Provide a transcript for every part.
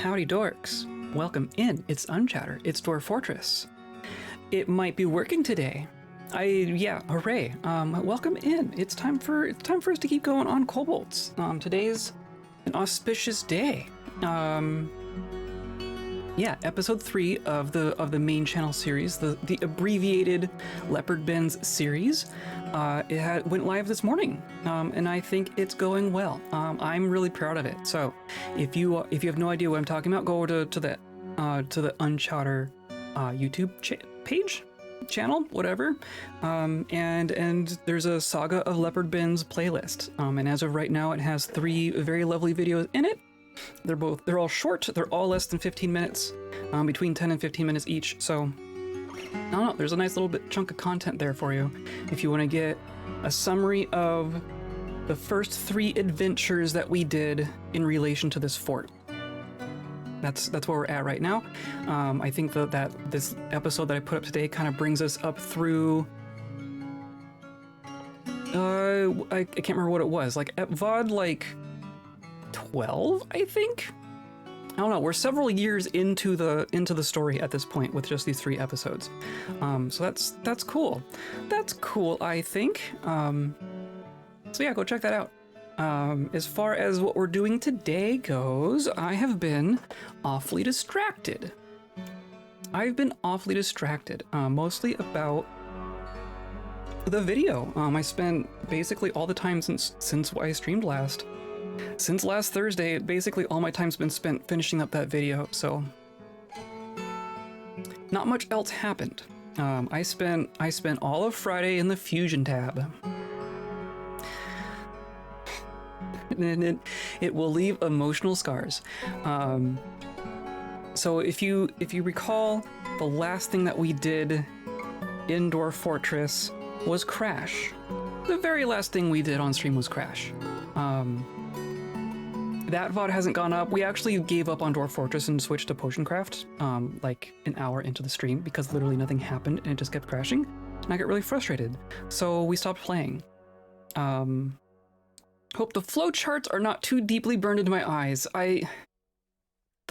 Howdy dorks. Welcome in. It's Unchatter. It's Dwarf Fortress. It might be working today. Hooray. Welcome in. It's time for us to keep going on kobolds. Today's an auspicious day. Episode 3 of the main channel series, the abbreviated Leopardbends series. It went live this morning, and I think it's going well. I'm really proud of it. So, if you have no idea what I'm talking about, go over to the Unchatter YouTube channel, whatever. And there's a Saga of Leopardbends playlist. And as of right now, it has 3 very lovely videos in it. They're all short. They're all less than 15 minutes, between 10 and 15 minutes each. So, I don't know, there's a nice little chunk of content there for you if you want to get a summary of the first 3 adventures that we did in relation to this fort. That's where we're at right now. I think that this episode that I put up today kind of brings us up through. I can't remember what it was. Like VOD 12, I think. I don't know. We're several years into the story at this point with just these 3 episodes. So that's cool. That's cool, I think. So yeah, go check that out. As far as what we're doing today goes, I have been awfully distracted. Mostly about the video. I spent basically all the time since I streamed last. Since last Thursday, basically all my time's been spent finishing up that video, so not much else happened. I spent all of Friday in the Fusion tab. And it will leave emotional scars. So if you recall, the last thing that we did in Dwarf Fortress was crash. The very last thing we did on stream was crash. That VOD hasn't gone up. We actually gave up on Dwarf Fortress and switched to Potion Craft, like an hour into the stream, because literally nothing happened and it just kept crashing. And I got really frustrated. So we stopped playing. Hope the flowcharts are not too deeply burned into my eyes. The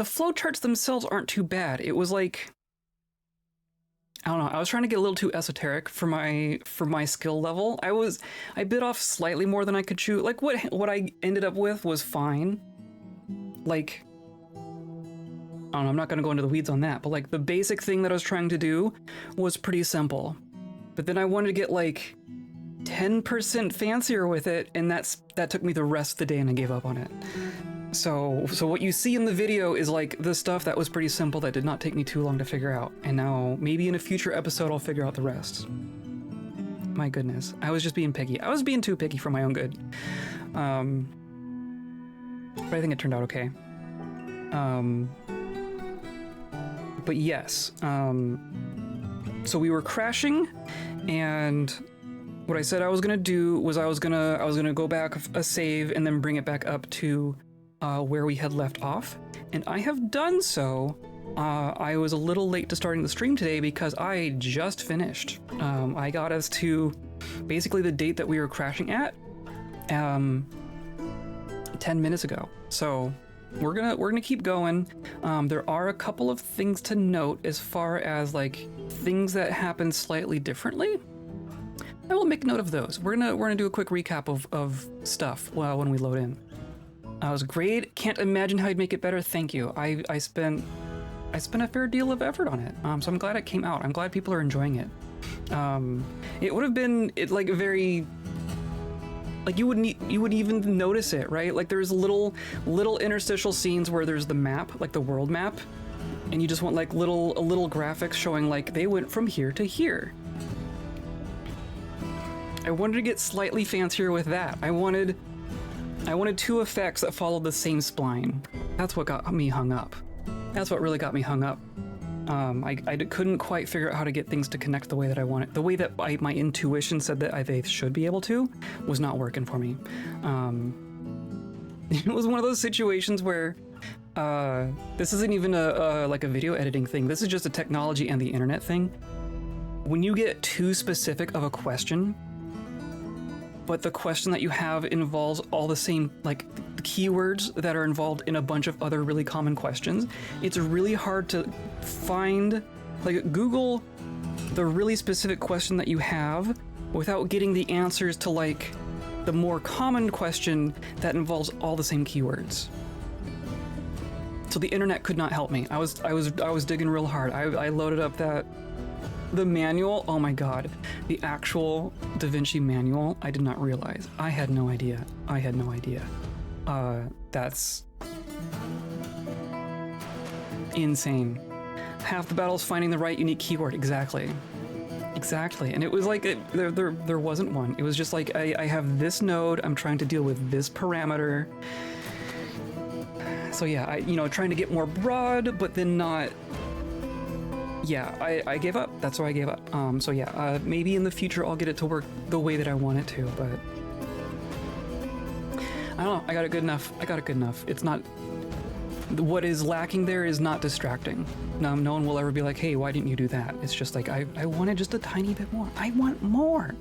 flowcharts themselves aren't too bad. It was like, I don't know, I was trying to get a little too esoteric for my skill level. I bit off slightly more than I could chew. Like what I ended up with was fine. Like, I don't know, I'm not gonna go into the weeds on that, but like the basic thing that I was trying to do was pretty simple. But then I wanted to get like 10% fancier with it, and that took me the rest of the day and I gave up on it. So what you see in the video is like the stuff that was pretty simple that did not take me too long to figure out. And now maybe in a future episode I'll figure out the rest. My goodness, I was just being picky. I was being too picky for my own good. But I think it turned out okay. But yes, so we were crashing, and what I said I was gonna do was I was gonna go back a save and then bring it back up to where we had left off, and I have done so. I was a little late to starting the stream today because I just finished. I got us to basically the date that we were crashing at 10 minutes ago. So we're gonna keep going. There are a couple of things to note as far as like things that happen slightly differently. I will make note of those. We're gonna do a quick recap of stuff when we load in. It was great. Can't imagine how you'd make it better. Thank you. I spent a fair deal of effort on it. So I'm glad it came out. I'm glad people are enjoying it. It would have been very, like you wouldn't even notice it, right? Like there's little interstitial scenes where there's the map, like the world map, and you just want like little graphics showing like they went from here to here. I wanted to get slightly fancier with that. I wanted 2 effects that followed the same spline. That's what got me hung up. That's what really got me hung up. I couldn't quite figure out how to get things to connect the way that I wanted. The way that my intuition said that they should be able to was not working for me. It was one of those situations where this isn't even like a video editing thing. This is just a technology and the internet thing. When you get too specific of a question, but the question that you have involves all the same, like keywords that are involved in a bunch of other really common questions, it's really hard to find, like, Google the really specific question that you have without getting the answers to, like, the more common question that involves all the same keywords. So the internet could not help me. I was digging real hard. I loaded up the manual. Oh my god, the actual DaVinci manual. I did not realize. I had no idea. That's insane. Half the battle's finding the right unique keyword. Exactly. And it was like there wasn't one. It was just like I have this node. I'm trying to deal with this parameter. So yeah, trying to get more broad, but then not. Yeah, I gave up. That's why I gave up. So yeah, maybe in the future I'll get it to work the way that I want it to, but I don't know. I got it good enough. It's not. What is lacking there is not distracting. No one will ever be like, hey, why didn't you do that? It's just like, I wanted just a tiny bit more. I want more,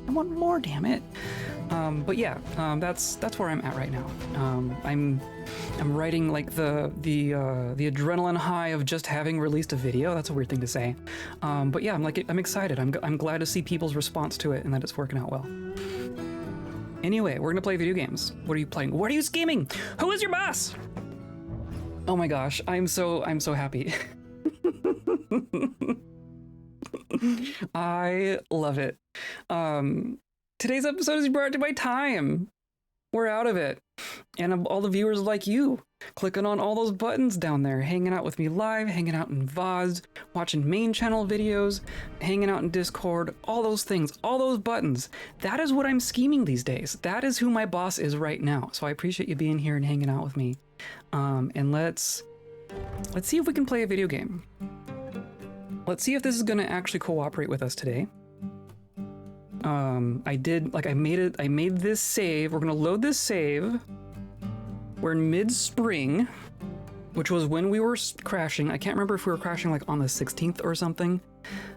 damn it. But yeah, that's where I'm at right now. I'm writing like the adrenaline high of just having released a video. That's a weird thing to say. But yeah, I'm excited. I'm glad to see people's response to it and that it's working out well. Anyway, we're gonna play video games. What are you playing? What are you scheming? Who is your boss? Oh my gosh, I'm so happy. I love it. Today's episode is brought to you by time. We're out of it. And all the viewers like you, clicking on all those buttons down there, hanging out with me live, hanging out in VODs, watching main channel videos, hanging out in Discord, all those things, all those buttons. That is what I'm scheming these days. That is who my boss is right now. So I appreciate you being here and hanging out with me. And let's see if we can play a video game. Let's see if this is gonna actually cooperate with us today. I made this save. We're gonna load this save. We're in mid-spring, which was when we were crashing. I can't remember if we were crashing like on the 16th or something.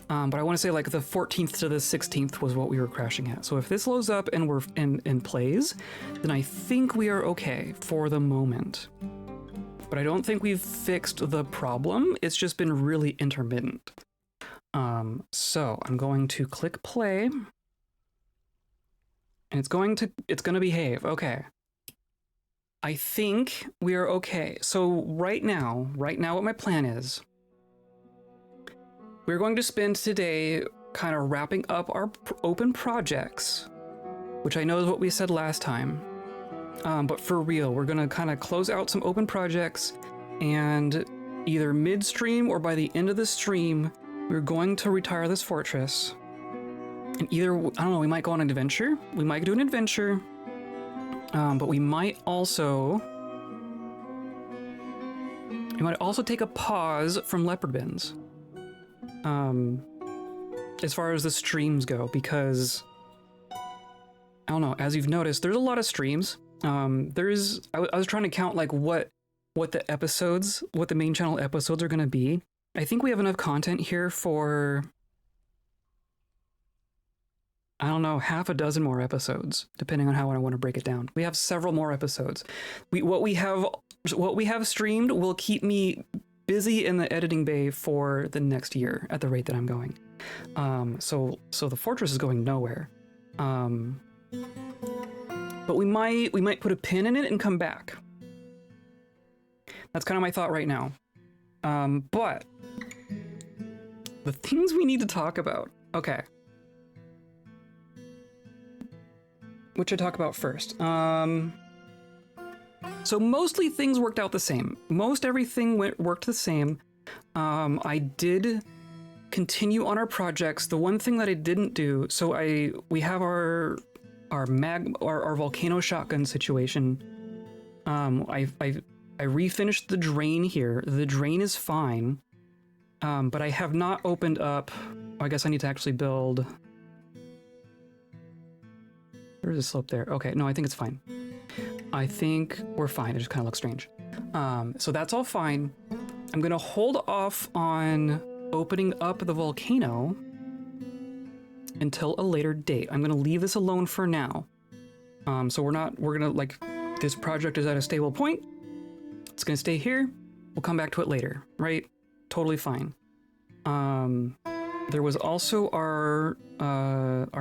But I want to say like the 14th to the 16th was what we were crashing at. So if this loads up and we're and plays, then I think we are okay for the moment. But I don't think we've fixed the problem. It's just been really intermittent. So I'm going to click play. And it's gonna behave. Okay. I think we are okay. So right now what my plan is, we're going to spend today kind of wrapping up our open projects, which I know is what we said last time. But for real, we're gonna kind of close out some open projects, and either midstream or by the end of the stream, we're going to retire this fortress. And either, I don't know, we might go on an adventure. We might do an adventure. But we might also take a pause from Leopardbends. As far as the streams go, because I don't know, as you've noticed, there's a lot of streams. I was trying to count like what the main channel episodes are gonna be. I think we have enough content here for, I don't know, half a dozen more episodes, depending on how I want to break it down. We have several more episodes. What we have streamed will keep me busy in the editing bay for the next year at the rate that I'm going. So the fortress is going nowhere. But we might put a pin in it and come back. That's kind of my thought right now. But the things we need to talk about. Okay. What should I talk about first? So mostly things worked out the same. Most everything worked the same. I did continue on our projects. The one thing that I didn't do, so we have our volcano shotgun situation. I refinished the drain here. The drain is fine, but I have not opened up. I guess I need to actually build. There's a slope there. Okay, no, I think it's fine. I think we're fine. It just kind of looks strange. So that's all fine. I'm gonna hold off on opening up the volcano until a later date. I'm gonna leave this alone for now. So we're gonna like this project is at a stable point. It's gonna stay here. We'll come back to it later, right? Totally fine. There was also our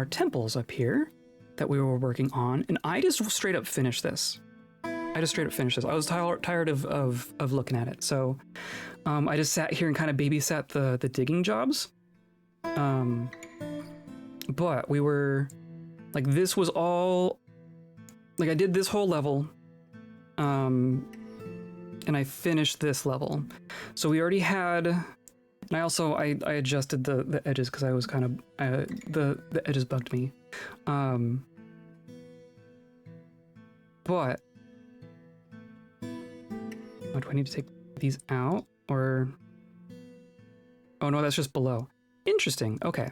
temples up here that we were working on, and I just straight up finished this. I was tired of looking at it, so I just sat here and kind of babysat the digging jobs. But we were like, this was all like, I did this whole level, and I finished this level, so we already had. And I adjusted the edges because I was kind of the edges bugged me. But oh, do I need to take these out, or oh no, that's just below. Interesting. Okay.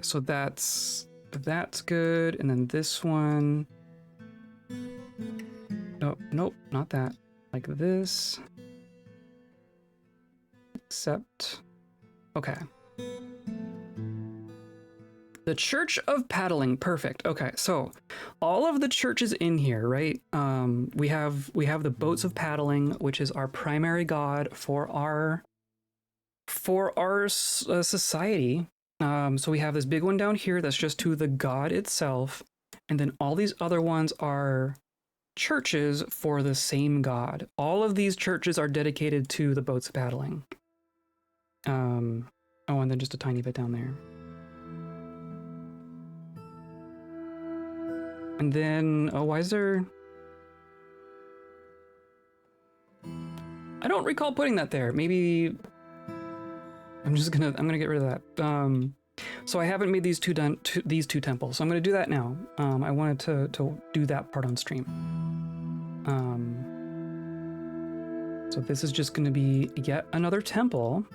So that's good, and then this one. No, nope, not that. Like this. Except, okay. The Church of Paddling, perfect. Okay, so all of the churches in here, right? We have the boats of paddling, which is our primary god for our society. So we have this big one down here that's just to the god itself, and then all these other ones are churches for the same god. All of these churches are dedicated to the boats of paddling. Oh, and then just a tiny bit down there. And then, oh, why is there... I don't recall putting that there. Maybe I'm gonna get rid of that. So I haven't made these two temples, so I'm gonna do that now. I wanted to do that part on stream. So this is just gonna be yet another temple.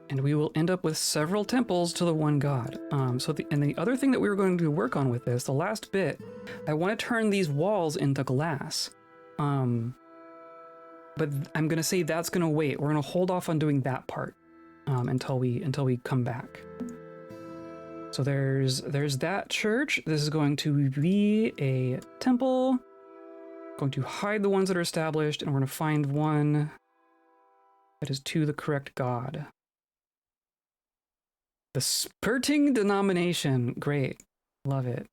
And we will end up with several temples to the one god. And the other thing that we were going to work on with this, the last bit, I want to turn these walls into glass. But I'm gonna say that's gonna wait. We're gonna hold off on doing that part until we come back. So there's that church. This is going to be a temple. Going to hide the ones that are established, and we're gonna find one that is to the correct god. The Spurting Denomination. Great. Love it.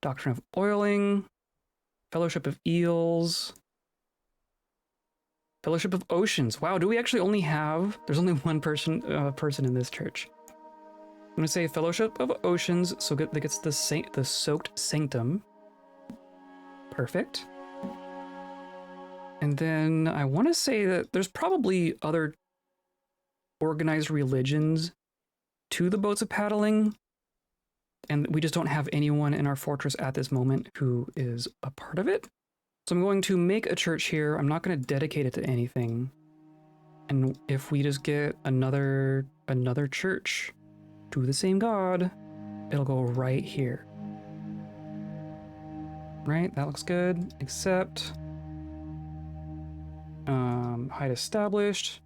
Doctrine of Oiling. Fellowship of Eels. Fellowship of Oceans. Wow, do we actually only have... There's only one person in this church. I'm going to say Fellowship of Oceans, so that gets the Soaked Sanctum. Perfect. And then I want to say that there's probably other organized religions to the boats of paddling, and we just don't have anyone in our fortress at this moment who is a part of it. So I'm going to make a church here. I'm not going to dedicate it to anything. And if we just get another church to the same god, it'll go right here. Right, that looks good, except hide established.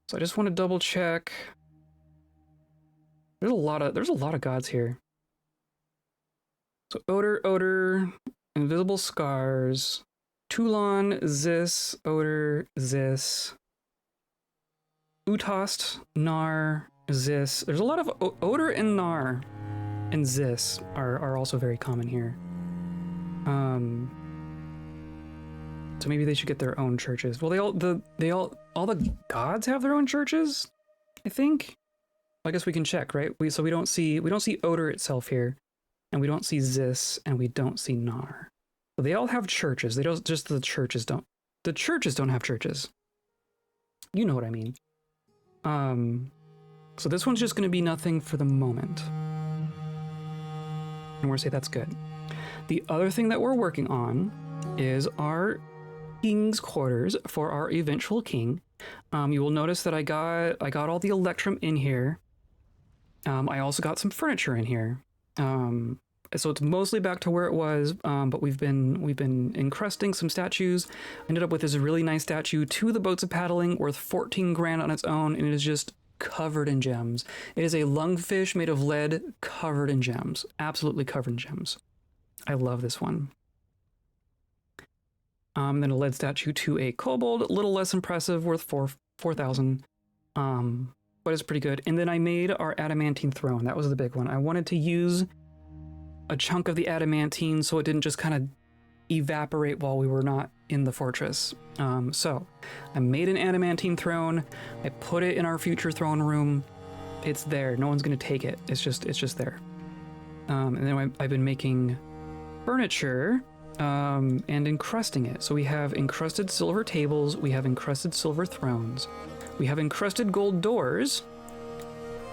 So I just want to double check. There's a lot of gods here. So odor, invisible scars, Toulon, Zis, odor, Zis, Utost, Nar, Zis. There's a lot of odor and Nar and Zis are also very common here. So maybe they should get their own churches. Well, all the gods have their own churches, I think. I guess we can check, right? We don't see odor itself here, and we don't see Zis, and we don't see Nar. So they all have churches. They don't just the churches don't have churches. You know what I mean. So this one's just going to be nothing for the moment, and we're gonna say that's good. The other thing that we're working on is our king's quarters for our eventual king. You will notice that I got all the electrum in here. I also got some furniture in here. so it's mostly back to where it was, but we've been encrusting some statues. Ended up with this really nice statue to the Boats of Paddling, worth 14 grand on its own, and it is just covered in gems. It is a lungfish made of lead, covered in gems, absolutely covered in gems. I love this one. Then a lead statue to a kobold, a little less impressive, worth 4,000. But it's pretty good. And then I made our adamantine throne. That was the big one. I wanted to use a chunk of the adamantine so it didn't just kind of evaporate while we were not in the fortress. So I made an adamantine throne. I put it in our future throne room. It's there. No one's going to take it. It's just there. And then I've been making furniture and encrusting it. So we have encrusted silver tables. We have encrusted silver thrones. We have encrusted gold doors.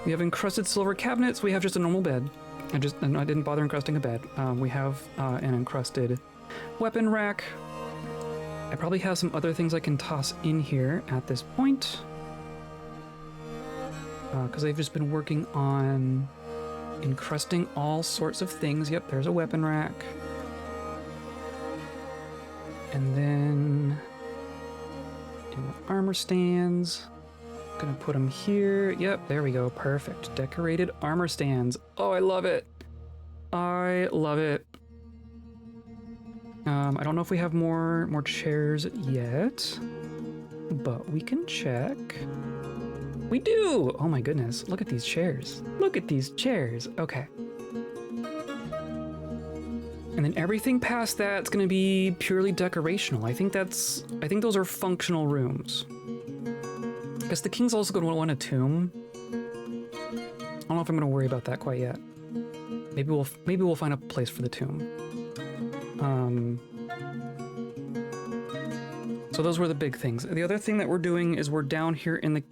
We have encrusted silver cabinets. We have just a normal bed. I didn't bother encrusting a bed. We have an encrusted weapon rack. I probably have some other things I can toss in here at this point. Because I've just been working on encrusting all sorts of things. Yep, there's a weapon rack. And then armor stands. Gonna put them here. Yep, there we go. Perfect. Decorated armor stands. Oh, I love it. I love it. I don't know if we have more chairs yet, but we can check. We do! Oh my goodness. Look at these chairs. Look at these chairs. Okay. And then everything past that's going to be purely decorational. I think those are functional rooms. I guess the king's also going to want a tomb. I don't know if I'm going to worry about that quite yet. Maybe we'll find a place for the tomb. So those were the big things. The other thing that we're doing is we're down here in the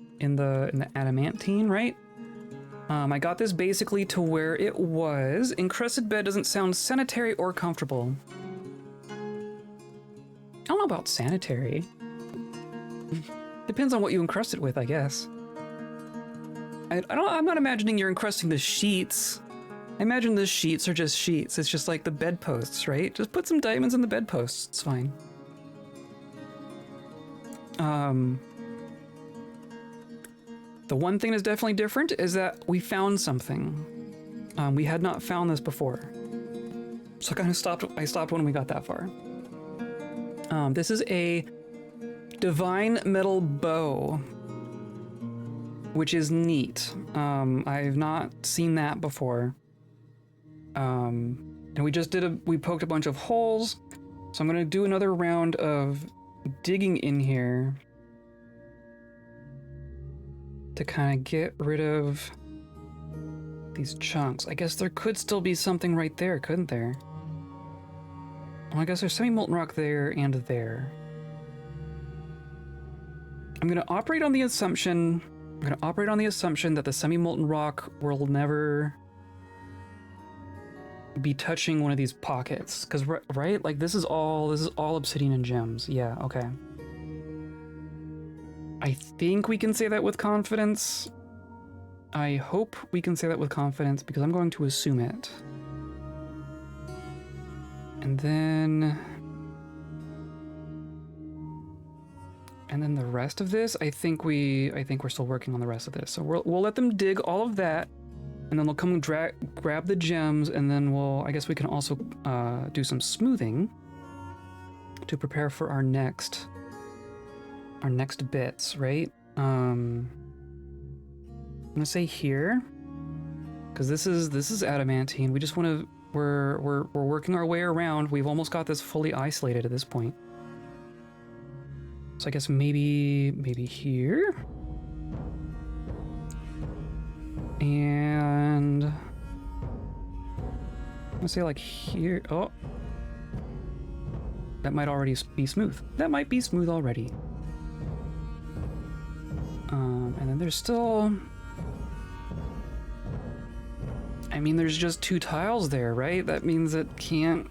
adamantine, right? I got this basically to where it was. Encrusted bed doesn't sound sanitary or comfortable. I don't know about sanitary. Depends on what you encrust it with, I guess. I'm not imagining you're encrusting the sheets. I imagine the sheets are just sheets. It's just like the bedposts, right? Just put some diamonds in the bedposts. It's fine. The one thing that's definitely different is that we found something. We had not found this before. So I stopped when we got that far. This is a divine metal bow, which is neat. I've not seen that before. And we poked a bunch of holes. So I'm gonna do another round of digging in here to kind of get rid of these chunks. I guess there could still be something right there, couldn't there? Well, I guess there's semi-molten rock there and there. I'm gonna operate on the assumption that the semi-molten rock will never be touching one of these pockets. Because, right? Like, this is all obsidian and gems. Yeah, okay. I think we can say that with confidence. I hope we can say that with confidence because I'm going to assume it. And then the rest of this, I think we're still working on the rest of this. So we'll let them dig all of that, and then they'll come grab the gems, and then I guess we can also do some smoothing to prepare for our next bits, right? I'm gonna say here, because this is adamantine. We just want to we're working our way around. We've almost got this fully isolated at this point. So I guess maybe here, and I'm gonna say like here. Oh, that might already be smooth. That might be smooth already. And then there's still, I mean, there's just 2 tiles there, right? That means it can't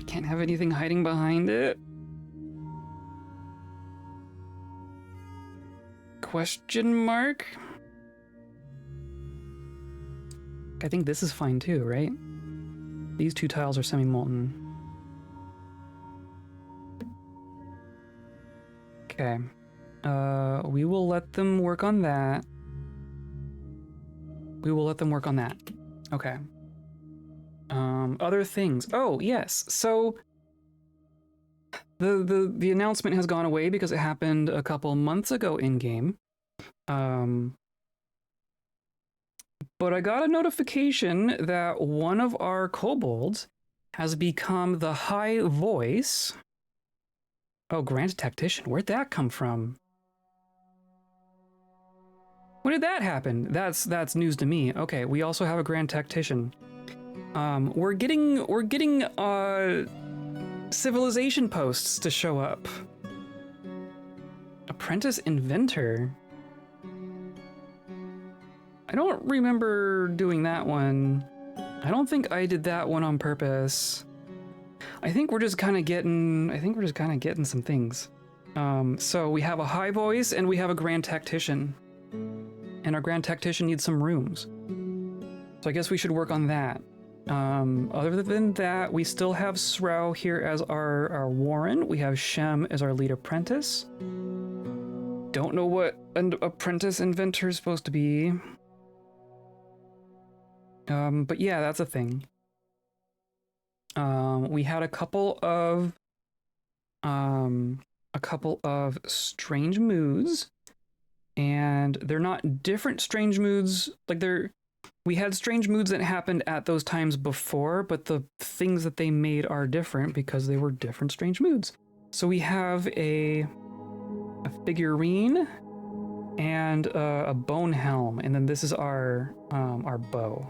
have anything hiding behind it. Question mark? I think this is fine too, right? These 2 tiles are semi-molten. Okay. We will let them work on that. We will let them work on that. Okay. Other things. Oh, yes. So the announcement has gone away because it happened a couple months ago in-game. But I got a notification that one of our kobolds has become the high voice. Oh, Grand Tactician. Where'd that come from? When did that happen? That's news to me. Okay, we also have a Grand Tactician. We're getting civilization posts to show up. Apprentice Inventor. I don't remember doing that one. I don't think I did that one on purpose. I think we're just kind of getting some things. So we have a high voice and we have a Grand Tactician. And our Grand Tactician needs some rooms. So I guess we should work on that. Other than that, we still have Srau here as our Warren. We have Shem as our lead apprentice. Don't know what an apprentice inventor is supposed to be. But yeah, that's a thing. We had a couple of strange moods, and they're not different strange moods. Like we had strange moods that happened at those times before, but the things that they made are different because they were different strange moods. So we have a figurine and a bone helm, and then this is our bow.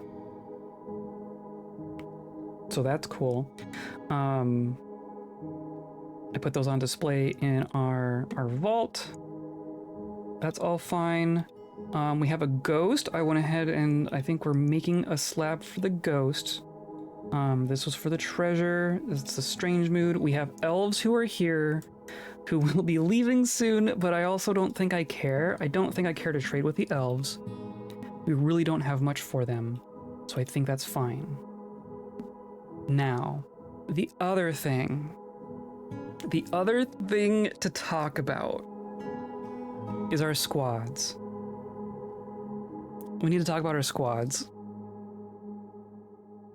So that's cool. I put those on display in our vault. That's all fine. We have a ghost. I went ahead and I think we're making a slab for the ghost. This was for the treasure. It's a strange mood. We have elves who are here, who will be leaving soon, but I also don't think I care. I don't think I care to trade with the elves. We really don't have much for them, so I think that's fine. Now, the other thing to talk about is our squads. We need to talk about our squads.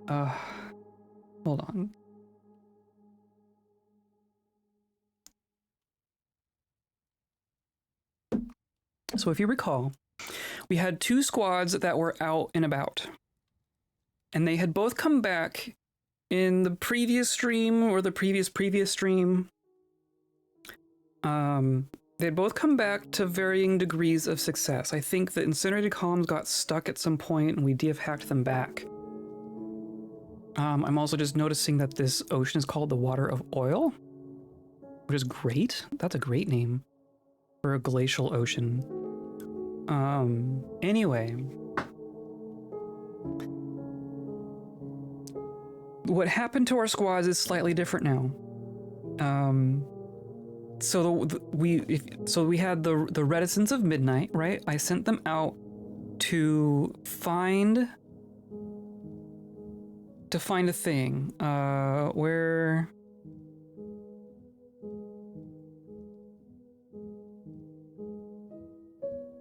Hold on. So if you recall, we had 2 squads that were out and about, and they had both come back in the previous stream or the previous stream. They'd both come back to varying degrees of success. I think the incinerated columns got stuck at some point and we DF-hacked them back. I'm also just noticing that this ocean is called the Water of Oil, which is great. That's a great name for a glacial ocean. Anyway. What happened to our squads is slightly different now. So we had the Reticence of Midnight, right? I sent them out to find a thing. Where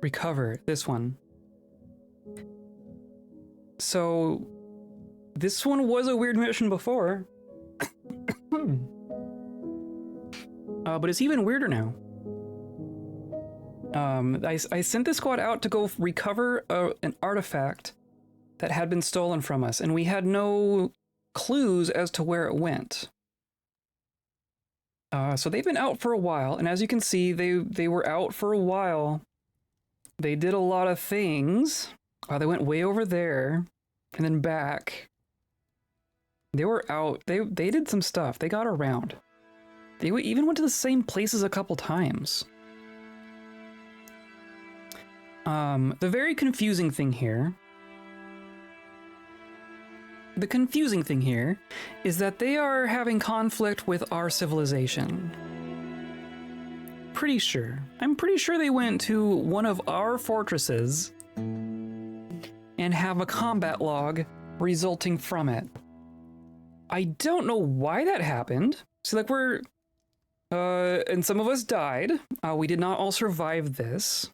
recover this one. So this one was a weird mission before. But it's even weirder now. I sent this squad out to go recover an artifact that had been stolen from us, and we had no clues as to where it went. So they've been out for a while, and as you can see, they were out for a while. They did a lot of things. They went way over there, and then back. They were out. They did some stuff. They got around. They even went to the same places a couple times. The very confusing thing here... The confusing thing here is that they are having conflict with our civilization. Pretty sure. I'm pretty sure they went to one of our fortresses and have a combat log resulting from it. I don't know why that happened. So like and some of us died. We did not all survive this.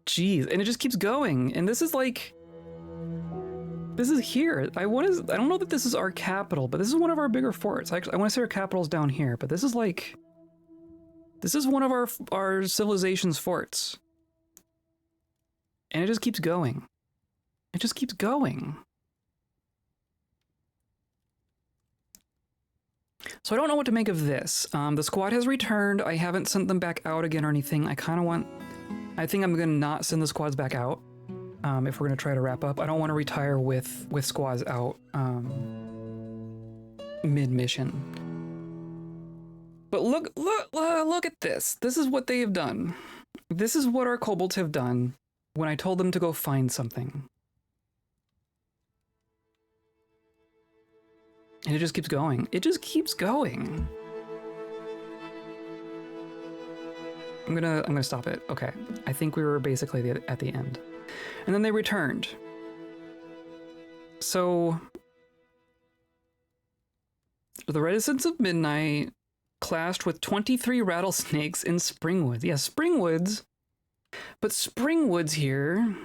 Jeez, and it just keeps going. And this is like, this is here. I don't know that this is our capital, but this is one of our bigger forts. Actually, I want to say our capital's down here, but this is like, this is one of our civilization's forts. And it just keeps going. It just keeps going. So I don't know what to make of this. The squad has returned. I haven't sent them back out again or anything. I think I'm gonna not send the squads back out if we're gonna try to wrap up. I don't want to retire with squads out mid-mission. But look at this. This is what they have done. This is what our kobolds have done when I told them to go find something. And it just keeps going. It just keeps going. I'm gonna stop it. Okay. I think we were basically at the end. And then they returned. So the Reticence of Midnight clashed with 23 rattlesnakes in Springwoods. Yeah, Springwoods. But Springwoods here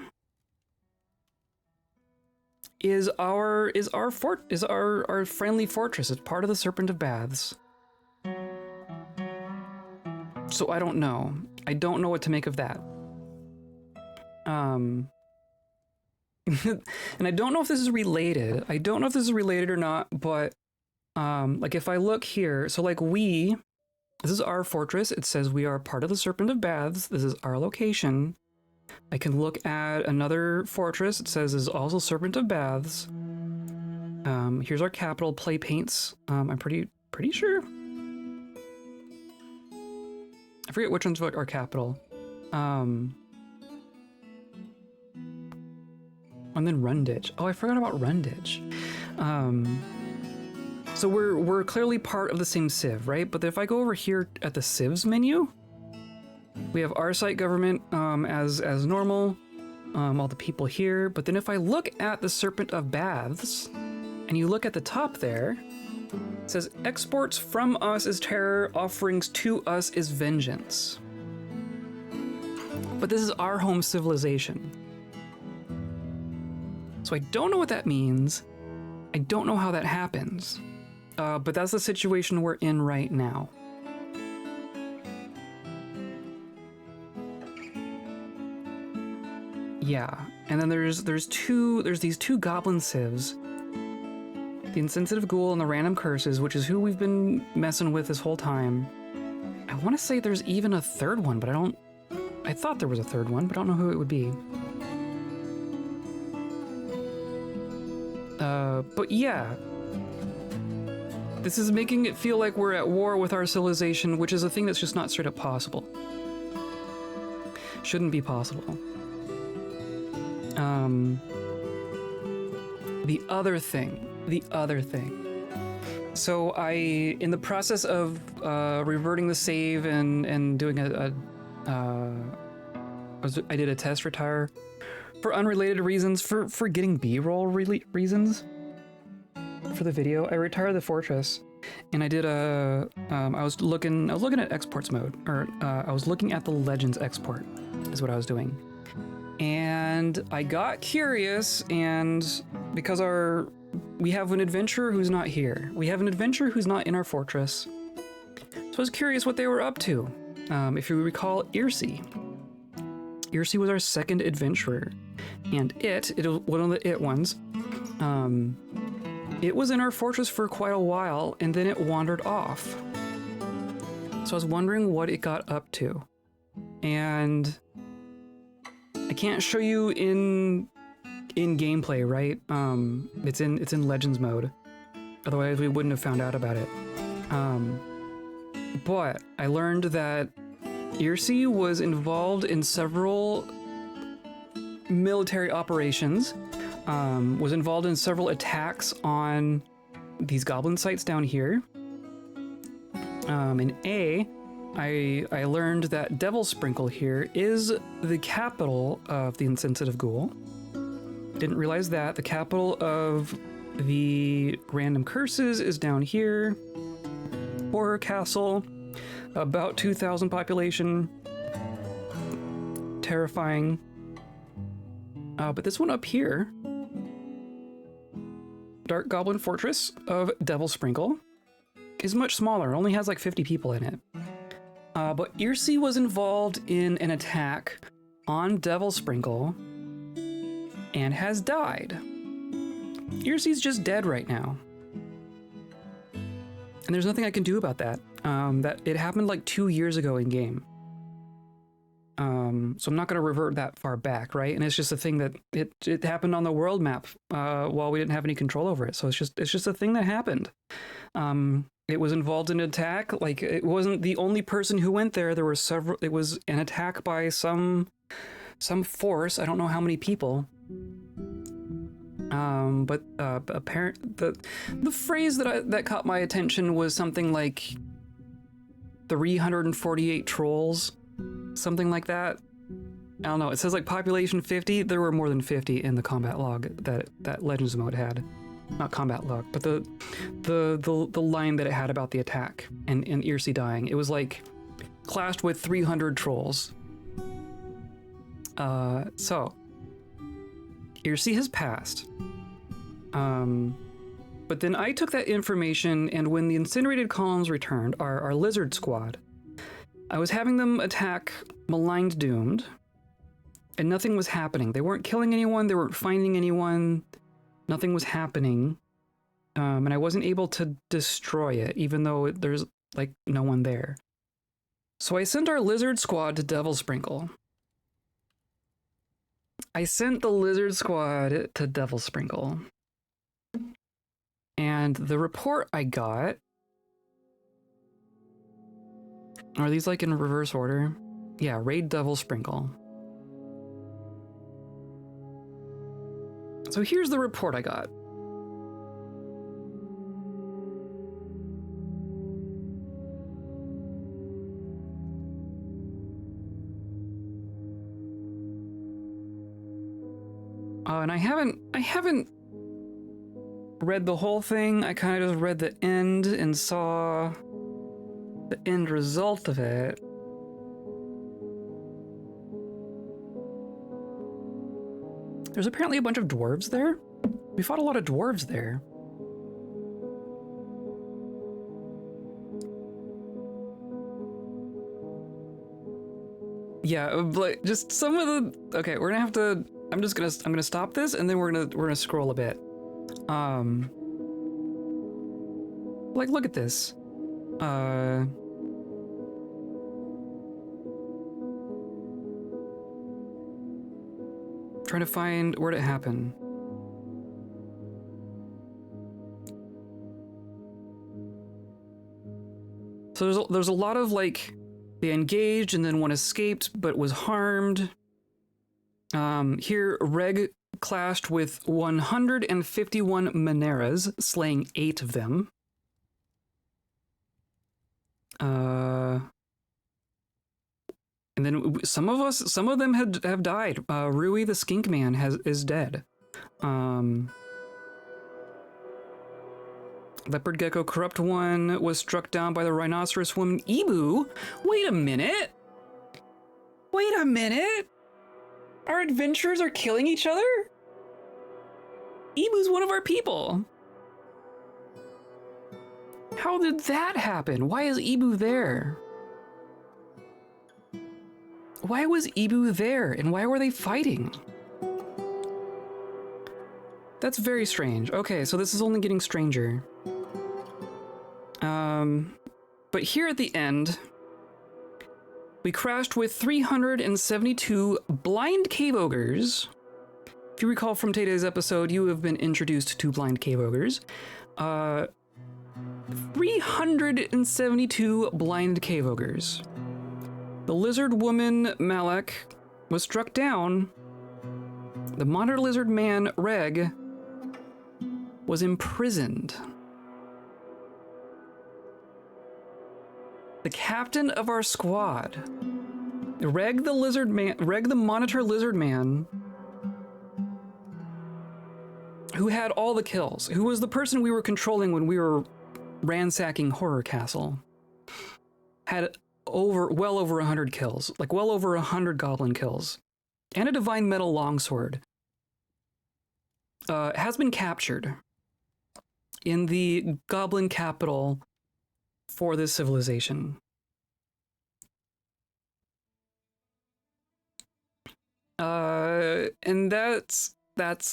is our friendly fortress. It's part of the Serpent of Baths. So I don't know. I don't know what to make of that. And I don't know if this is related. I don't know if this is related or not, but like if I look here, so like this is our fortress. It says we are part of the Serpent of Baths. This is our location. I can look at another fortress. It says is also Serpent of Baths. Here's our capital, Play Paints. I'm pretty sure. I forget which one's our capital. And then Runditch. Oh, I forgot about Runditch. So we're clearly part of the same civ, right? But if I go over here at the civs menu, we have our site government as normal, all the people here. But then if I look at the Serpent of Baths, and you look at the top there, it says exports from us is terror, offerings to us is vengeance. But this is our home civilization. So I don't know what that means. I don't know how that happens. But that's the situation we're in right now. Yeah, and then there's these two goblin civs. The Insensitive Ghoul and the Random Curses, which is who we've been messing with this whole time. I want to say there's even a third one, but I thought there was a third one, but I don't know who it would be. But yeah. This is making it feel like we're at war with our civilization, which is a thing that's just not straight up possible. Shouldn't be possible. The other thing. So in the process of reverting the save and doing I did a test retire for unrelated reasons, for getting B-roll reasons for the video. I retired the fortress, and I did I was looking at exports mode, or I was looking at the Legends export, is what I was doing. And I got curious, and because we have an adventurer who's not here. We have an adventurer who's not in our fortress. So I was curious what they were up to. If you recall Irsi. Irsi was our second adventurer. And it was one of the ones. It was in our fortress for quite a while, and then it wandered off. So I was wondering what it got up to. And I can't show you in gameplay, right? It's in Legends mode. Otherwise we wouldn't have found out about it. But I learned that Irsi was involved in several military operations, was involved in several attacks on these goblin sites down here. I learned that Devil Sprinkle here is the capital of the Insensitive Ghoul. Didn't realize that. The capital of the random curses is down here. Horror Castle, about 2,000 population. Terrifying. But this one up here, Dark Goblin Fortress of Devil Sprinkle, is much smaller. It only has like 50 people in it. But Irsi was involved in an attack on Devil Sprinkle and has died. Irsi's just dead right now. And there's nothing I can do about that. That it happened like 2 years ago in game. So I'm not going to revert that far back, right? And it's just a thing that it happened on the world map while we didn't have any control over it. So it's just a thing that happened. It was involved in an attack. Like, it wasn't the only person who went there. There were several. It was an attack by some force. I don't know how many people. But the phrase that caught my attention was something like 348 trolls, something like that. I don't know. It says like population 50. There were more than 50 in the combat log that Legends mode had. Not combat log, but the line that it had about the attack and Irsi dying. It was like clashed with 300 trolls. So Irsi has passed. But then I took that information, and when the incinerated columns returned, our lizard squad, I was having them attack Maligned Doomed, and nothing was happening. They weren't killing anyone, they weren't finding anyone, nothing was happening, and I wasn't able to destroy it, even though there's, like, no one there. So I sent our lizard squad to Devil Sprinkle. I sent the lizard squad to Devil Sprinkle. And the report I got... Are these like in reverse order? Yeah, raid Devil Sprinkle. So here's the report I got. And I haven't read the whole thing. I kind of just read the end and saw the end result of it. There's apparently a bunch of dwarves there. We fought a lot of dwarves there. Yeah, like just some of the... Okay, we're gonna have to... I'm gonna stop this, and then we're gonna scroll a bit. Like, look at this. Trying to find where it happened. So there's a lot of, like, they engaged and then one escaped but was harmed. Here, Reg clashed with 151 Maneras, slaying 8 of them. And then some of them have died. Rui the Skink Man is dead. Leopard Gecko Corrupt One was struck down by the Rhinoceros Woman Ibu. Wait a minute! Wait a minute! Our adventurers are killing each other? Ibu's one of our people. How did that happen? Why is Ibu there? Why was Ibu there, and why were they fighting? That's very strange. Okay, so this is only getting stranger. But here at the end, we crashed with 372 blind cave ogres. If you recall from today's episode, you have been introduced to blind cave ogres. 372 blind cave ogres. The lizard woman, Malek, was struck down. The monitor lizard man, Reg, was imprisoned. The captain of our squad, Reg the monitor lizard man, who had all the kills, who was the person we were controlling when we were ransacking Horror Castle, had well over 100 kills, like well over 100 goblin kills, and a divine metal longsword, has been captured in the goblin capital for this civilization. And that's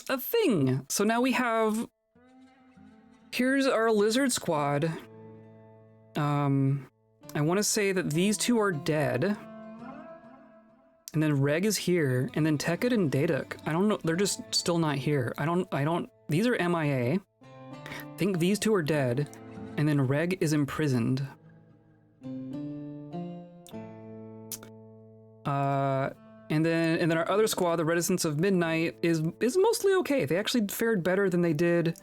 a thing. So now we have, here's our lizard squad. I want to say that these two are dead. And then Reg is here, and then Tekid and Daeduk. I don't know, they're just still not here. These are MIA. I think these two are dead, and then Reg is imprisoned. And then our other squad, the Reticence of Midnight, is mostly okay. They actually fared better than they did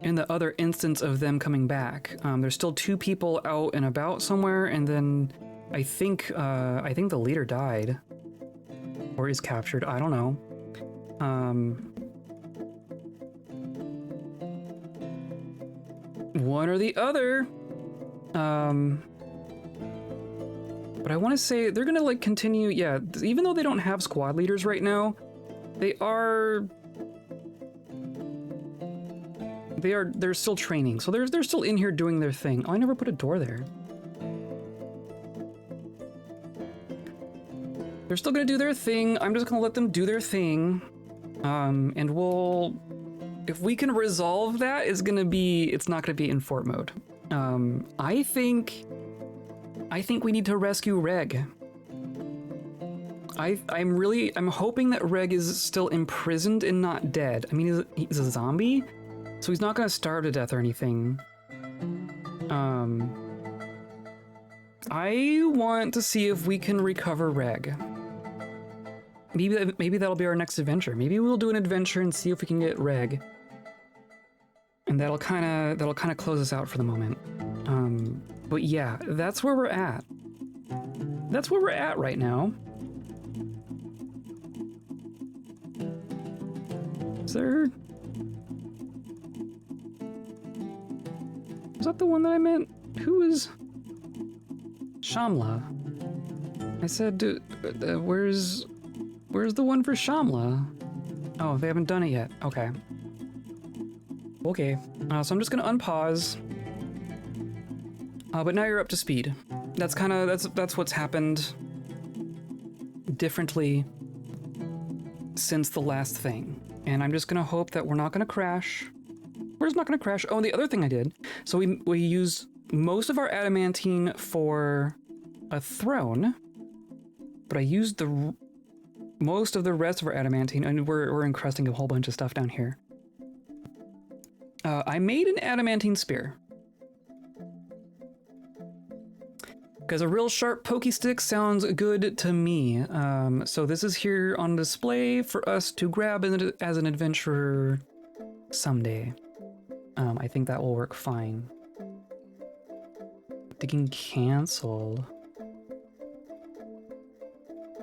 in the other instance of them coming back. There's still 2 people out and about somewhere, and then I think the leader died or is captured. I don't know. One or the other. But I want to say they're gonna like continue. Yeah, even though they don't have squad leaders right now, they're still training. So they're still in here doing their thing. Oh, I never put a door there. They're still gonna do their thing. I'm just gonna let them do their thing. And we'll, if we can resolve that, it's not gonna be in fort mode. I think we need to rescue Reg. I'm hoping that Reg is still imprisoned and not dead. I mean, he's a zombie, so he's not gonna starve to death or anything. I want to see if we can recover Reg. Maybe that'll be our next adventure. Maybe we'll do an adventure and see if we can get Reg. And that'll kind of close us out for the moment. But yeah, that's where we're at. That's where we're at right now. Is that the one that I meant? Who is Shamla? I said, where's the one for Shamla? Oh, they haven't done it yet. Okay. Okay. So I'm just gonna unpause. But now you're up to speed. That's what's happened differently since the last thing. And I'm just gonna hope that we're not gonna crash. We're just not gonna crash. Oh, and the other thing I did, so we used most of our adamantine for a throne, but I used most of the rest of our adamantine, and we're encrusting a whole bunch of stuff down here. I made an adamantine spear. Because a real sharp pokey stick sounds good to me. So this is here on display for us to grab as an adventurer someday. I think that will work fine. Digging canceled.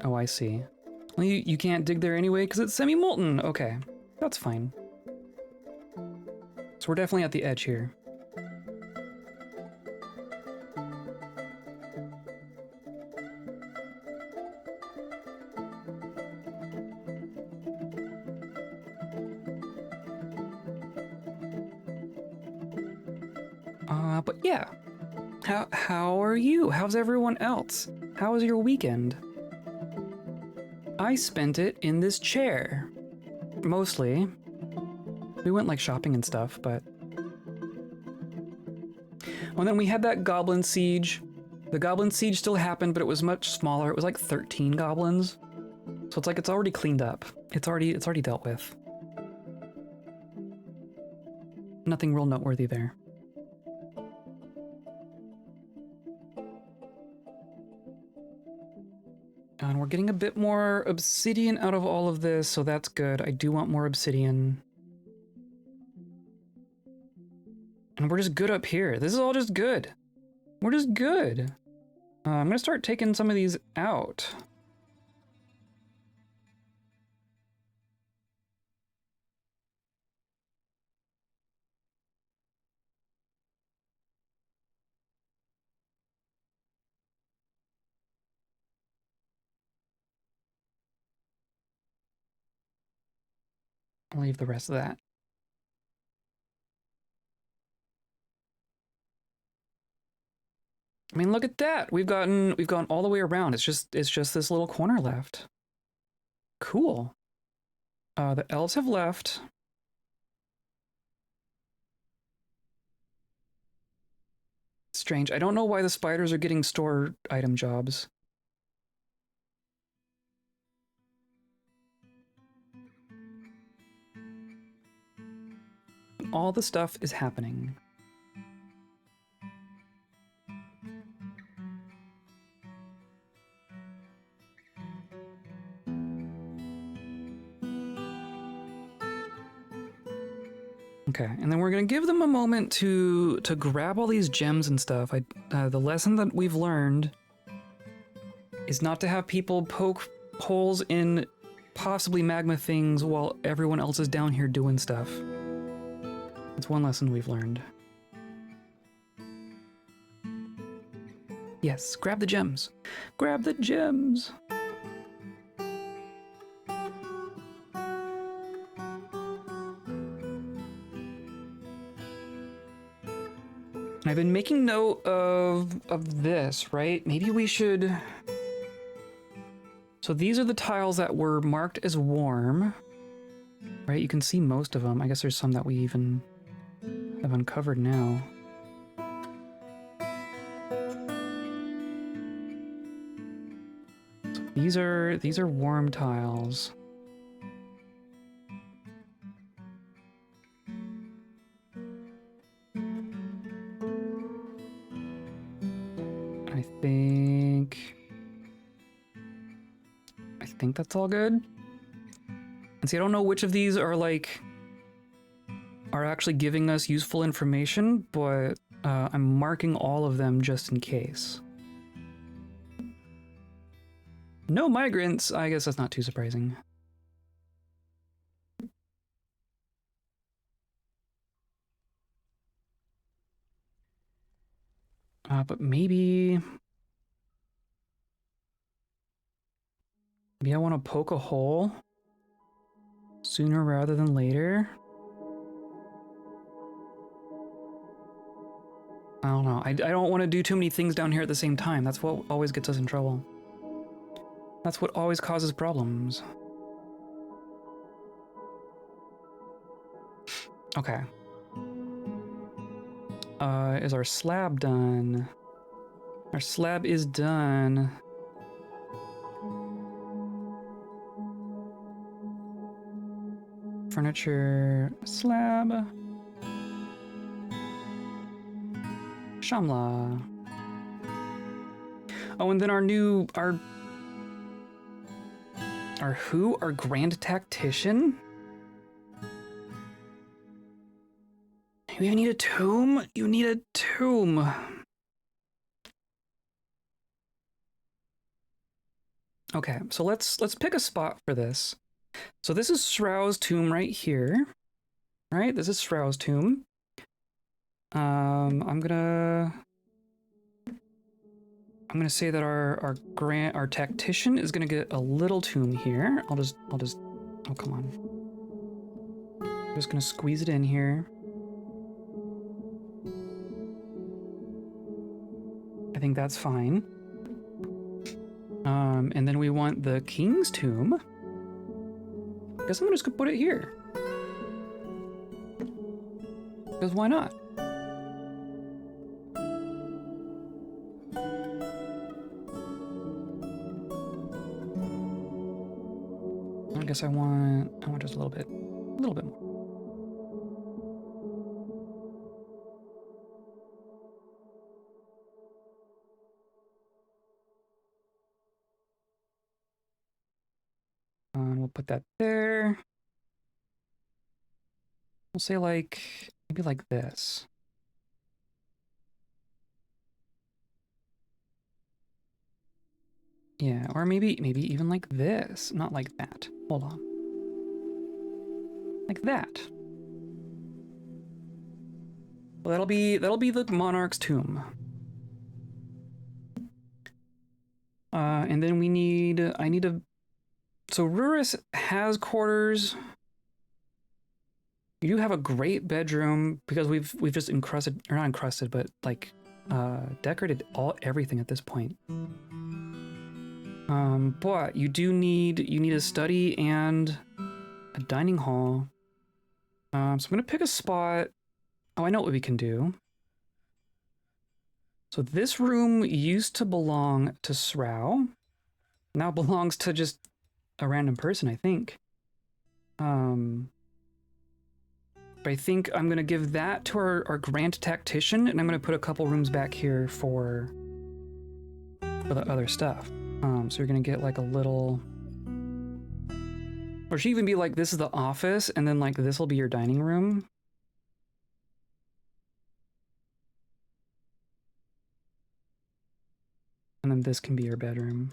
Oh, I see. Well, you can't dig there anyway because it's semi-molten. Okay, that's fine. So we're definitely at the edge here. But yeah, how are you? How's everyone else? How was your weekend? I spent it in this chair, mostly. We went like shopping and stuff, but... Well, then we had that goblin siege. The goblin siege still happened, but it was much smaller. It was like 13 goblins. So it's like it's already cleaned up. It's already dealt with. Nothing real noteworthy there. And we're getting a bit more obsidian out of all of this, so that's good. I do want more obsidian. And we're just good up here. This is all just good. We're just good. I'm gonna start taking some of these out. I'll leave the rest of that. I mean, look at that. We've gone all the way around. It's just this little corner left. Cool. The elves have left. Strange. I don't know why the spiders are getting store item jobs. All the stuff is happening. Okay, and then we're gonna give them a moment to grab all these gems and stuff. The lesson that we've learned is not to have people poke holes in possibly magma things while everyone else is down here doing stuff. That's one lesson we've learned. Yes, grab the gems. Grab the gems. I've been making note of this, right? Maybe we should... So these are the tiles that were marked as warm, right? You can see most of them. I guess there's some that we even have uncovered now. So these are warm tiles. I think that's all good. And see, I don't know which of these are actually giving us useful information, but I'm marking all of them just in case. No migrants. I guess that's not too surprising. But maybe I want to poke a hole sooner rather than later. I don't know. I don't want to do too many things down here at the same time. That's what always gets us in trouble. That's what always causes problems. Okay. Is our slab done? Our slab is done. Furniture, slab. Shamla. Oh, and then our Grand Tactician? You even need a tomb? You need a tomb. Okay, so let's pick a spot for this. So this is Shrow's tomb right here. Right? This is Shrow's tomb. I'm gonna say that our tactician is gonna get a little tomb here. I'll just oh come on. I'm just gonna squeeze it in here. I think that's fine. And then we want the king's tomb. I guess I'm just gonna put it here. Because why not? I guess I want just a little bit more. We'll put that there. We'll say maybe like this. Yeah, or maybe even like this, not like that. Hold on. Like that. Well, that'll be the monarch's tomb. And then I need to. So Ruris has quarters. You do have a great bedroom because we've just encrusted, or not encrusted, but like decorated everything at this point. But you need a study and a dining hall. So I'm gonna pick a spot. Oh, I know what we can do. So this room used to belong to Srow. Now belongs to just a random person, I think. But I think I'm going to give that to our Grand Tactician, and I'm going to put a couple rooms back here for the other stuff. So you're going to get like a little... Or should even be like, this is the office, and then like this will be your dining room. And then this can be your bedroom.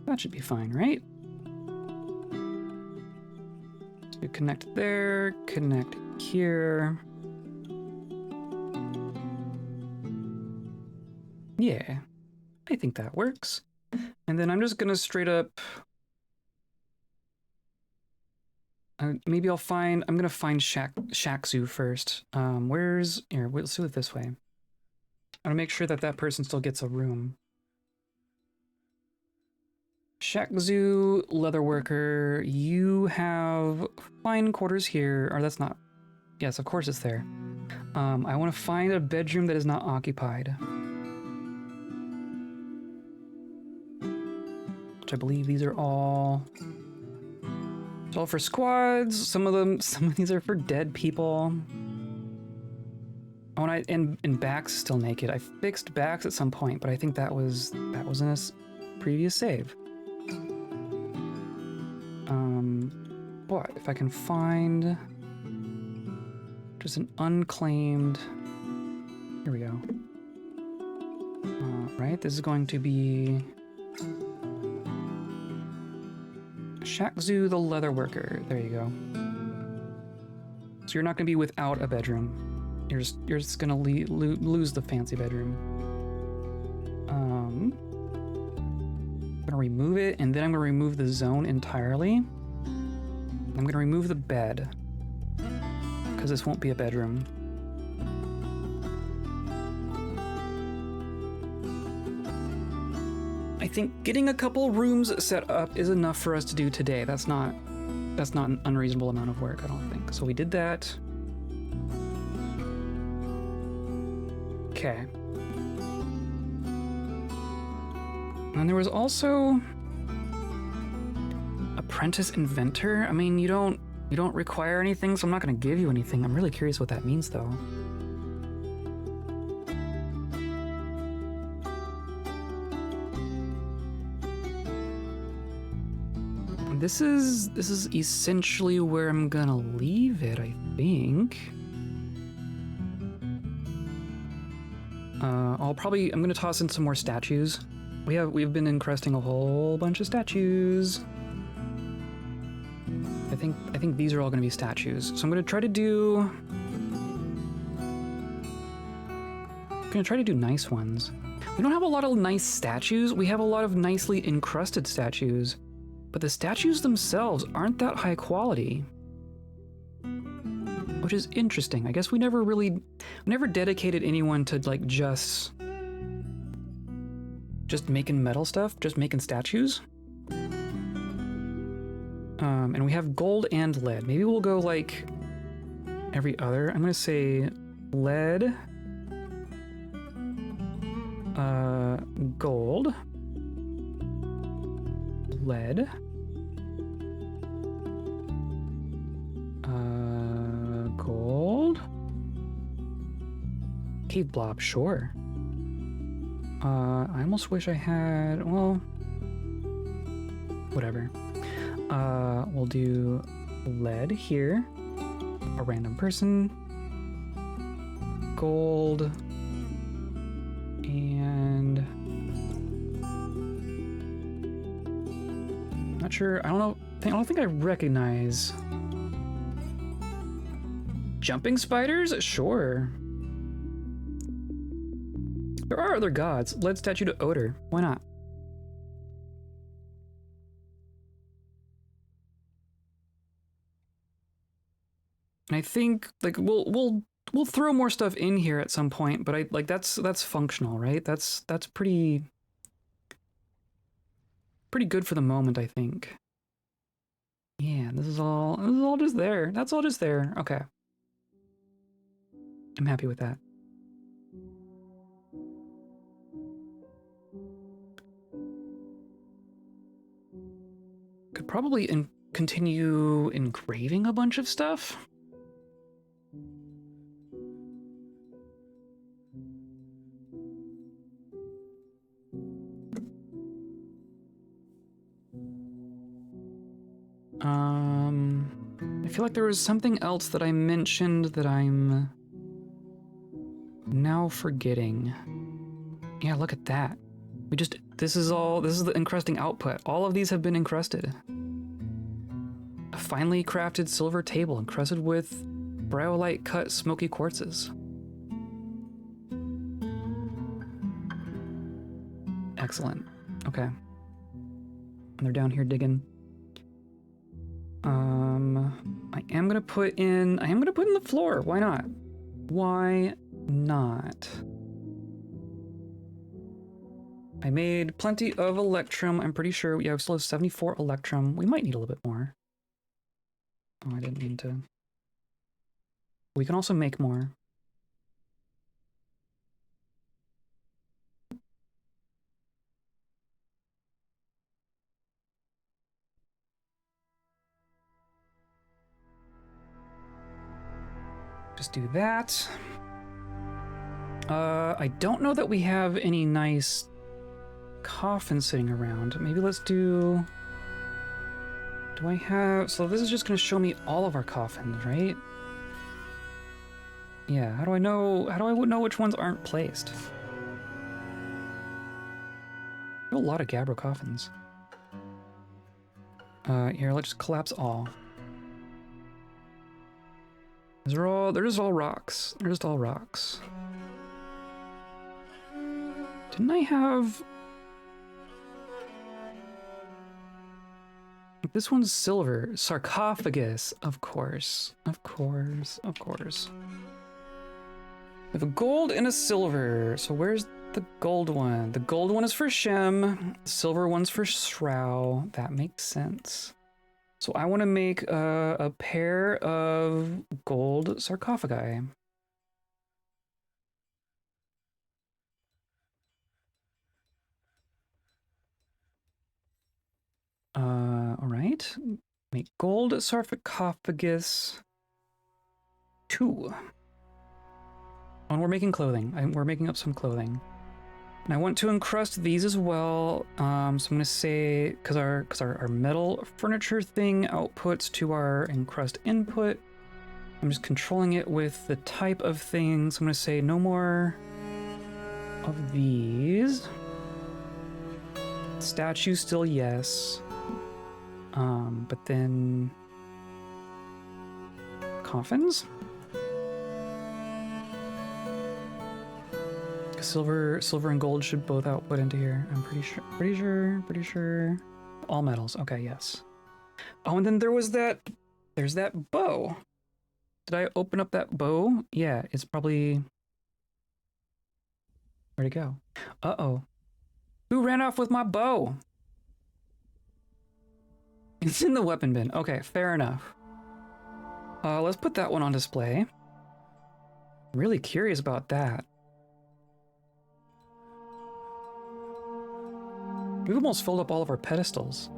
That should be fine, right? So you connect there, connect here. Yeah, I think that works. And then I'm just gonna straight up... maybe I'm gonna find Shack Zoo first. Here, let's do it this way. I'm gonna make sure that person still gets a room. Shack Zoo, Leatherworker, you have fine quarters here, or that's not, yes, of course it's there. I want to find a bedroom that is not occupied. Which I believe these are all, it's all for squads, some of these are for dead people. Oh, and Bax is still naked. I fixed Bax at some point, but I think that was in a previous save. But if I can find just an unclaimed, here we go. Right, this is going to be Shack Zoo the Leatherworker. There you go. So you're not going to be without a bedroom. You're just going to lose the fancy bedroom. I'm going to remove it, and then I'm going to remove the zone entirely. I'm going to remove the bed, because this won't be a bedroom. I think getting a couple rooms set up is enough for us to do today. That's not an unreasonable amount of work, I don't think. So we did that. Okay. And there was also apprentice inventor. I mean, you don't require anything, so I'm not going to give you anything. I'm really curious what that means, though. This is essentially where I'm gonna leave it, I think. I'm gonna toss in some more statues. We've been encrusting a whole bunch of statues. I think these are all gonna be statues. So I'm gonna try to do nice ones. We don't have a lot of nice statues. We have a lot of nicely encrusted statues, but the statues themselves aren't that high quality, which is interesting. I guess we never dedicated anyone to like just making metal stuff, just making statues. And we have gold and lead. Maybe we'll go like every other. I'm gonna say lead, gold, lead, gold, cave blob, sure. I almost wish I had, well, whatever. We'll do lead here, a random person, gold, and not sure, I don't think I recognize jumping spiders? Sure. There are other gods. Lead statue to Odor. Why not? And I think like we'll throw more stuff in here at some point, but I like that's functional, right? That's pretty good for the moment, I think. Yeah, this is all just there. That's all just there. Okay. I'm happy with that. Could probably continue engraving a bunch of stuff. I feel like there was something else that I mentioned that I'm now forgetting. Yeah, look at that. This is the encrusting output. All of these have been encrusted. A finely crafted silver table encrusted with bryolite cut smoky quartzes. Excellent. Okay. And they're down here digging. I am gonna put in the floor. Why not? Why not? I made plenty of electrum. I'm pretty sure we still have 74 electrum. We might need a little bit more. Oh, I didn't mean to. We can also make more. Just do that. I don't know that we have any nice coffins sitting around. Maybe let's do... Do I have... So this is just going to show me all of our coffins, right? Yeah, how do I know which ones aren't placed? I have a lot of Gabbro coffins. Here, let's just collapse all. They're just all rocks. They're just all rocks. Didn't I have... This one's silver. Sarcophagus. Of course. Of course. Of course. We have a gold and a silver. So where's the gold one? The gold one is for Shem. The silver one's for Shroud. That makes sense. So I want to make a pair of gold sarcophagi. All right. Make gold sarcophagus 2. And we're making clothing. We're making up some clothing. And I want to encrust these as well. So I'm gonna say, because our metal furniture thing outputs to our encrust input, I'm just controlling it with the type of thing. So I'm gonna say no more of these. Statues still yes. But then coffins? Silver and gold should both output into here. I'm pretty sure. All metals. Okay, yes. Oh, and then there's that bow. Did I open up that bow? Yeah, it's probably... Where'd it go? Uh-oh. Who ran off with my bow? It's in the weapon bin. Okay, fair enough. Let's put that one on display. I'm really curious about that. We've almost filled up all of our pedestals.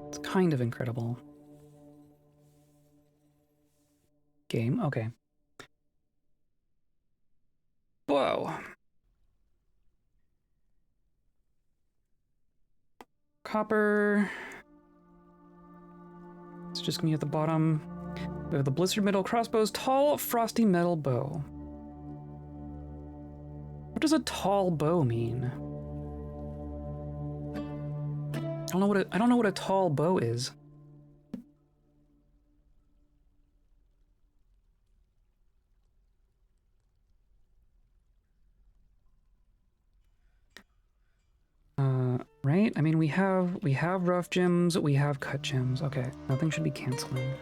It's kind of incredible. Game, okay. Whoa. Copper. It's just gonna be at the bottom. We have the blistered metal crossbow's tall, frosty metal bow. What does a tall bow mean? I don't know what a tall bow is. Right? I mean, we have rough gems, we have cut gems. Okay, nothing should be canceling.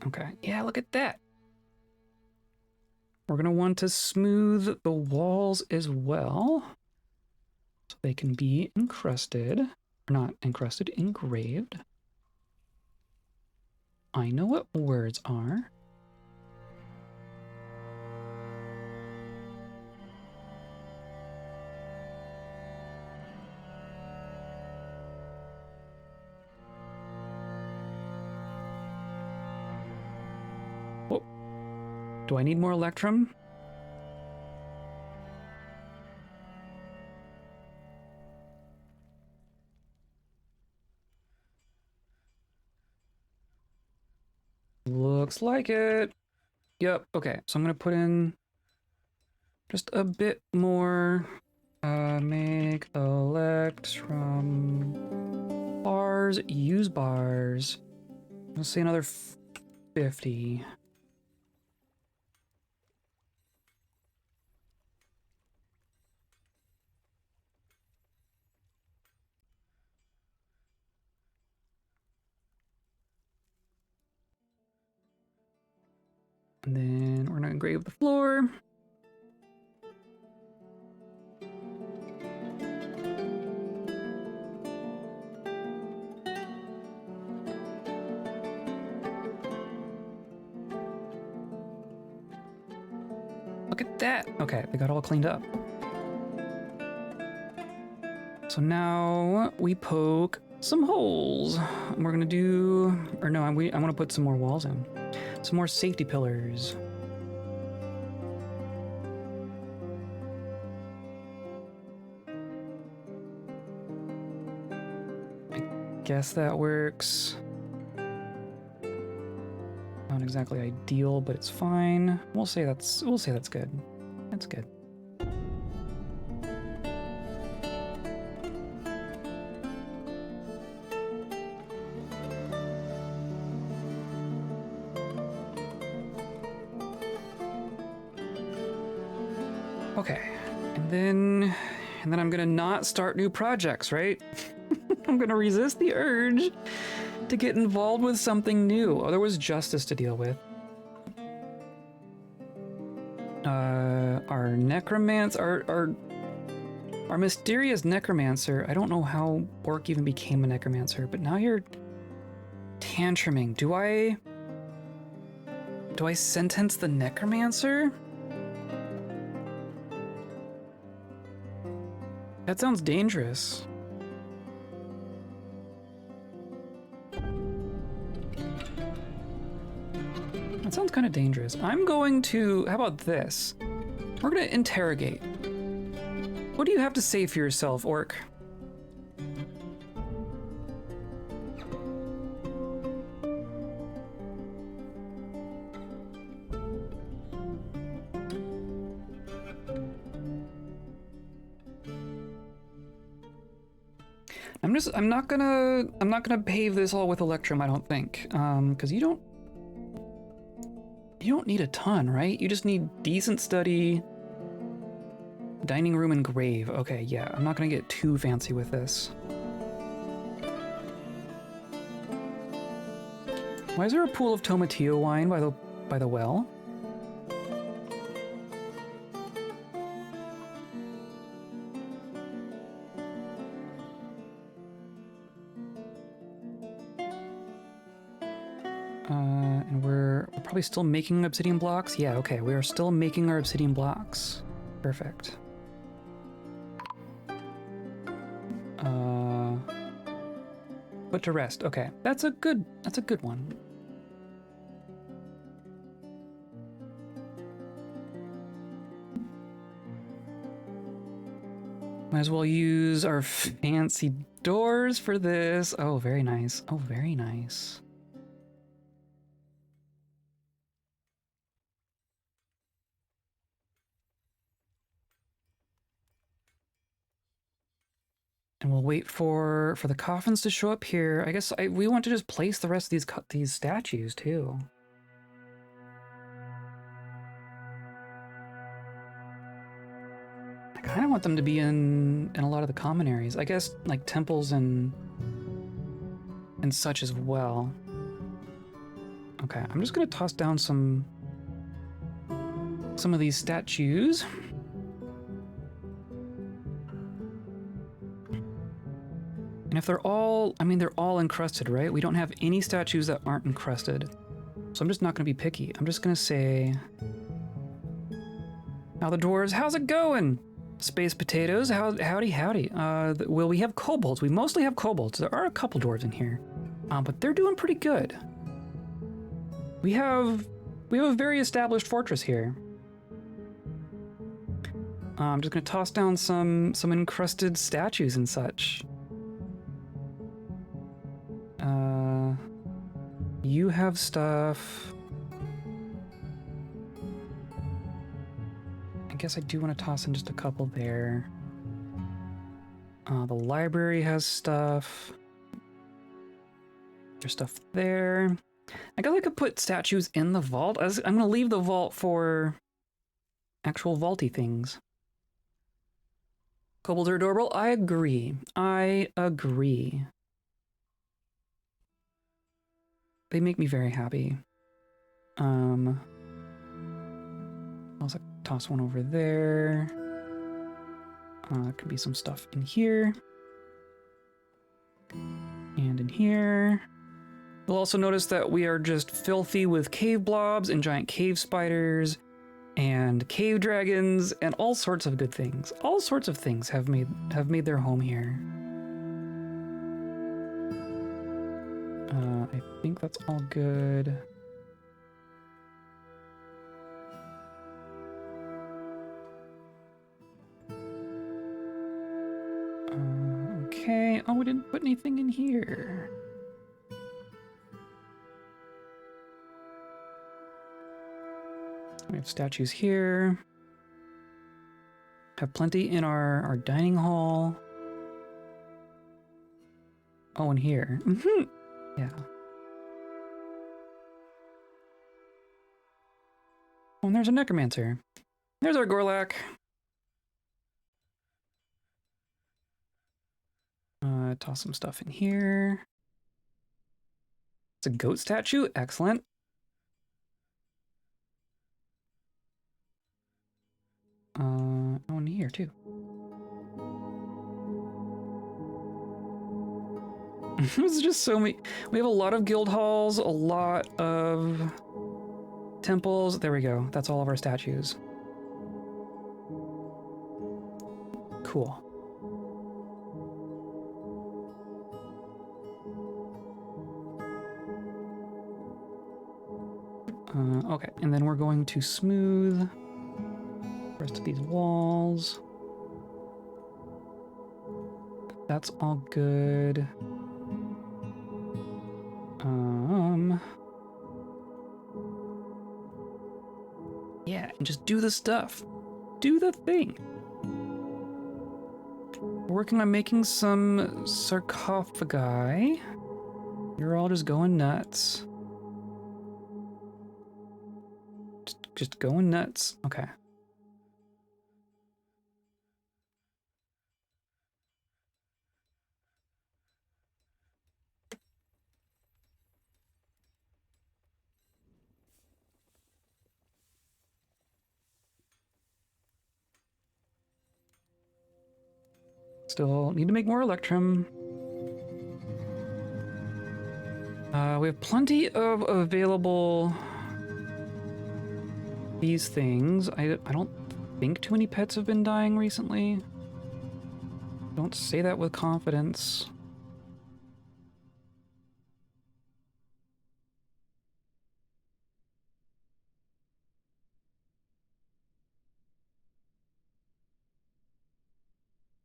Okay. Yeah, look at that. We're going to want to smooth the walls as well, so they can be encrusted. Or not encrusted, engraved. I know what words are. Whoa. Do I need more electrum? Looks like it. Yep, okay. So I'm going to put in just a bit more. Make electrum bars, use bars. Let's say another 50. And then we're going to engrave the floor. Look at that. Okay, they got all cleaned up. So now we poke some holes. We're going to do, or no, I want to put some more walls in. Some more safety pillars. I guess that works. Not exactly ideal, but it's fine. We'll say that's good. That's good. Okay, and then I'm gonna not start new projects, right? I'm gonna resist the urge to get involved with something new. Oh, there was justice to deal with. Our necromancer, our mysterious necromancer. I don't know how Orc even became a necromancer, but now you're tantruming. Do I sentence the necromancer? That sounds dangerous. That sounds kind of dangerous. I'm going to... How about this? We're going to interrogate. What do you have to say for yourself, Orc? I'm not gonna pave this all with electrum, I don't think. Because you don't need a ton, right? You just need decent study, dining room, and grave. Okay, yeah, I'm not gonna get too fancy with this. Why is there a pool of tomatillo wine by the well? And we're probably still making obsidian blocks? Yeah, okay, we are still making our obsidian blocks. Perfect. Put to rest. Okay, that's a good one. Might as well use our fancy doors for this. Oh, very nice. Oh, very nice. And we'll wait for the coffins to show up here. I guess we want to just place the rest of these statues too. I kind of want them to be in a lot of the common areas. I guess like temples and such as well. Okay, I'm just gonna toss down some of these statues. And if they're all, I mean, they're all encrusted, right? We don't have any statues that aren't encrusted. So I'm just not gonna be picky. I'm just gonna say, how the dwarves, how's it going? Space potatoes, howdy howdy. Well, we have kobolds. We mostly have kobolds. There are a couple dwarves in here, but they're doing pretty good. We have a very established fortress here. I'm just gonna toss down some encrusted statues and such. You have stuff. I guess I do want to toss in just a couple there. The library has stuff. There's stuff there. I guess I could put statues in the vault. I'm going to leave the vault for actual vaulty things. Kobolds are adorable. I agree. I agree. They make me very happy. I'll also toss one over there. Could be some stuff in here. And in here. You'll also notice that we are just filthy with cave blobs and giant cave spiders and cave dragons and all sorts of good things. All sorts of things have made their home here. I think that's all good. Okay. Oh, we didn't put anything in here. We have statues here. Have plenty in our dining hall. Oh, and here. Yeah. Oh, and there's a necromancer. There's our Gorlak. Toss some stuff in here. It's a goat statue. Excellent. Oh, in here too. It's just so many. We have a lot of guild halls, a lot of temples. There we go. That's all of our statues. Cool. Okay, and then we're going to smooth the rest of these walls. That's all good. Yeah, and just do the stuff. Do the thing. We're working on making some sarcophagi. You're all just going nuts. Just going nuts. Okay. Still need to make more electrum. We have plenty of available these things. I don't think too many pets have been dying recently. Don't say that with confidence.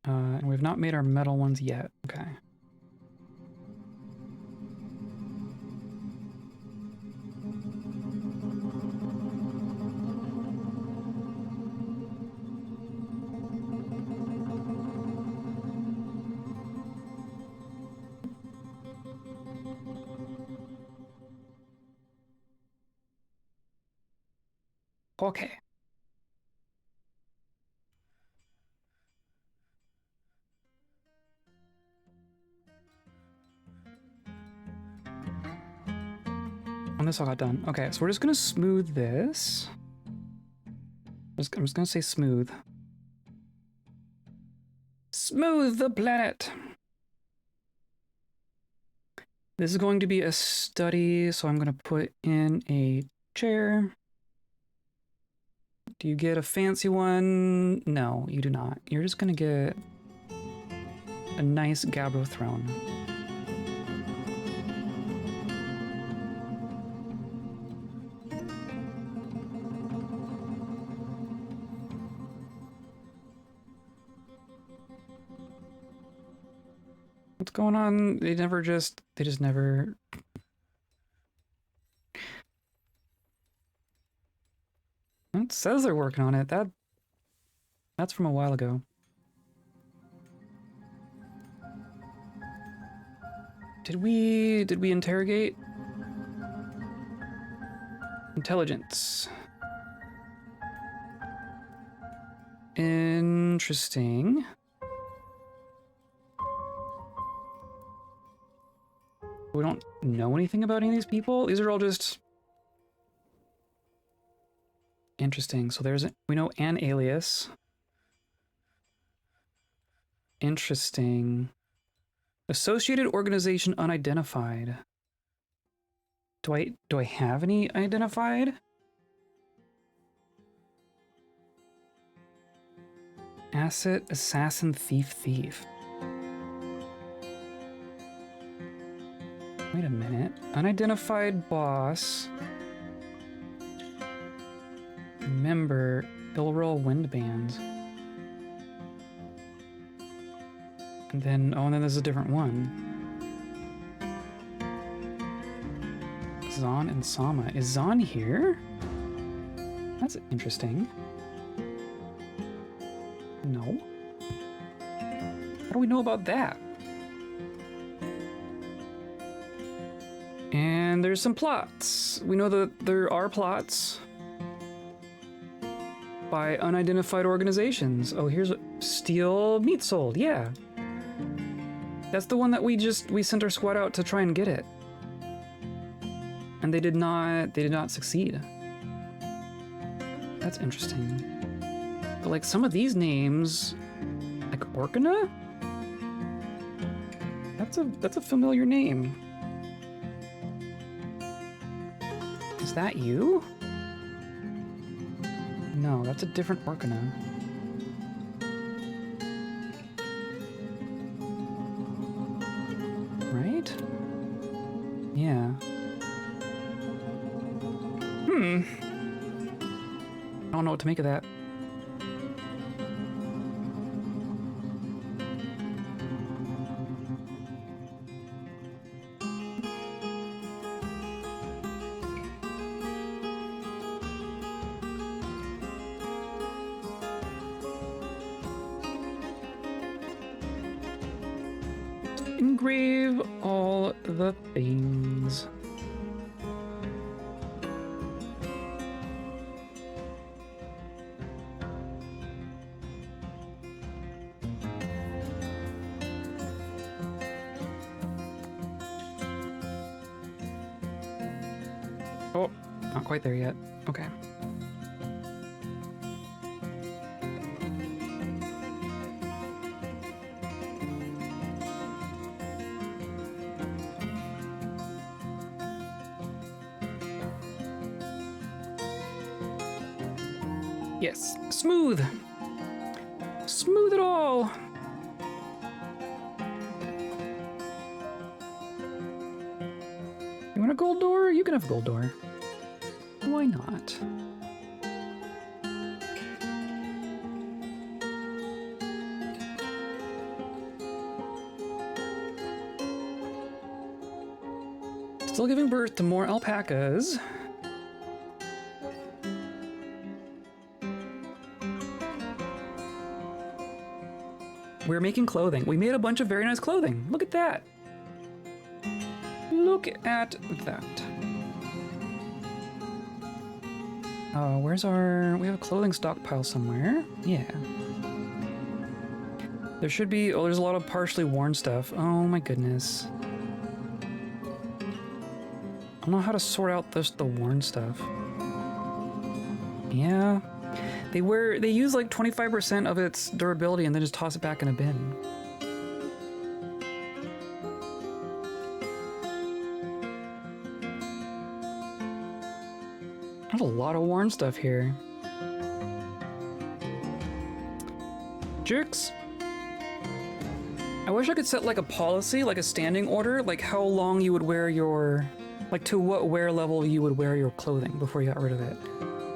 And we've not made our metal ones yet. Okay. Okay. When this all got done. Okay, so we're just gonna smooth this. I'm just gonna say smooth. Smooth the planet! This is going to be a study, so I'm gonna put in a chair. Do you get a fancy one? No, you do not. You're just gonna get a nice gabbro throne. What's going on? They just never... It says they're working on it. That's from a while ago. Did we interrogate? Intelligence. Interesting. We don't know anything about any of these people? These are all just... Interesting. So we know an alias. Interesting. Associated organization unidentified. Do I have any identified? Asset, assassin, thief. Wait a minute. Unidentified boss. Member, Ilroll Windbands. And then there's a different one. Zahn and Sama. Is Zahn here? That's interesting. No. How do we know about that? And there's some plots. We know that there are plots by unidentified organizations. Oh, here's Steel Meat Sold. Yeah. That's the one that we sent our squad out to try and get it. And they did not succeed. That's interesting. But like some of these names, like Orkana? That's a familiar name. Is that you? No, that's a different Orkana. Right? Yeah. I don't know what to make of that. Engrave all the things. Oh, not quite there yet. Okay. Yes, smooth. Smooth it all. You want a gold door? You can have a gold door. Why not? Still giving birth to more alpacas. We're making clothing. We made a bunch of very nice clothing. Look at that. Look at that. Where's we have a clothing stockpile somewhere. Yeah. There should be, there's a lot of partially worn stuff. Oh my goodness. don't know how to sort out the worn stuff. Yeah. They use like 25% of its durability and then just toss it back in a bin. There's a lot of worn stuff here. Jerks. I wish I could set like a policy, like a standing order, like how long you would wear your, like to what wear level you would wear your clothing before you got rid of it.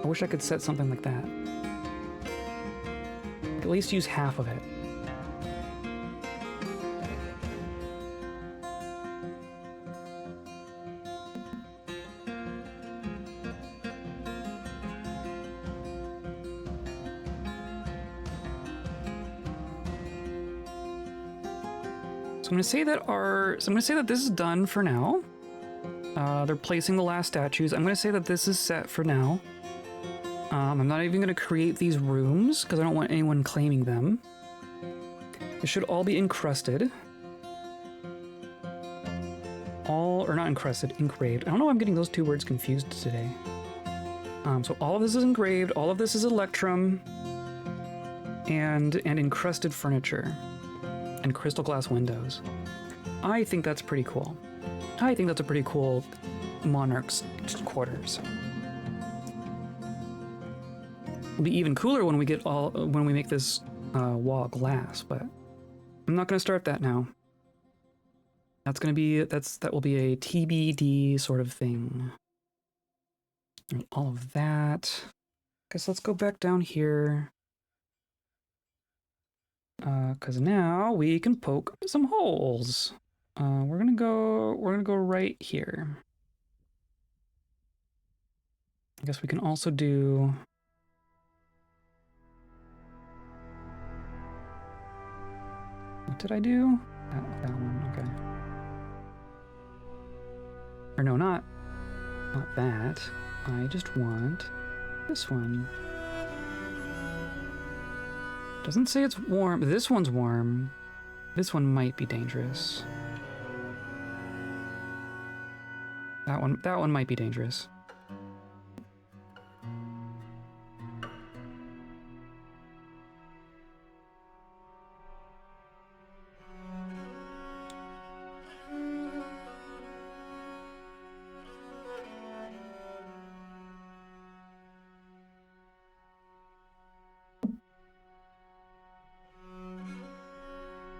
I wish I could set something like that. At least use half of it. I'm gonna say that this is done for now. They're placing the last statues. I'm gonna say that this is set for now. I'm not even gonna create these rooms because I don't want anyone claiming them. They should all be encrusted. Or not encrusted, engraved. I don't know why I'm getting those two words confused today. So all of this is engraved, all of this is electrum, and encrusted furniture. And crystal glass windows. I think that's pretty cool. I think that's a pretty cool monarch's quarters. It'll be even cooler when we make this wall glass, but I'm not gonna start that now. That will be a TBD sort of thing. And all of that. Guess let's go back down here. Because now we can poke some holes. We're gonna go right here. I guess we can also do. What did I do? That one, okay. Or no, not that. I just want this one. Doesn't say it's warm. This one's warm. This one might be dangerous. That one might be dangerous.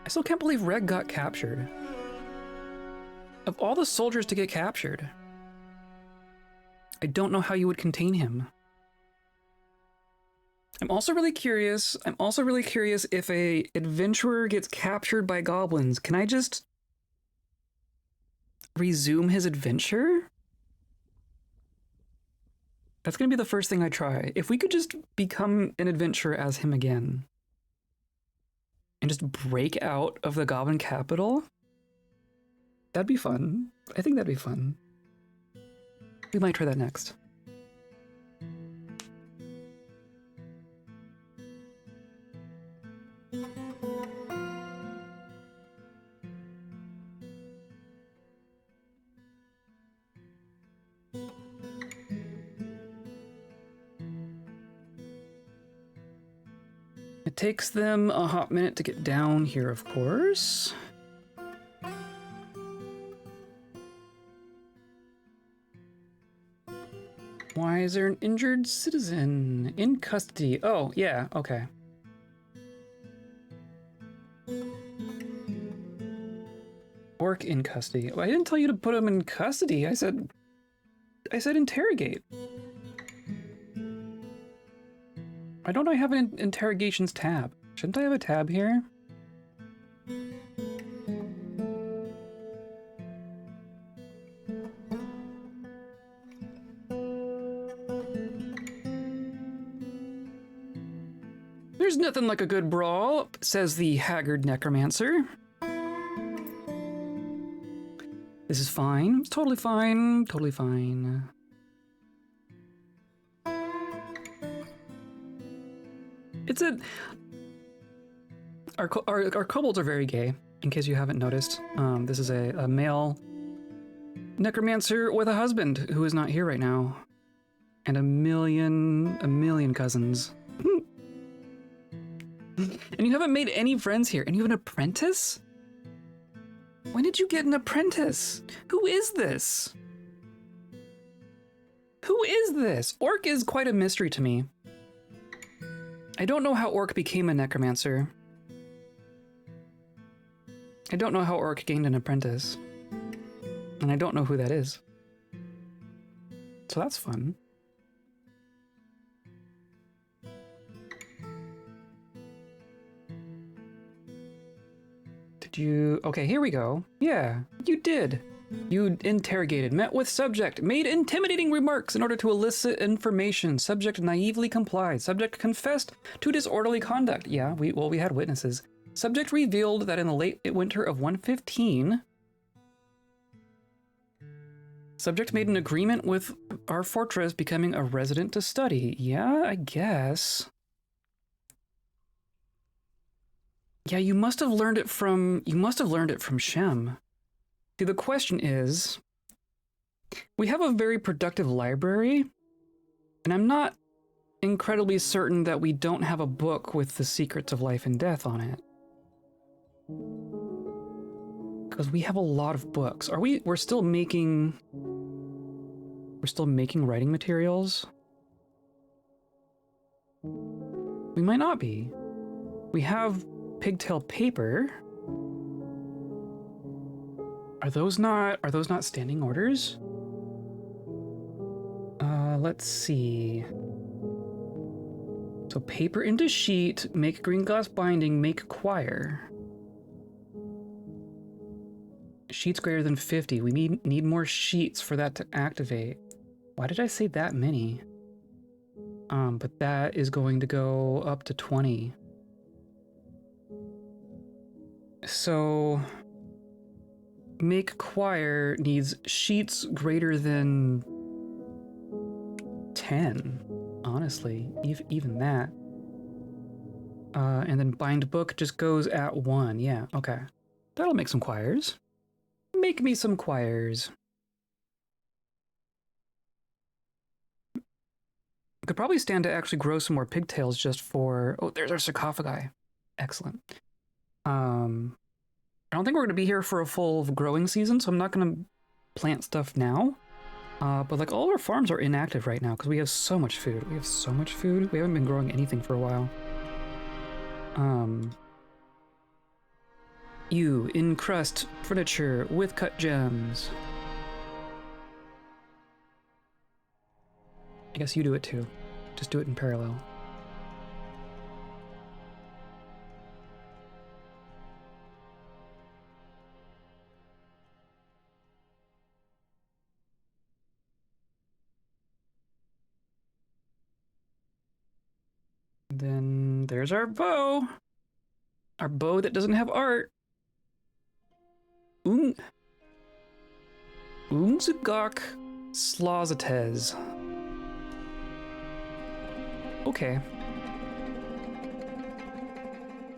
I still can't believe Reg got captured. Of all the soldiers to get captured, I don't know how you would contain him. I'm also really curious if a adventurer gets captured by goblins, can I just resume his adventure? That's gonna be the first thing I try. If we could just become an adventurer as him again. And just break out of the goblin capital? That'd be fun. I think that'd be fun. We might try that next. It takes them a hot minute to get down here, of course. Why is there an injured citizen in custody? Oh, yeah, okay. Orc in custody. Well, I didn't tell you to put him in custody. I said interrogate. Why don't I have an interrogations tab? Shouldn't I have a tab here? There's nothing like a good brawl, says the haggard necromancer. This is fine. It's totally fine. Totally fine. It's a... Our kobolds are very gay, in case you haven't noticed. This is a male necromancer with a husband who is not here right now. And a million cousins. And you haven't made any friends here. And you have an apprentice? When did you get an apprentice? Who is this? Who is this? Orc is quite a mystery to me. I don't know how Orc became a necromancer. I don't know how Orc gained an apprentice. And I don't know who that is. So that's fun. Did you... Okay, here we go. Yeah, you did. You interrogated, met with subject, made intimidating remarks in order to elicit information. Subject naively complied. Subject confessed to disorderly conduct. Yeah, we had witnesses. Subject revealed that in the late winter of 115, subject made an agreement with our fortress, becoming a resident to study. Yeah, I guess. Yeah, you must have learned it from Shem. See, the question is, we have a very productive library, and I'm not incredibly certain that we don't have a book with the secrets of life and death on it. Because we have a lot of books. We're still making writing materials? We might not be. We have pigtail paper. Are those not standing orders? Let's see. So paper into sheet, make green glass binding, make quire. Sheets greater than 50. We need more sheets for that to activate. Why did I say that many? But that is going to go up to 20. So make quire needs sheets greater than 10, honestly, even that. And then bind book just goes at 1. Yeah, okay. That'll make some quires. Make me some quires. Could probably stand to actually grow some more pigtails just for... Oh, there's our sarcophagi. Excellent. I don't think we're going to be here for a full growing season, so I'm not going to plant stuff now. But like all of our farms are inactive right now because we have so much food. We haven't been growing anything for a while. You encrust furniture with cut gems. I guess you do it too. Just do it in parallel. Then there's our bow. Our bow that doesn't have art. Unzugok Slazates. Okay.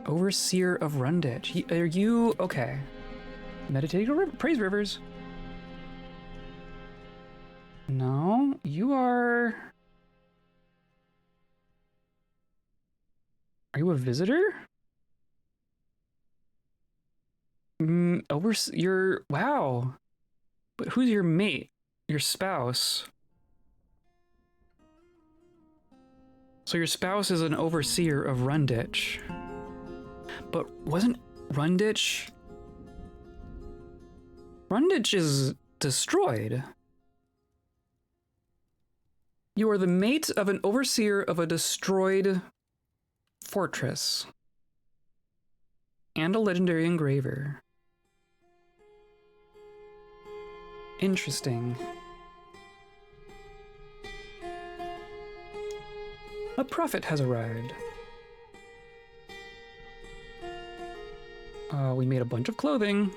Overseer of Runditch. Are you... Okay. Meditating praise rivers. No, you are... Are you a visitor? You're... Wow. But who's your mate? Your spouse? So your spouse is an overseer of Runditch. But wasn't Runditch... Runditch is destroyed. You are the mate of an overseer of a destroyed fortress. And a legendary engraver. Interesting. A prophet has arrived. We made a bunch of clothing.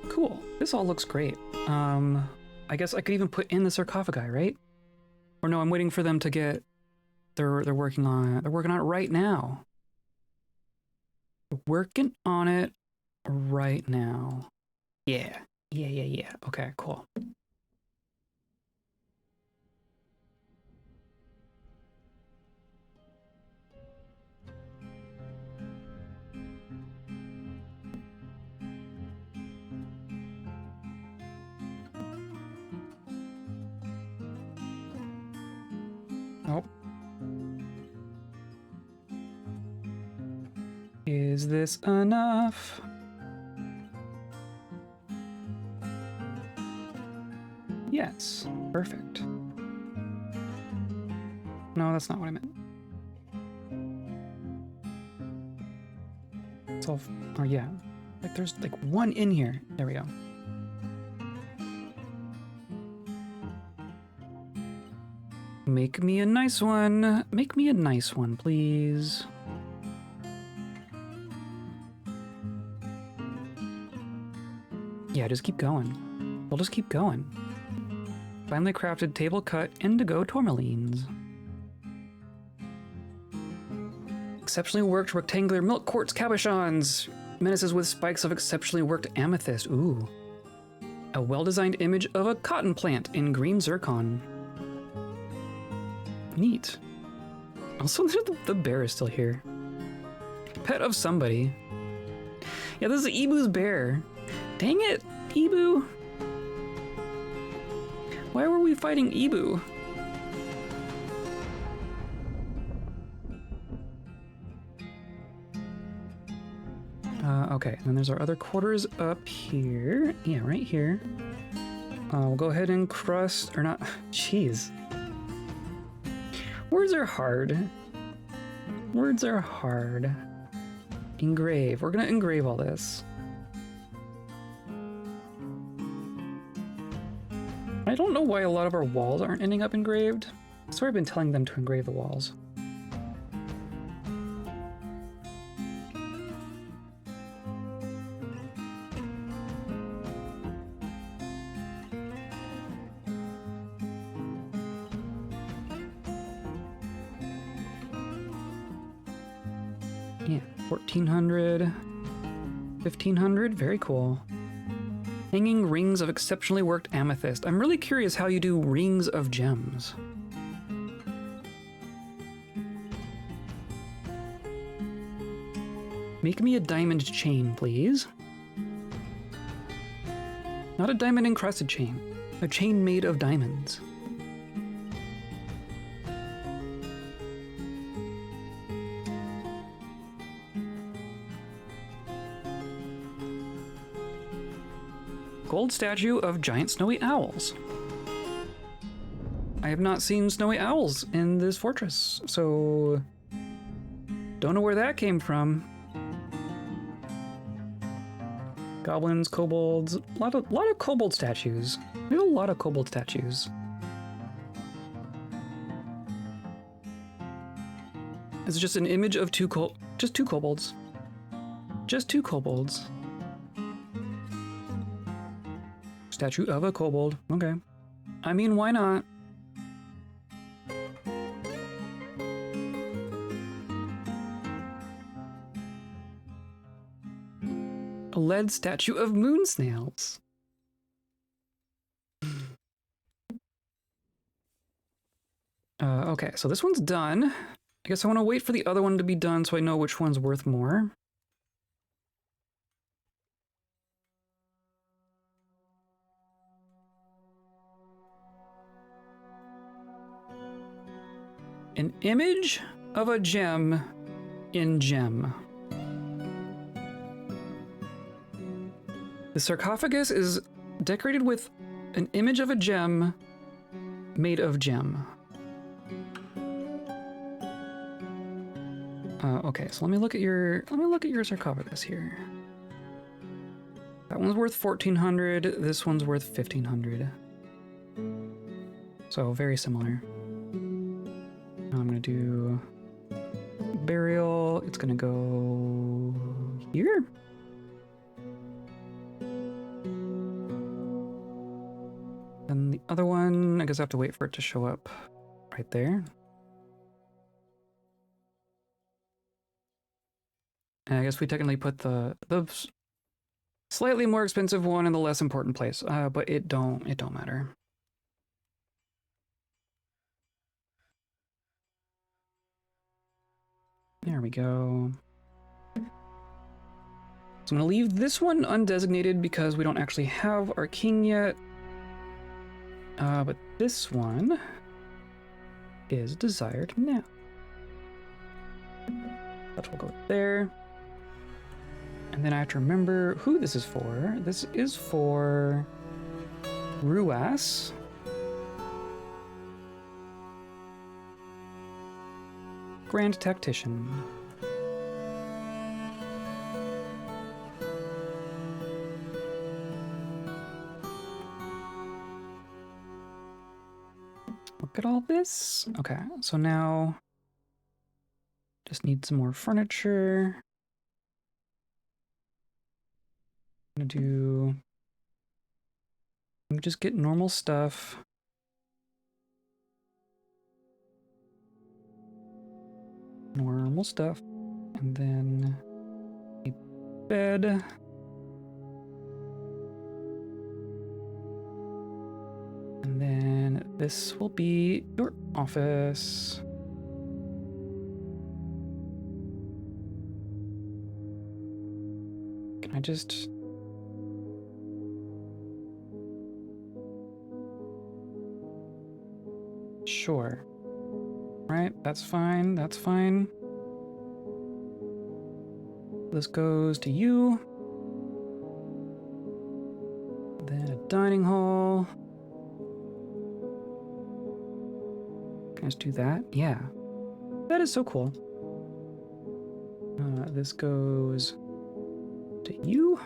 Cool. This all looks great. I guess I could even put in the sarcophagi, right? Or no, I'm waiting for them to get... They're working on it. They're working on it right now. Working on it right now. Yeah. Yeah. Okay, cool. Oh. Is this enough? Yes. Perfect. No, that's not what I meant. It's all... Oh, yeah. Like, there's, like, one in here. There we go. Make me a nice one. Make me a nice one, please. Yeah, just keep going. We'll just keep going. Finally crafted table cut indigo tourmalines. Exceptionally worked rectangular milk quartz cabochons. Menaces with spikes of exceptionally worked amethyst. Ooh. A well-designed image of a cotton plant in green zircon. Neat. Also, the bear is still here. Pet of somebody. Yeah, this is Ebu's bear. Dang it, Ebu. Why were we fighting Ebu? Okay, and then there's our other quarters up here. Yeah, right here. We'll go ahead and crust, or not, jeez. Words are hard. Words are hard. Engrave, we're gonna engrave all this. I don't know why a lot of our walls aren't ending up engraved. I swear I've been telling them to engrave the walls. Yeah, 1400, 1500, very cool. Hanging rings of exceptionally worked amethyst. I'm really curious how you do rings of gems. Make me a diamond chain, please. Not a diamond encrusted chain, a chain made of diamonds. Gold statue of giant snowy owls. I have not seen snowy owls in this fortress, so don't know where that came from. Goblins, kobolds, a lot of kobold statues. We have a lot of kobold statues. It's just an image of just two kobolds. Just two kobolds. Statue of a kobold. Okay. I mean, why not? A lead statue of moon snails. Okay, so this one's done. I guess I want to wait for the other one to be done so I know which one's worth more. An image of a gem in gem. The sarcophagus is decorated with an image of a gem made of gem. Okay, so let me look at your sarcophagus here. That one's worth 1400. This one's worth 1500. So very similar. Now I'm gonna do burial. It's gonna go here. And the other one, I guess I have to wait for it to show up right there. And I guess we technically put the slightly more expensive one in the less important place, but it don't matter. There we go. So I'm gonna leave this one undesignated because we don't actually have our king yet. But this one is desired now. That will go there. And then I have to remember who this is for. This is for Ruas. Grand Tactician. Look at all this. Okay, so now just need some more furniture. I'm gonna just get normal stuff. Normal stuff. And then a bed. And then this will be your office. Can I just... Sure. Right, that's fine, that's fine. This goes to you. Then a dining hall. Can I just do that? Yeah. That is so cool. This goes to you.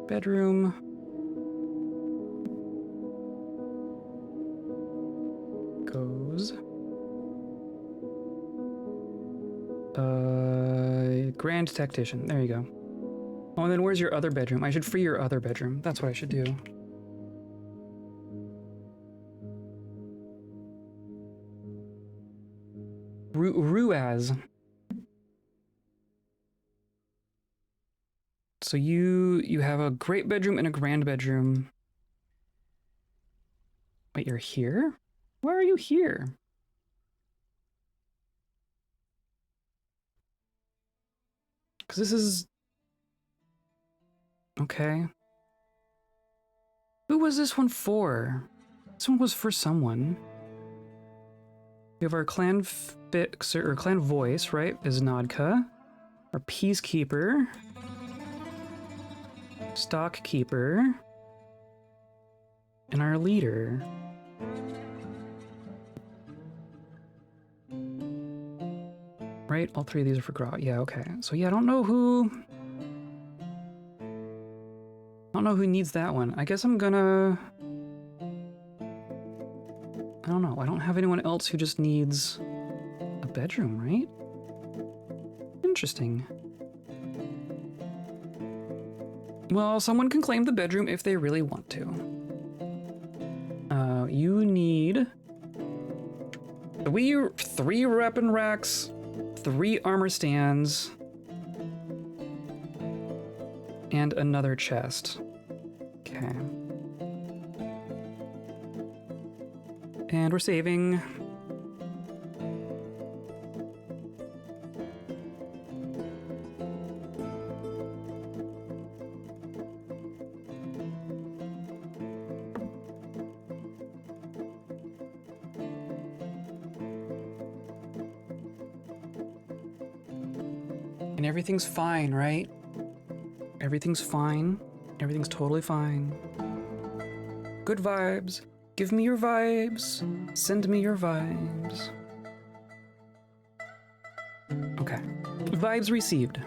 Bedroom. Goes. Grand Tactician. There you go. Oh, and then where's your other bedroom? I should free your other bedroom. That's what I should do. Ruaz. So you have a great bedroom and a grand bedroom. Wait, you're here? Why are you here? Because this is... Okay. Who was this one for? This one was for someone. We have our clan fixer, or clan voice, right? Is Nodka. Our peacekeeper. Stockkeeper. And our leader. Right? All three of these are for Grot. Yeah, okay. So yeah, I don't know who needs that one. I guess I'm gonna... I don't know. I don't have anyone else who just needs a bedroom, right? Interesting. Well, someone can claim the bedroom if they really want to. You need three weapon racks, 3 armor stands, and another chest. Okay. And we're saving. And everything's fine, right? Everything's fine. Everything's totally fine. Good vibes. Give me your vibes. Send me your vibes. Okay. Vibes received.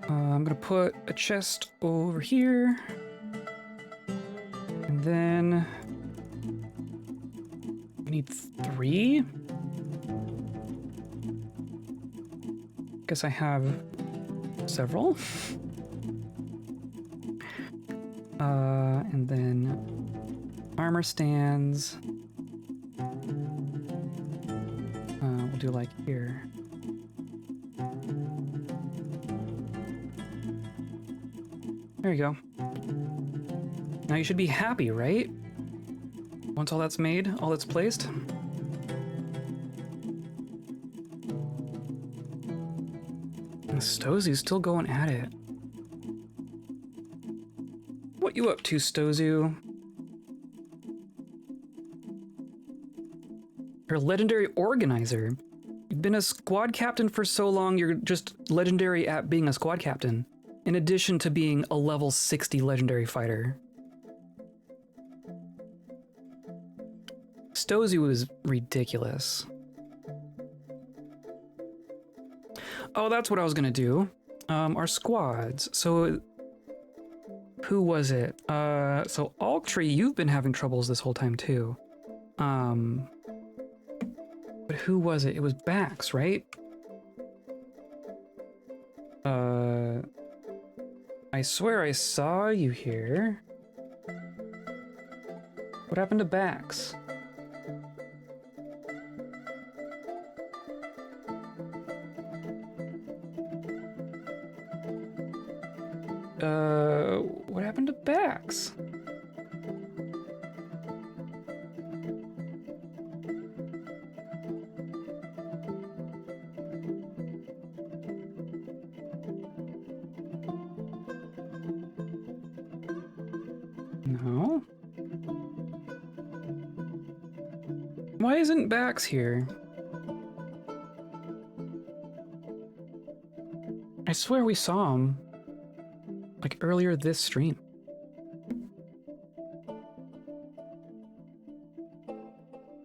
I'm gonna put a chest over here. And then... we need 3? Guess I have several. And then armor stands. do like here. There you go. Now you should be happy, right? Once all that's made, all that's placed. Stozu's still going at it. What you up to, Stozu? You're a legendary organizer. You've been a squad captain for so long, you're just legendary at being a squad captain. In addition to being a level 60 legendary fighter. Stozu is ridiculous. Oh, that's what I was gonna do. Our squads. So, who was it? So Altree, you've been having troubles this whole time too. But who was it? It was Bax, right? I swear I saw you here. What happened to Bax? What happened to Bax? No? Why isn't Bax here? I swear we saw him. Like earlier this stream.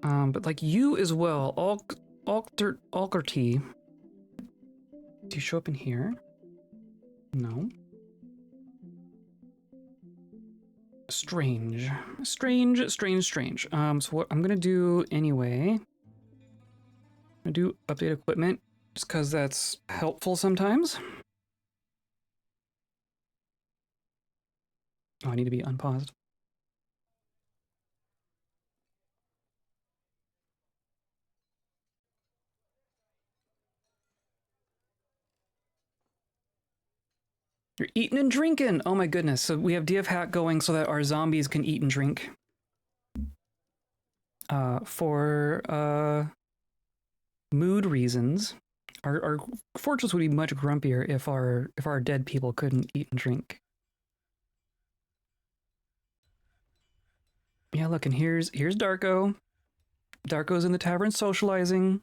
But like you as well, Alkerty. Do you show up in here? No. Strange. Strange. So what I'm gonna do anyway, I'm gonna do update equipment, just because that's helpful sometimes. Oh, I need to be unpaused. You're eating and drinking! Oh my goodness, so we have DF Hack going so that our zombies can eat and drink. For mood reasons. Our fortress would be much grumpier if our dead people couldn't eat and drink. Yeah, look, and here's Darko. Darko's in the tavern socializing.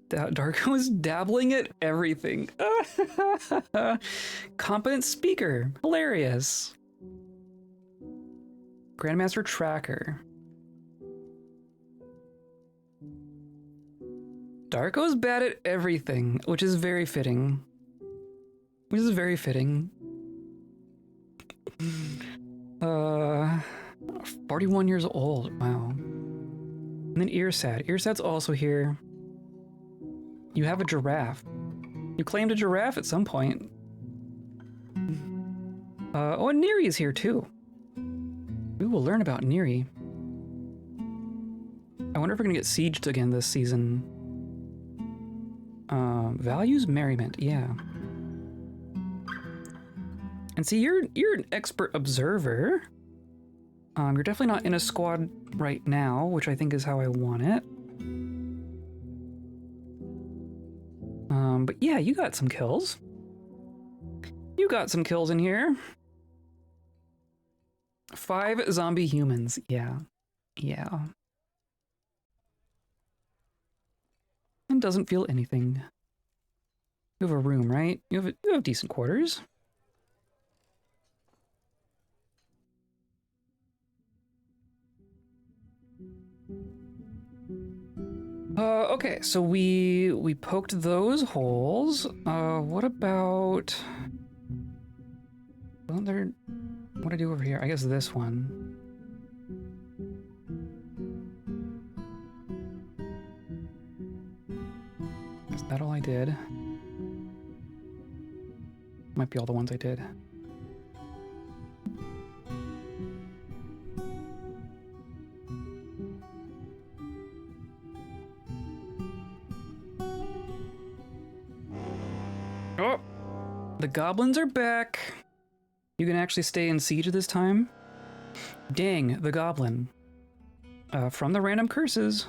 Darko is dabbling at everything. Competent speaker. Hilarious. Grandmaster Tracker. Darko's bad at everything, which is very fitting. 41 years old, wow. And then Earsad. Earsad's also here. You have a giraffe. You claimed a giraffe at some point. Oh, and Neri is here too. We will learn about Neri. I wonder if we're gonna get sieged again this season. Values merriment, yeah. And see, you're an expert observer. You're definitely not in a squad right now, which I think is how I want it. But yeah, you got some kills. You got some kills in here. 5 zombie humans, yeah. Yeah. And doesn't feel anything. You have a room, right? You have decent quarters. Okay, so we poked those holes. What about... Well, there... What do I do over here? I guess this one. Is that all I did? Might be all the ones I did. The goblins are back. You can actually stay in siege this time. Dang, the goblin. From the random curses.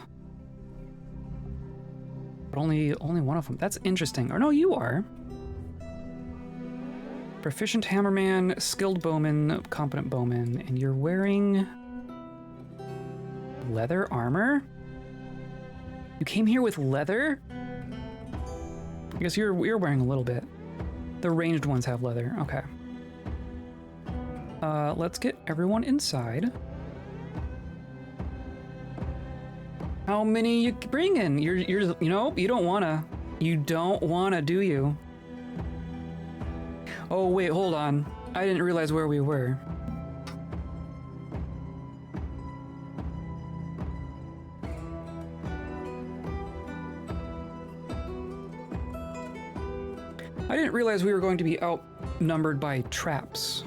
But only one of them. That's interesting. Or no, you are. Proficient hammerman, skilled bowman, competent bowman, and you're wearing leather armor? You came here with leather? I guess you're wearing a little bit. The ranged ones have leather. Okay. Let's get everyone inside. How many you bringing? You're you know, you don't wanna. You don't wanna, do you? Oh wait, hold on. I didn't realize where we were. I didn't realize we were going to be outnumbered by traps.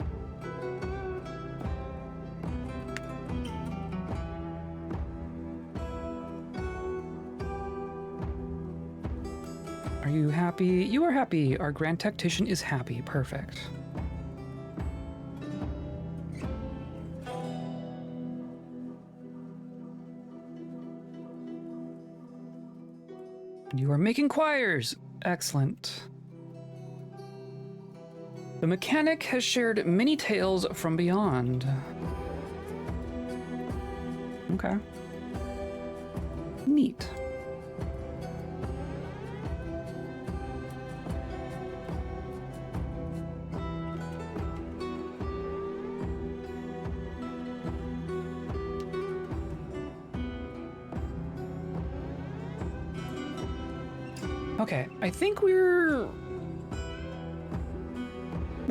Are you happy? You are happy. Our Grand Tactician is happy. Perfect. You are making choirs. Excellent. The mechanic has shared many tales from beyond. Okay. Neat. Okay, I think we're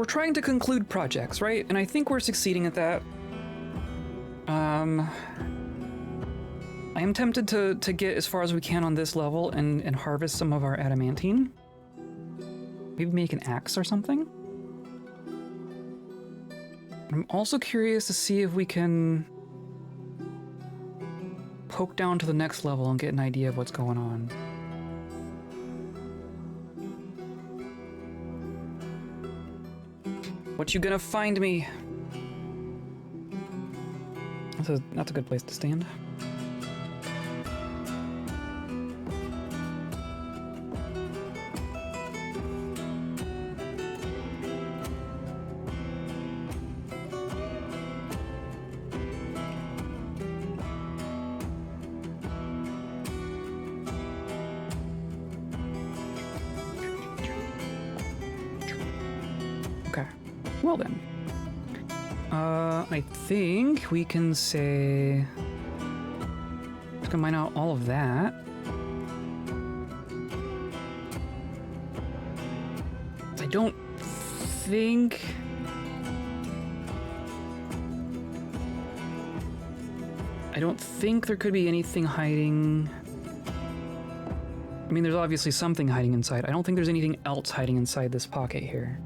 trying to conclude projects, right? And I think we're succeeding at that. I am tempted to get as far as we can on this level and harvest some of our adamantine. Maybe make an axe or something. I'm also curious to see if we can poke down to the next level and get an idea of what's going on. What you gonna find me? That's a good place to stand. Okay. Well then. I think we can say... Let's combine out all of that. I don't think... there could be anything hiding... I mean, there's obviously something hiding inside. I don't think there's anything else hiding inside this pocket here.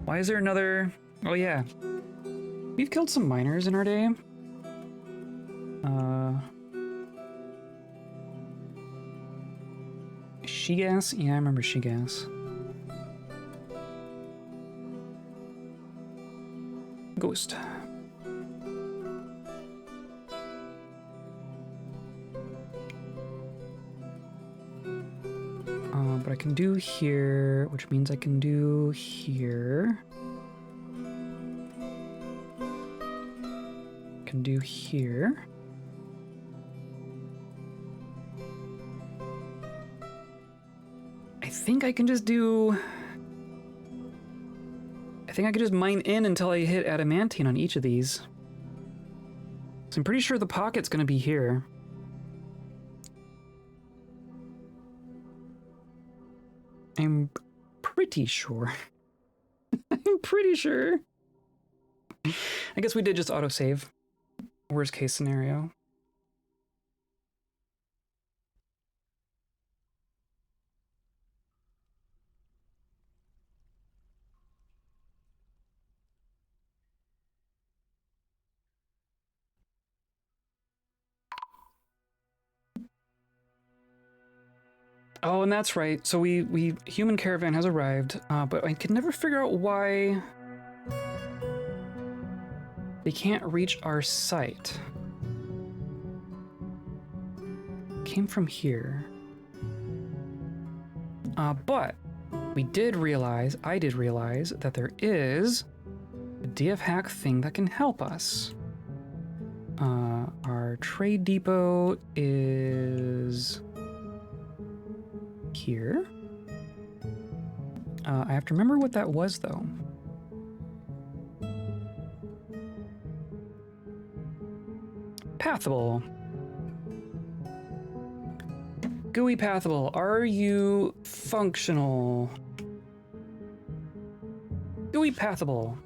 Why is there another... Oh yeah. We've killed some miners in our day. She-gas? Yeah, I remember she-gas. Ghost. But I can do here, which means I can do here. Can do here. I think I can just do... I think I can just mine in until I hit adamantine on each of these. So I'm pretty sure the pocket's gonna be here. I'm pretty sure. I'm pretty sure. I guess we did just autosave. Worst case scenario. Oh, and that's right. So we human caravan has arrived, but I could never figure out why they can't reach our site. Came from here. But I did realize that there is a DF hack thing that can help us. Our trade depot is here. I have to remember what that was, though. Pathable. GUI pathable. Are you functional? GUI pathable.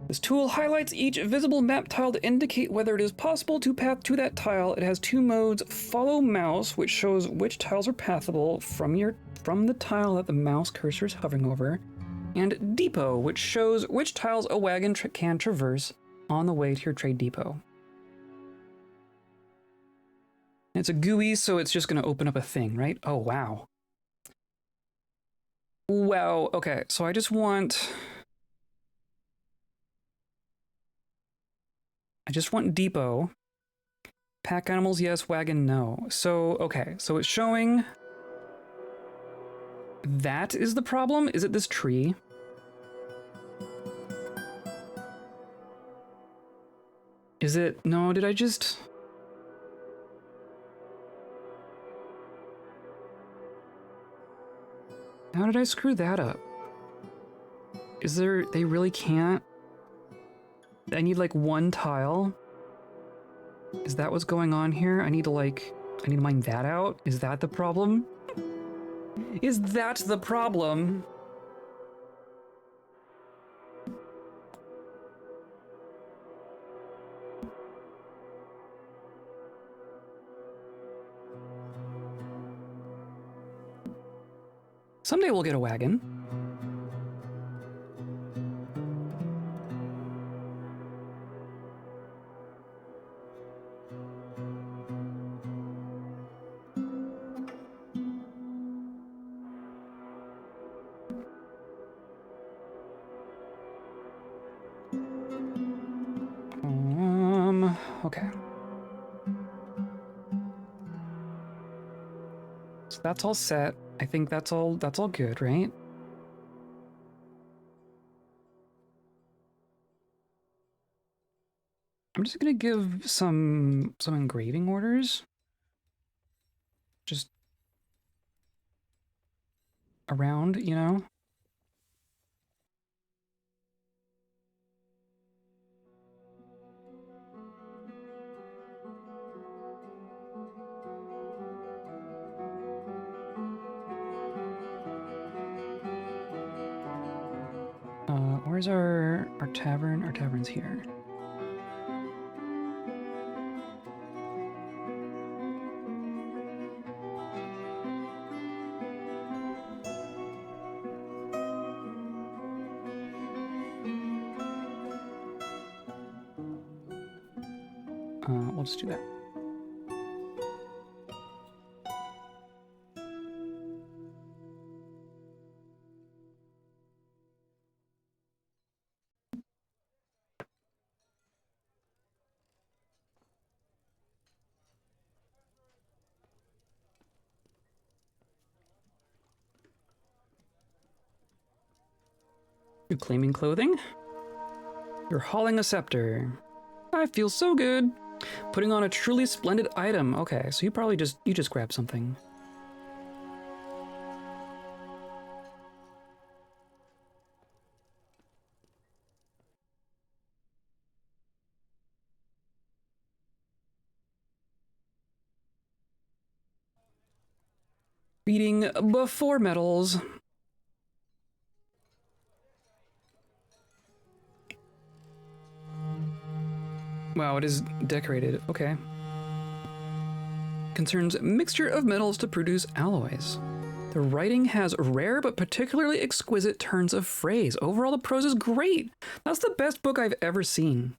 This tool highlights each visible map tile to indicate whether it is possible to path to that tile. It has two modes: follow mouse, which shows which tiles are pathable from the tile that the mouse cursor is hovering over, and depot, which shows which tiles a wagon can traverse on the way to your trade depot. It's a GUI, so it's just going to open up a thing, right? Oh, wow. Wow, okay, so I just want depot. Pack animals, yes. Wagon, no. So, okay, so it's showing that is the problem. Is it this tree? Is it? No, did I just... How did I screw that up? Is there... They really can't... I need like one tile? Is that what's going on here? I need to mine that out? Is that the problem? Is that the problem? Someday we'll get a wagon. Okay. So that's all set. I think that's all good, right? I'm just gonna give some engraving orders. Just around, you know? Where's our tavern? Our tavern's here. We'll just do that. You're claiming clothing? You're hauling a scepter. I feel so good. Putting on a truly splendid item. Okay, so you just grabbed something. Beating before medals. Wow, it is decorated. Okay. Concerns mixture of metals to produce alloys. The writing has rare but particularly exquisite turns of phrase. Overall, the prose is great. That's the best book I've ever seen.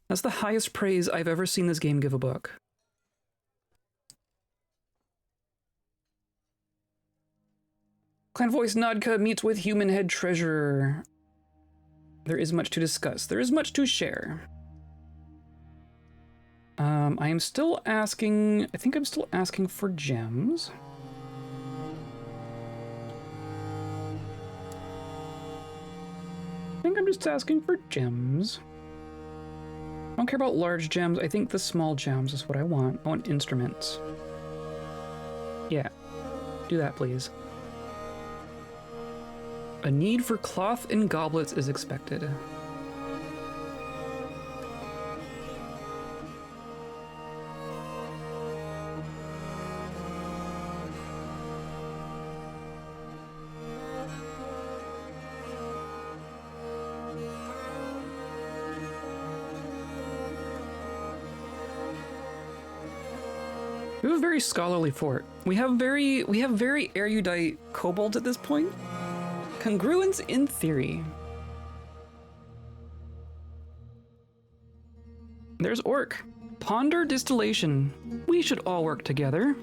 That's the highest praise I've ever seen this game give a book. Clan Voice Nodka meets with Human Head Treasurer. There is much to discuss. There is much to share. I am still asking... I think I'm still asking for gems. I think I'm just asking for gems. I don't care about large gems. I think the small gems is what I want. I want instruments. Yeah. Do that, please. A need for cloth and goblets is expected. We have a very scholarly fort. We have very erudite kobolds at this point. Congruence in theory. There's Orc. Ponder distillation. We should all work together.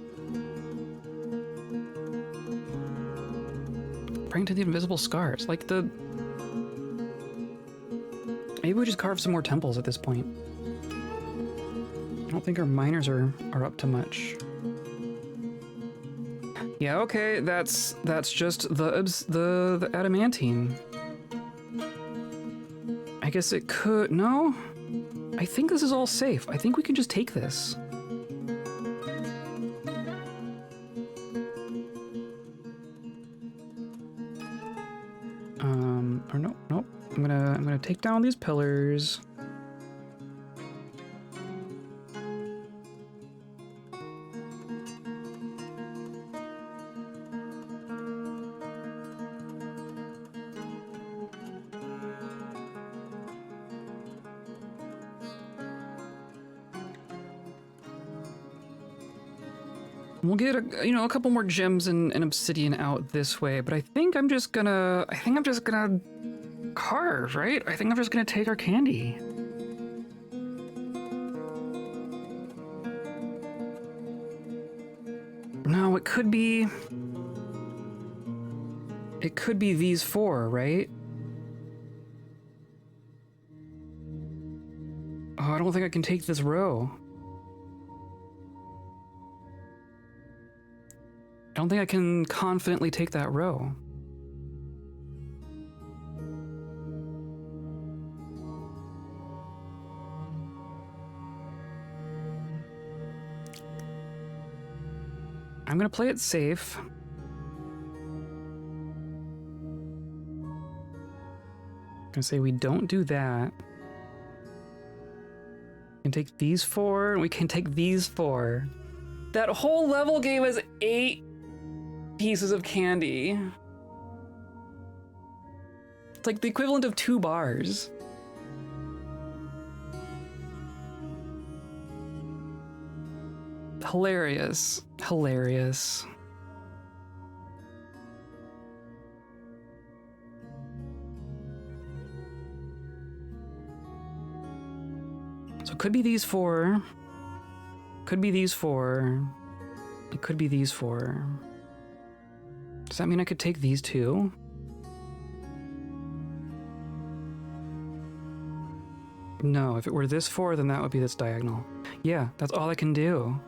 Bring to the invisible scars. Like the... Maybe we just carve some more temples at this point. I don't think our miners are up to much. Yeah, okay, that's just the adamantine. I guess it could... No? I think this is all safe. I think we can just take this. Or no, nope. I'm gonna take down these pillars. We'll get a couple more gems and obsidian out this way, but I think I'm just gonna carve, right? I think I'm just gonna take our candy. No, it could be these four, right? Oh, I don't think I can take this row. I don't think I can confidently take that row. I'm gonna play it safe. I'm gonna say we don't do that. We can take these four, and we can take these four. That whole level gave us 8 pieces of candy. It's like the equivalent of 2 bars. Hilarious. Hilarious. So it could be these 4. Could be these 4. It could be these 4. Does that mean I could take these 2? No, if it were this 4, then that would be this diagonal. Yeah, that's all I can do.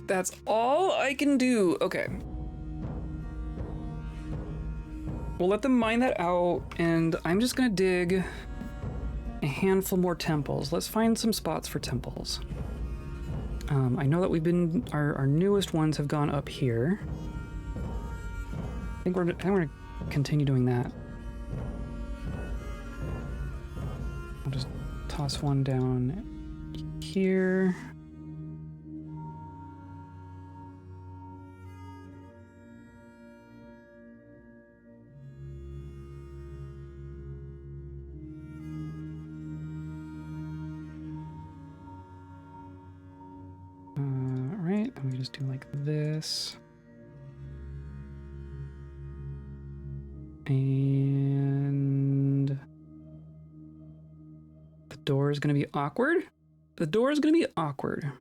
That's all I can do. Okay. We'll let them mine that out, and I'm just gonna dig a handful more temples. Let's find some spots for temples. I know that we've been... Our newest ones have gone up here. I think we're gonna continue doing that. I'll just toss one down here. All right, and we just do like this. And the door is going to be awkward. The door is going to be awkward.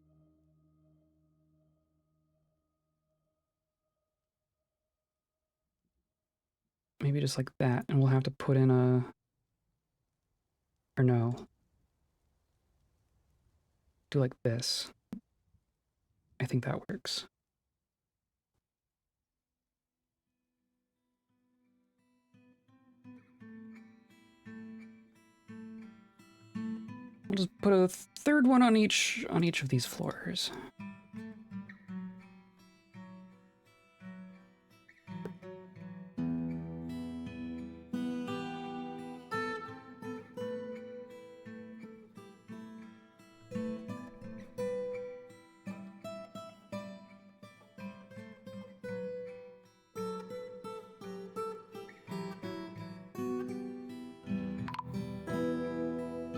maybe just like that, and we'll have to put in a, or no, do like this. I think that works. We'll just put a third one on each of these floors.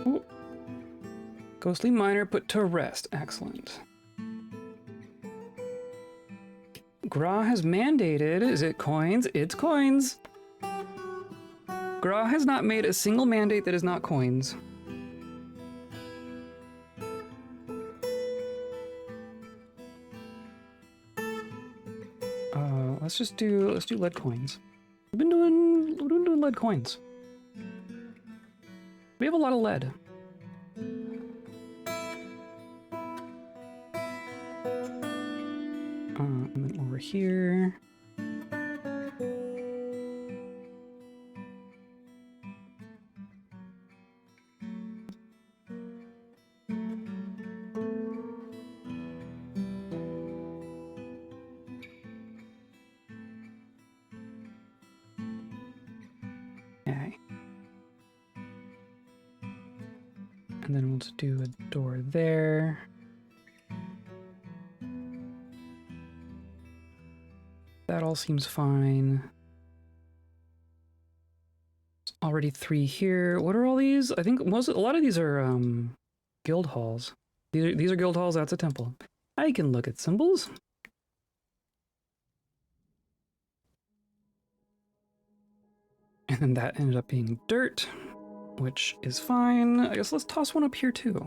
Ooh. Ghostly miner put to rest. Excellent. Gra has mandated, is it coins? It's coins. Gra has not made a single mandate that is not coins. Let's do lead coins. We're doing lead coins. We have a lot of lead. And then over here. Okay. And then we'll just do a door there. That all seems fine. It's already 3 here. What are all these? I think a lot of these are guild halls. These are guild halls, that's a temple. I can look at symbols. And then that ended up being dirt, which is fine. I guess let's toss one up here too.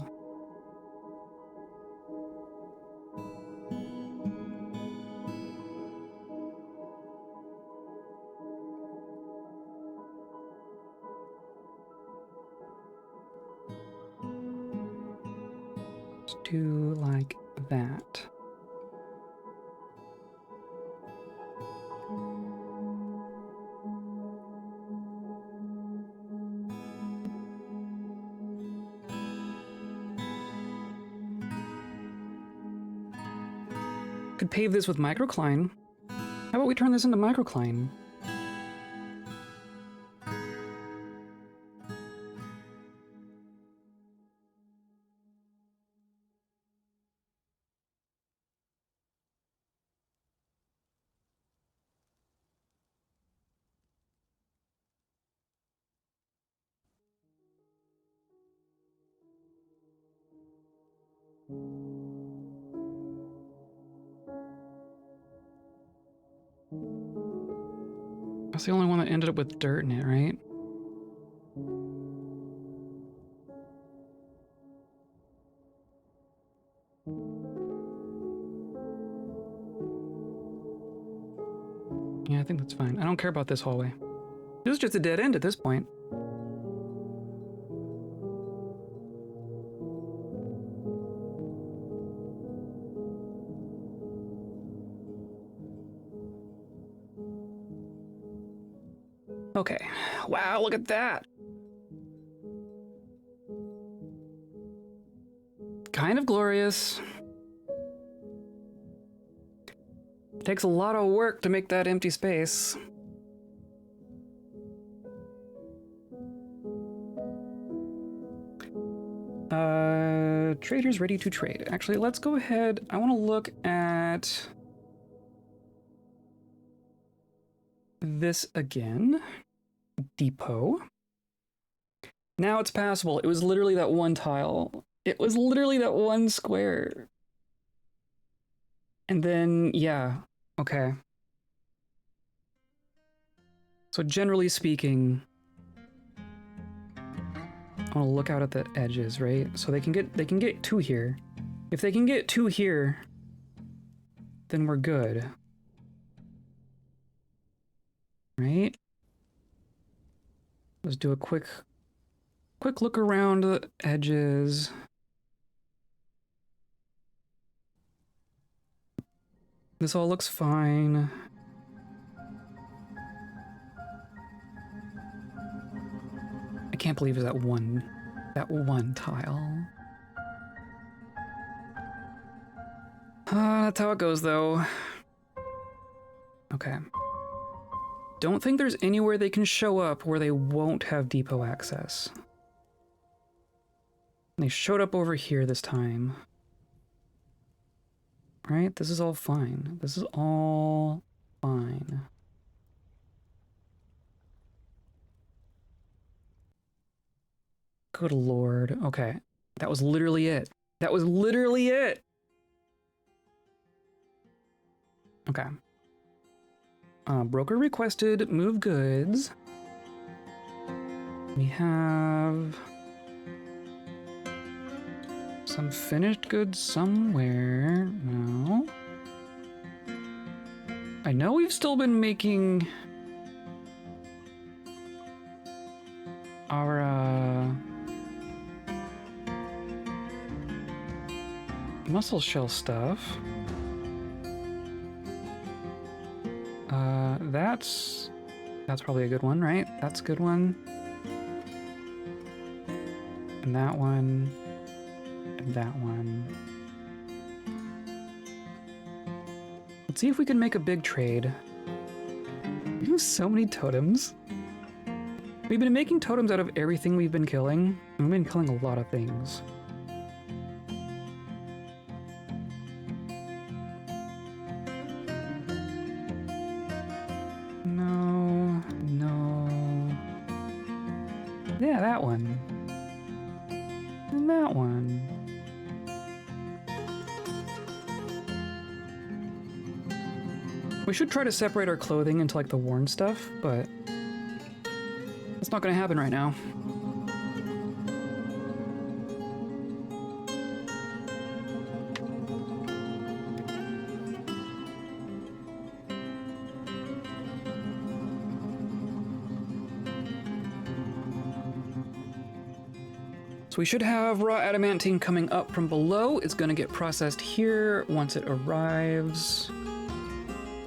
Let's do like that. Could pave this with microcline. How about we turn this into microcline? That's the only one that ended up with dirt in it, right? Yeah, I think that's fine. I don't care about this hallway. This is just a dead end at this point. Okay. Wow, look at that. Kind of glorious. Takes a lot of work to make that empty space. Traders ready to trade. Actually, let's go ahead. I want to look at this again. Depot. Now it's passable. It was literally that one tile. It was literally that one square. And then, yeah, okay. So generally speaking, I want to look out at the edges, right? So they can get 2 here. If they can get 2 here, then we're good. Right? Let's do a quick look around the edges. This all looks fine. I can't believe it's that one tile. That's how it goes, though. Okay. Don't think there's anywhere they can show up where they won't have depot access. They showed up over here this time. Right? This is all fine. This is all fine. Good lord. Okay. That was literally it. That was literally it! Okay. Broker requested move goods. We have some finished goods somewhere. No. I know we've still been making our mussel shell stuff. That's probably a good one, right? That's a good one. And that one. And that one. Let's see if we can make a big trade. We have so many totems. We've been making totems out of everything we've been killing. And we've been killing a lot of things. Yeah, that one. And that one. We should try to separate our clothing into like the worn stuff, but that's not gonna happen right now. So we should have raw adamantine coming up from below. It's gonna get processed here once it arrives.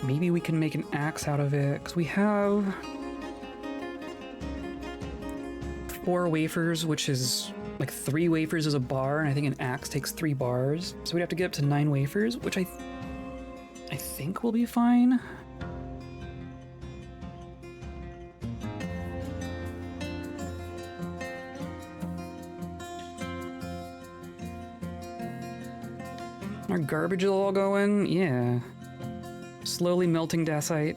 Maybe we can make an axe out of it, because we have 4 wafers, which is like 3 wafers is a bar, and I think an axe takes 3 bars. So we'd have to get up to 9 wafers, which I think will be fine. Our garbage will all go in? Yeah. Slowly melting dacite.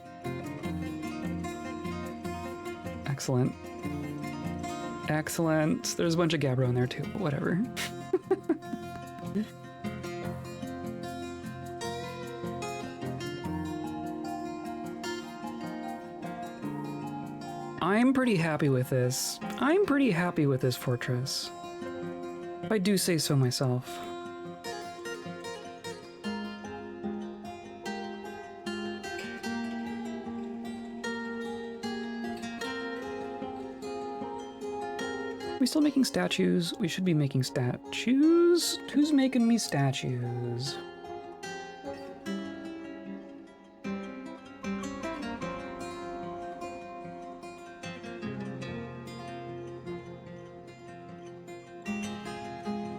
Excellent. Excellent. There's a bunch of gabbro in there too, but whatever. I'm pretty happy with this. I'm pretty happy with this fortress. If I do say so myself. Are we still making statues? We should be making statues? Who's making me statues?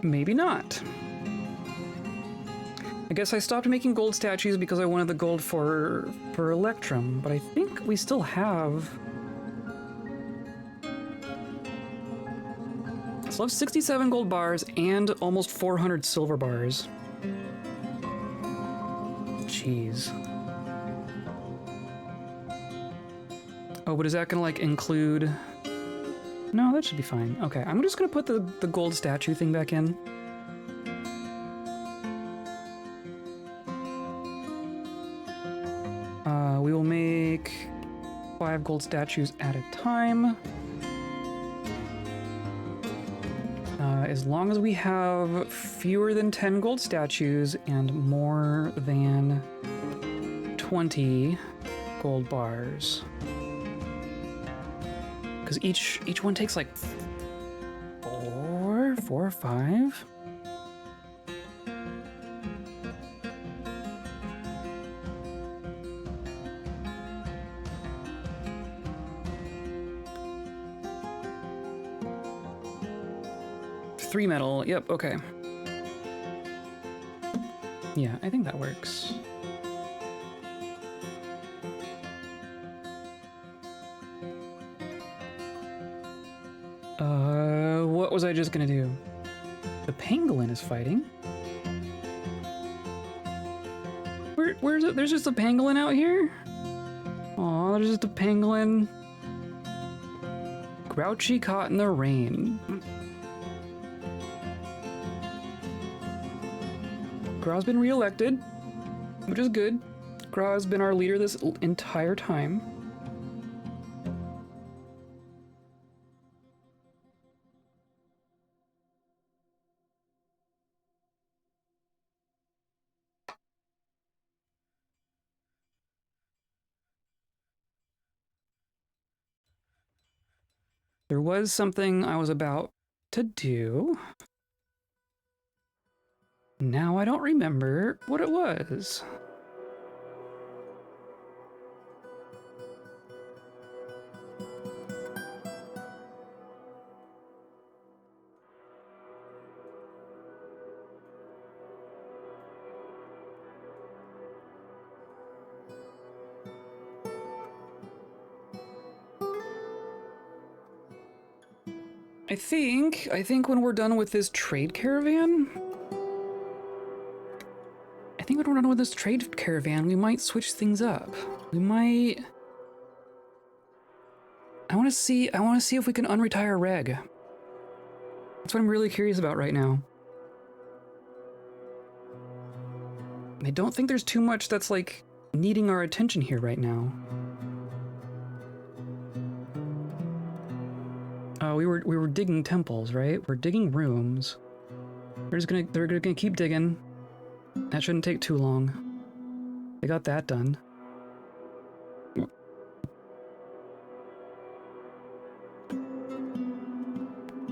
Maybe not. I guess I stopped making gold statues because I wanted the gold for Electrum, but I think we still have... I still have 67 gold bars and almost 400 silver bars. Jeez. Oh, but is that gonna like include... No, that should be fine. Okay, I'm just gonna put the gold statue thing back in. We will make 5 gold statues at a time. As long as we have fewer than 10 gold statues and more than 20 gold bars. Because each one takes like four or five. Three metal. Yep. Okay. Yeah, I think that works. What was I just gonna do? The pangolin is fighting. Where's it? There's just a pangolin out here? Aw, there's just a pangolin. Grouchy caught in the rain. Graw's been reelected, which is good. Graw's been our leader this entire time. There was something I was about to do. Now I don't remember what it was. I think when we're done with this trade caravan, we might switch things up. We might. I want to see if we can unretire Reg. That's what I'm really curious about right now. I don't think there's too much that's like needing our attention here right now. We were digging temples, right? We're digging rooms. They're gonna keep digging. That shouldn't take too long. They got that done.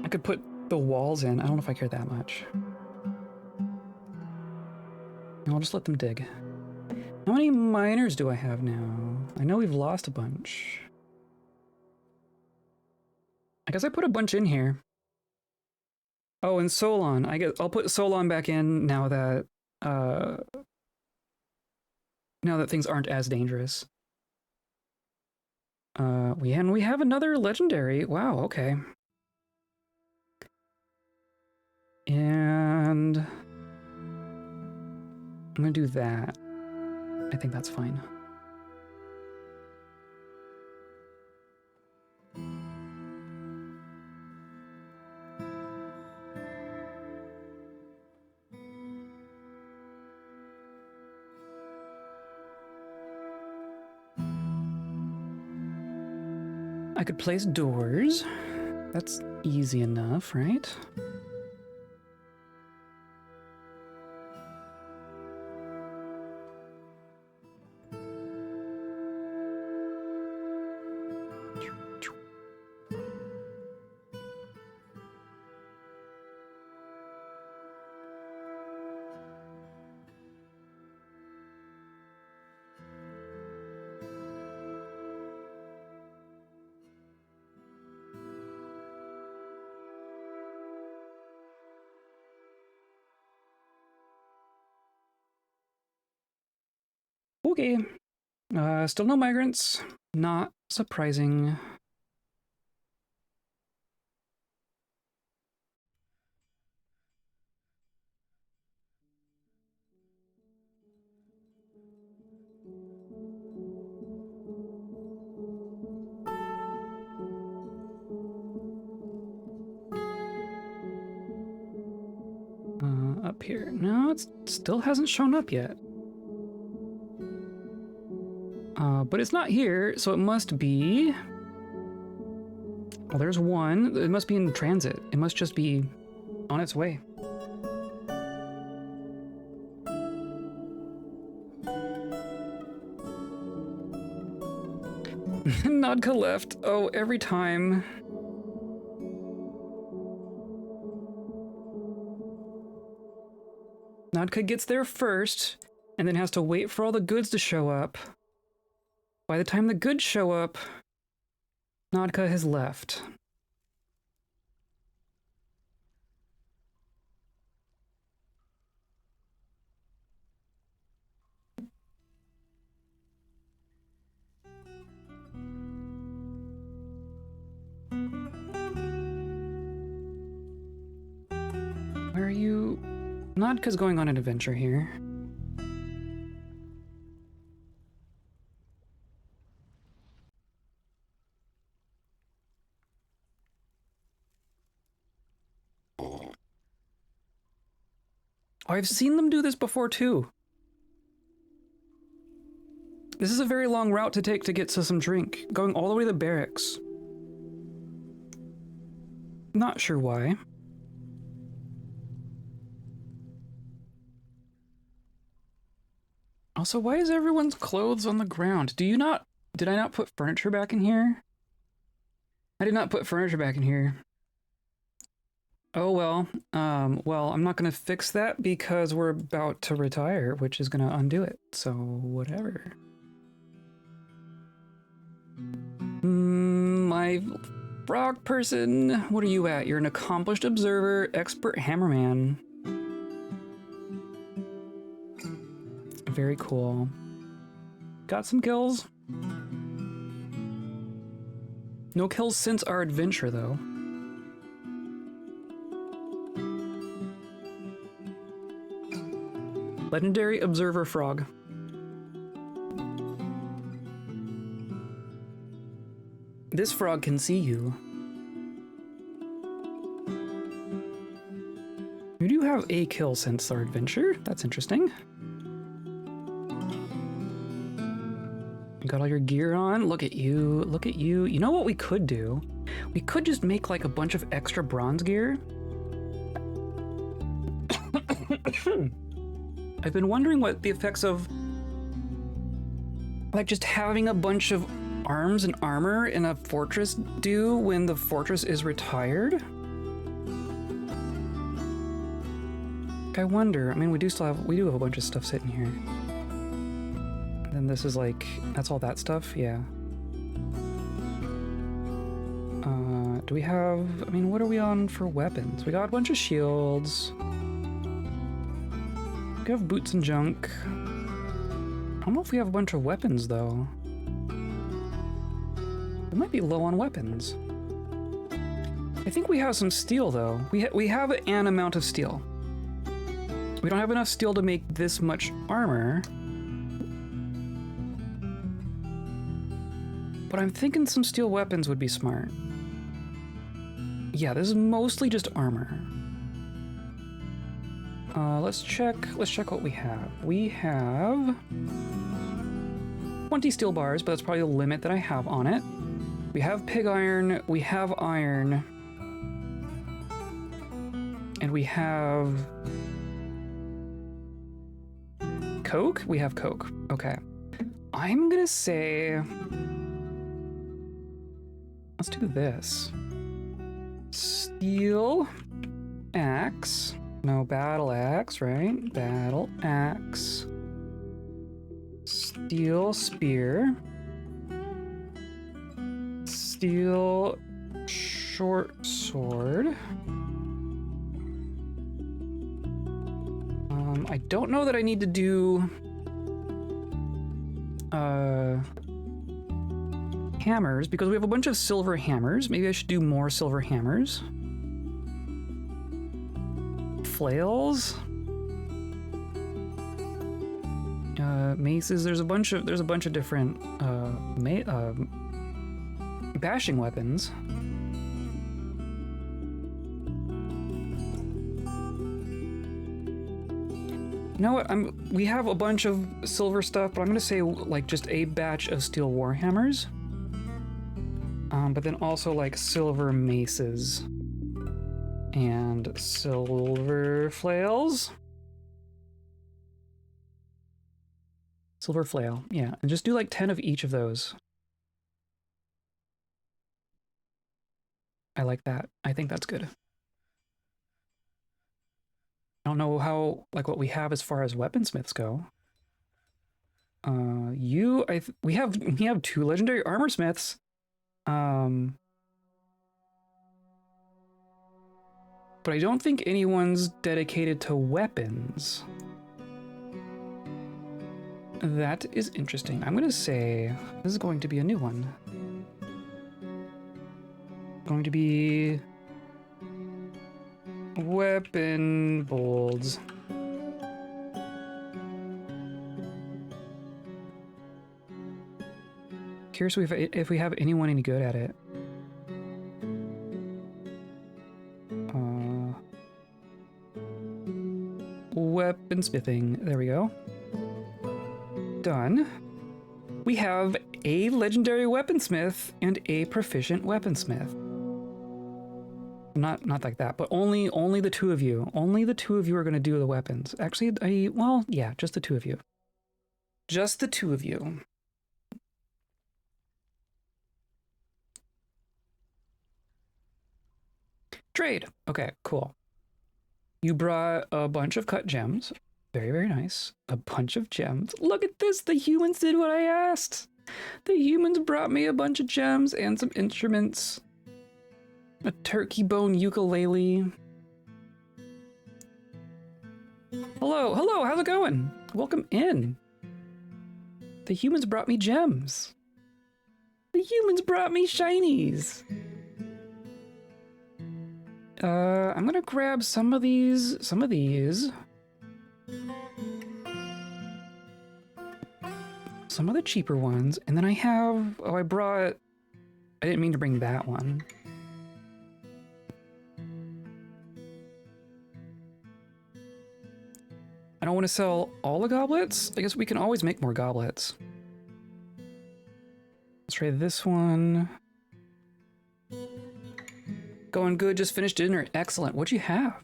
I could put the walls in. I don't know if I care that much. I'll just let them dig. How many miners do I have now? I know we've lost a bunch. I guess I put a bunch in here. Oh, and Solon. I'll put Solon back in now that things aren't as dangerous. We have another legendary. Wow, okay. And I'm gonna do that. I think that's fine. I could place doors. That's easy enough, right? Okay. Still no migrants. Not surprising. Up here. No, it still hasn't shown up yet. But it's not here, so it must be... Well, there's one. It must be in transit. It must just be on its way. Nadka left. Oh, every time. Nadka gets there first, and then has to wait for all the goods to show up. By the time the goods show up, Nadka has left. Where are you? Nadka's going on an adventure here. Oh, I've seen them do this before too. This is a very long route to take to get to some drink, going all the way to the barracks. Not sure why. Also, why is everyone's clothes on the ground? Did I not put furniture back in here? I did not put furniture back in here. Oh well, well, I'm not gonna fix that because we're about to retire, which is gonna undo it, so whatever. My frog person, what are you at? You're an accomplished observer, expert hammerman. Very cool. Got some kills. No kills since our adventure, though. Legendary Observer Frog. This frog can see you. You do have a kill since our adventure. That's interesting. You got all your gear on. Look at you. Look at you. You know what we could do? We could just make like a bunch of extra bronze gear. I've been wondering what the effects of like just having a bunch of arms and armor in a fortress do when the fortress is retired. I wonder. I mean, we do have a bunch of stuff sitting here. And then this is like, that's all that stuff? Yeah. Do we have, I mean, what are we on for weapons? We got a bunch of shields. We have boots and junk. I don't know if we have a bunch of weapons, though. We might be low on weapons. I think we have some steel, though. We have an amount of steel. We don't have enough steel to make this much armor. But I'm thinking some steel weapons would be smart. Yeah, this is mostly just armor. Let's check what we have. We have 20 steel bars, but that's probably the limit that I have on it. We have pig iron, we have iron, and we have coke? We have coke. Okay. I'm gonna say, let's do this. Steel axe. No, battle axe, right? Battle axe. Steel spear. Steel short sword. I don't know that I need to do hammers because we have a bunch of silver hammers. Maybe I should do more silver hammers. Flails. Maces. There's a bunch of different bashing weapons. You know what? We have a bunch of silver stuff, but I'm gonna say like just a batch of steel warhammers. But then also like silver maces and silver flails. Silver flail, yeah, and just do like 10 of each of those. I like that. I think that's good. I don't know how, like, what we have as far as weaponsmiths go. We have 2 legendary armor smiths. But I don't think anyone's dedicated to weapons. That is interesting. I'm gonna say this is going to be a new one. Going to be weapon bolds. Curious if we have anyone any good at it. Weaponsmithing. There we go. Done. We have a legendary weaponsmith and a proficient weaponsmith. Not like that, but only the 2 of you. Only the 2 of you are going to do the weapons. Actually, well, yeah, just the 2 of you. Just the 2 of you. Trade. Okay, cool. You brought a bunch of cut gems. Very, very nice. A bunch of gems. Look at this. The humans did what I asked. The humans brought me a bunch of gems and some instruments. A turkey bone ukulele. Hello, hello, how's it going? Welcome in. The humans brought me gems. The humans brought me shinies. I'm gonna grab some of these. Some of the cheaper ones, and then I have, I didn't mean to bring that one. I don't want to sell all the goblets. I guess we can always make more goblets. Let's try this one. Going good, just finished dinner. Excellent. What'd you have?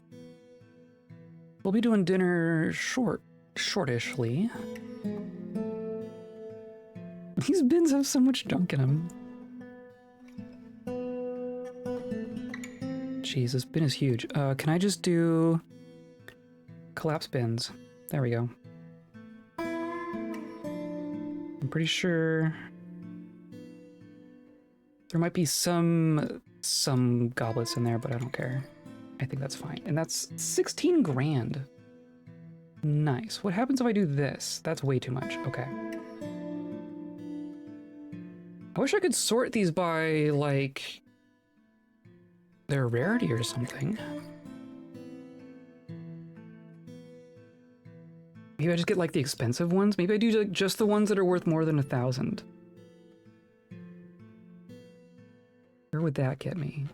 We'll be doing dinner shortishly. These bins have so much junk in them. Jeez, this bin is huge. Can I just do collapse bins? There we go. I'm pretty sure there might be some goblets in there, but I don't care. I think that's fine. And that's 16 grand. Nice. What happens if I do this? That's way too much. Okay. I wish I could sort these by, like, their rarity or something. Maybe I just get, like, the expensive ones? Maybe I do, like, just the ones that are worth more than 1,000. Where would that get me?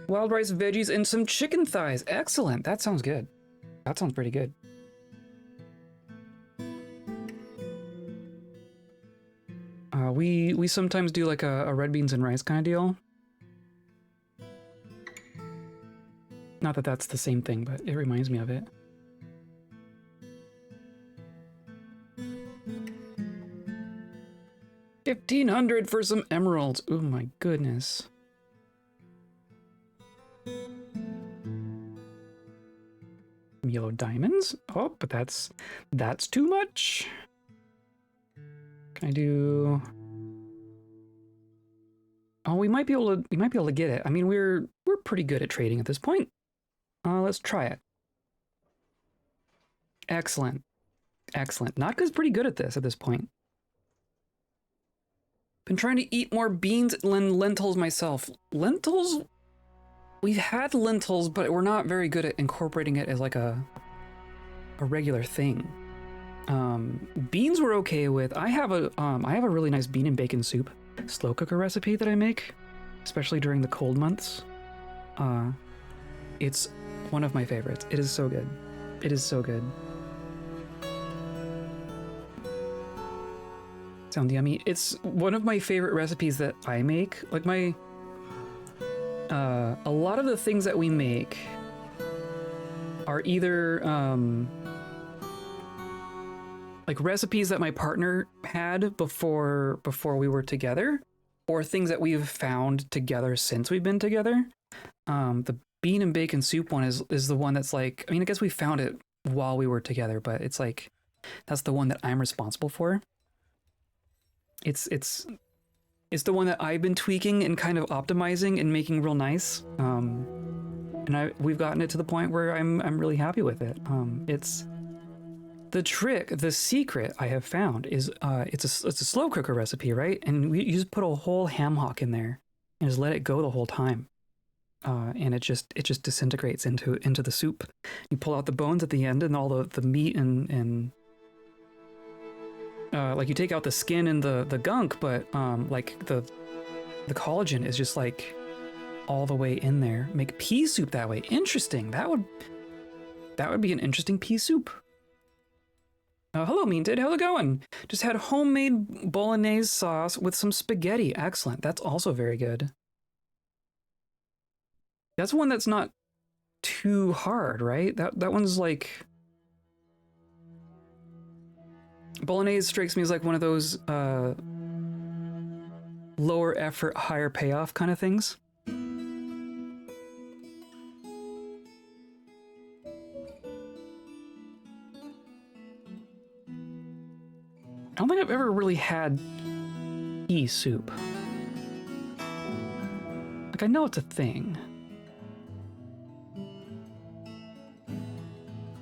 Wild rice, veggies, and some chicken thighs. Excellent. That sounds good. That sounds pretty good. We sometimes do like a red beans and rice kind of deal. Not that that's the same thing, but it reminds me of it. $1,500 for some emeralds. Oh my goodness. Yellow diamonds? Oh, but that's too much. Can I do? Oh, we might be able to get it. I mean, we're pretty good at trading at this point. Let's try it. Excellent. Excellent. Notka's pretty good at this point. Been trying to eat more beans and lentils myself. Lentils? We've had lentils, but we're not very good at incorporating it as like a regular thing. Beans we're okay with. I have a really nice bean and bacon soup slow cooker recipe that I make, especially during the cold months. It's one of my favorites. It is so good. It is so good. Sound yummy. It's one of my favorite recipes that I make. Like a lot of the things that we make are either like recipes that my partner had before we were together, or things that we've found together since we've been together. The bean and bacon soup one is the one that's like, I mean, I guess we found it while we were together, but it's like, that's the one that I'm responsible for. It's the one that I've been tweaking and kind of optimizing and making real nice. And we've gotten it to the point where I'm really happy with it. It's the secret I have found is it's a slow cooker recipe, right? And you just put a whole ham hock in there and just let it go the whole time. And it just disintegrates into the soup. You pull out the bones at the end and all the meat and like you take out the skin and the gunk, but like the collagen is just like all the way in there. Make pea soup that way. Interesting. That would be an interesting pea soup. Hello, Meantid. How's it going? Just had homemade bolognese sauce with some spaghetti. Excellent. That's also very good. That's one that's not too hard, right? That one's like... Bolognese strikes me as like one of those lower effort, higher payoff kind of things. I don't think I've ever really had pea soup. Like, I know it's a thing.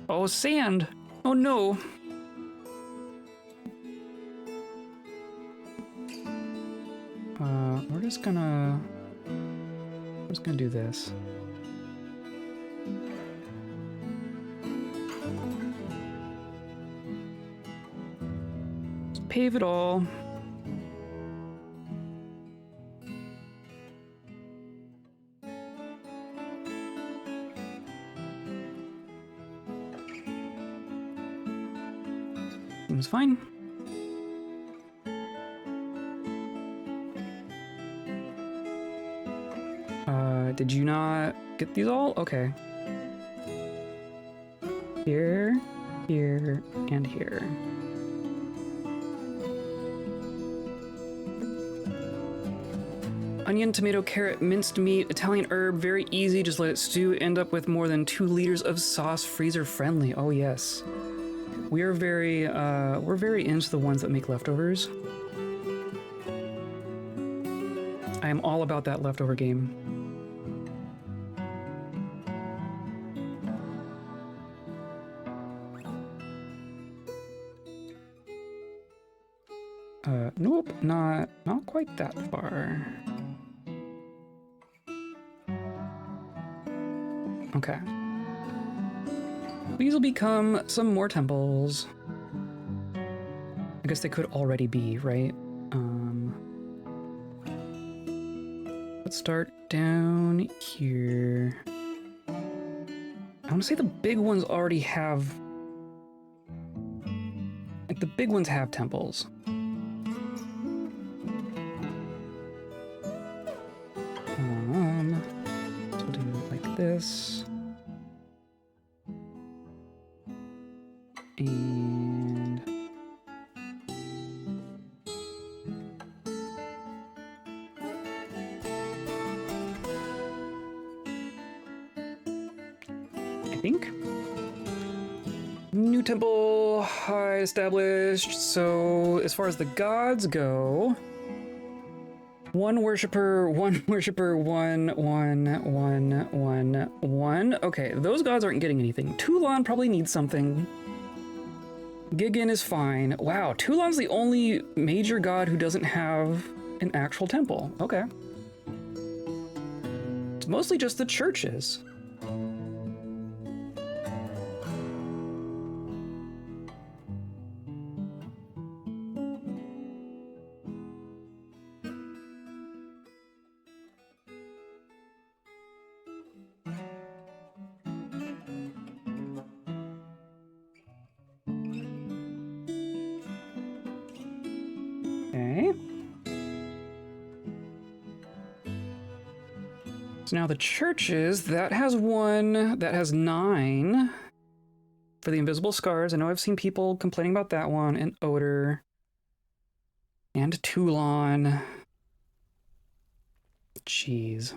Oh, sand! Oh no! We're just gonna do this. Just pave it all. Seems fine. Did you not get these all? Okay. Here, here, and here. Onion, tomato, carrot, minced meat, Italian herb, very easy, just let it stew, end up with more than 2 liters of sauce, freezer friendly. Oh yes. We're very into the ones that make leftovers. I am all about that leftover game. Nope, not quite that far. Okay. These will become some more temples. I guess they could already be, right? Let's start down here. I want to say the big ones already have... Like, the big ones have temples. So we'll do it like this. And... I think. New temple high established. So as far as the gods go, one worshiper, one. Okay, those gods aren't getting anything. Toulon probably needs something. Gigan is fine. Wow, Toulon's the only major god who doesn't have an actual temple. Okay. It's mostly just the churches. Okay. So now the churches, that has 1, that has 9 for the invisible scars. I know I've seen people complaining about that one, and Odor, and Toulon. Jeez.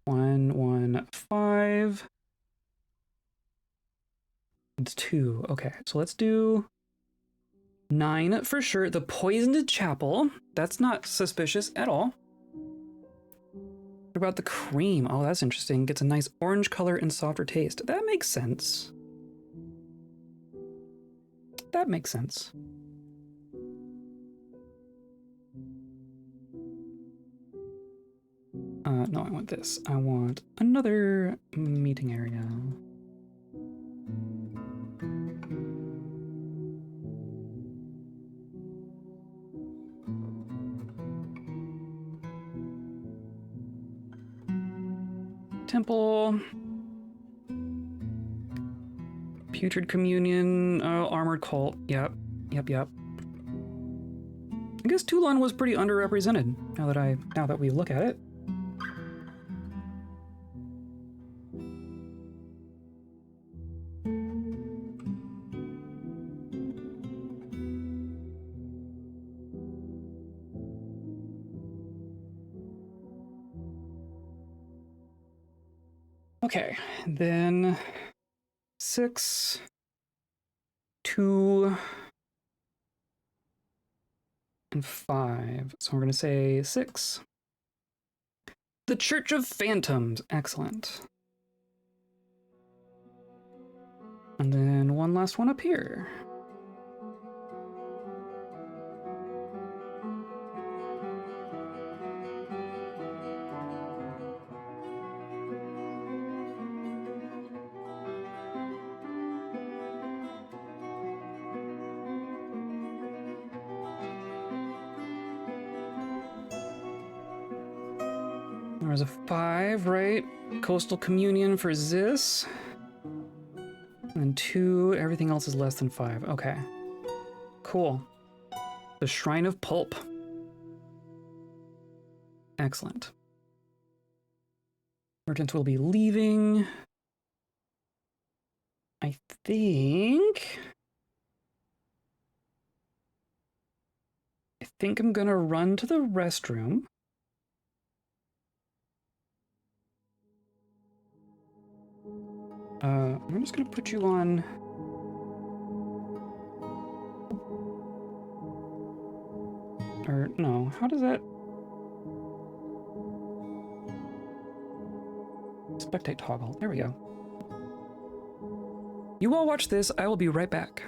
115. It's 2. Okay, so let's do 9 for sure. The poisoned chapel. That's not suspicious at all. What about the cream? Oh, that's interesting. Gets a nice orange color and softer taste. That makes sense. That makes sense. No, I want this. I want another meeting area. Temple. Putrid communion. Armored cult. Yep. Yep. I guess Toulon was pretty underrepresented now that we look at it. Okay, then 6, 2, and 5. So we're going to say 6. The Church of Phantoms. Excellent. And then one last one up here. There's a 5, right? Coastal Communion for this. And 2, everything else is less than 5. Okay. Cool. The Shrine of Pulp. Excellent. Merchants will be leaving. I think I'm gonna run to the restroom. I'm just gonna put you on. Or no, how does that? Spectate toggle. There we go. You all watch this. I will be right back.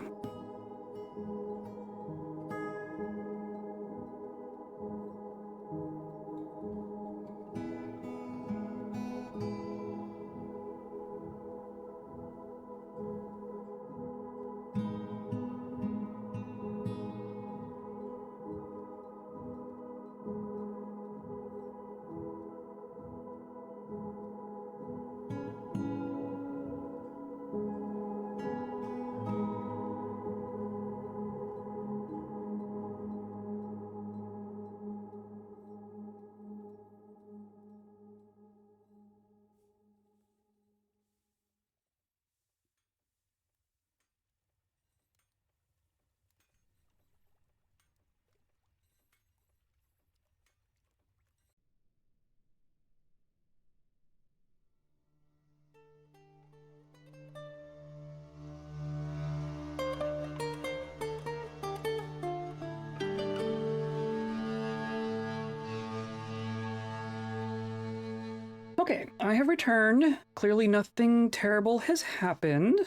Okay, I have returned. Clearly nothing terrible has happened.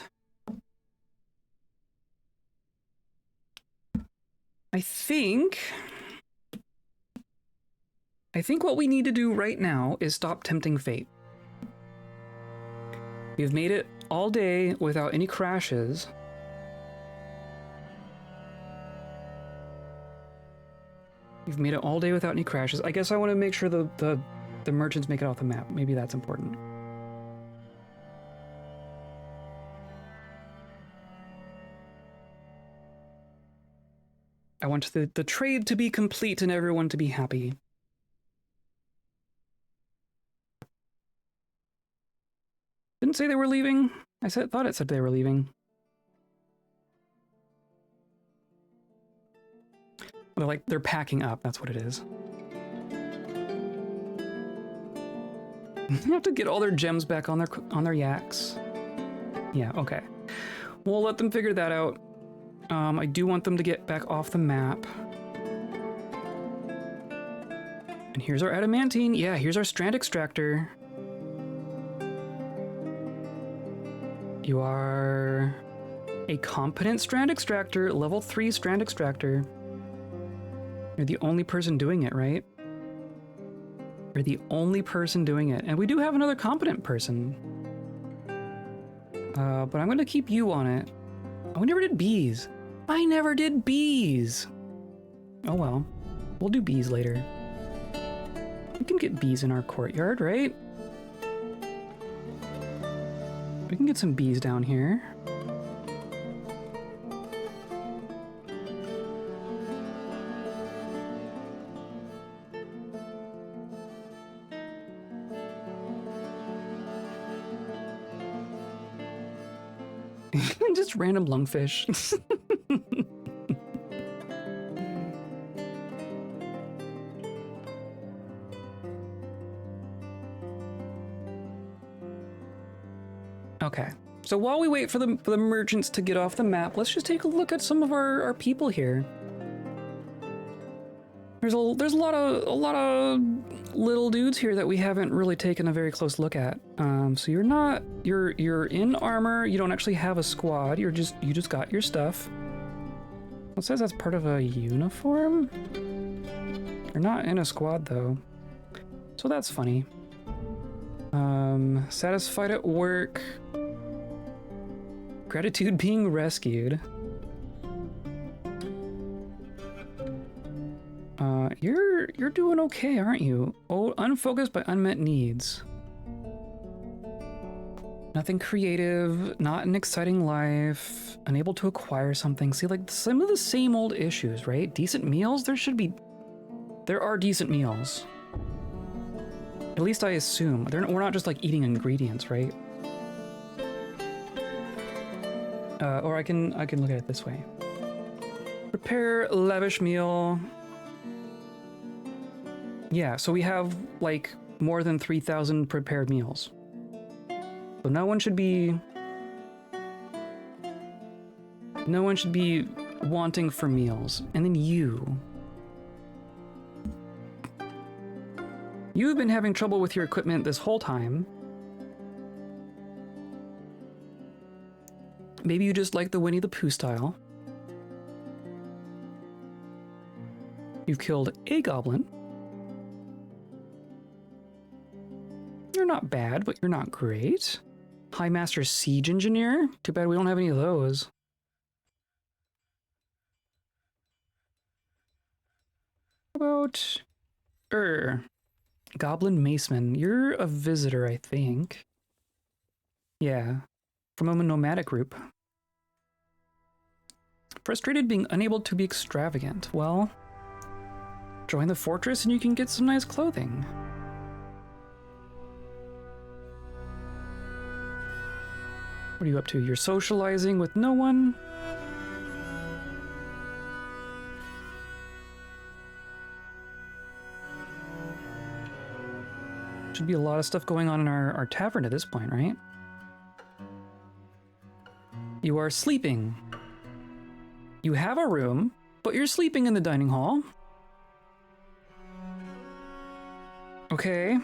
I think what we need to do right now is stop tempting fate. We've made it all day without any crashes. We've made it all day without any crashes. I guess I want to make sure the merchants make it off the map. Maybe that's important. I want the trade to be complete and everyone to be happy. Didn't say they were leaving. Thought it said they were leaving. They're packing up. That's what it is. They have to get all their gems back on their yaks. Yeah, okay. We'll let them figure that out. I do want them to get back off the map. And here's our adamantine. Yeah, here's our strand extractor. You are a competent strand extractor, level 3 strand extractor. You're the only person doing it, right? You're the only person doing it. And we do have another competent person. But I'm going to keep you on it. Oh, we never did bees. I never did bees. Oh well. We'll do bees later. We can get bees in our courtyard, right? We can get some bees down here. Just random lungfish. Okay, so while we wait for the merchants to get off the map, let's just take a look at some of our people here. There's a lot of little dudes here that we haven't really taken a very close look at. So you're in armor. You don't actually have a squad. You just got your stuff. It says that's part of a uniform. You're not in a squad though, so that's funny. Satisfied at work. Gratitude being rescued. You're doing okay, aren't you? Oh, unfocused by unmet needs. Nothing creative, not an exciting life, unable to acquire something. See, like some of the same old issues, right? Decent meals? There are decent meals. At least I assume. We're not just like eating ingredients, right? Or I can look at it this way. Prepare lavish meal. Yeah, so we have like more than 3,000 prepared meals. So no one should be wanting for meals. And then you've been having trouble with your equipment this whole time. Maybe you just like the Winnie the Pooh style. You've killed a goblin. You're not bad, but you're not great. High Master Siege Engineer? Too bad we don't have any of those. How about... Goblin Maceman. You're a visitor, I think. Yeah. From a nomadic group. Frustrated being unable to be extravagant. Well, join the fortress and you can get some nice clothing. What are you up to? You're socializing with no one? Should be a lot of stuff going on in our tavern at this point, right? You are sleeping. You have a room, but you're sleeping in the dining hall. Okay.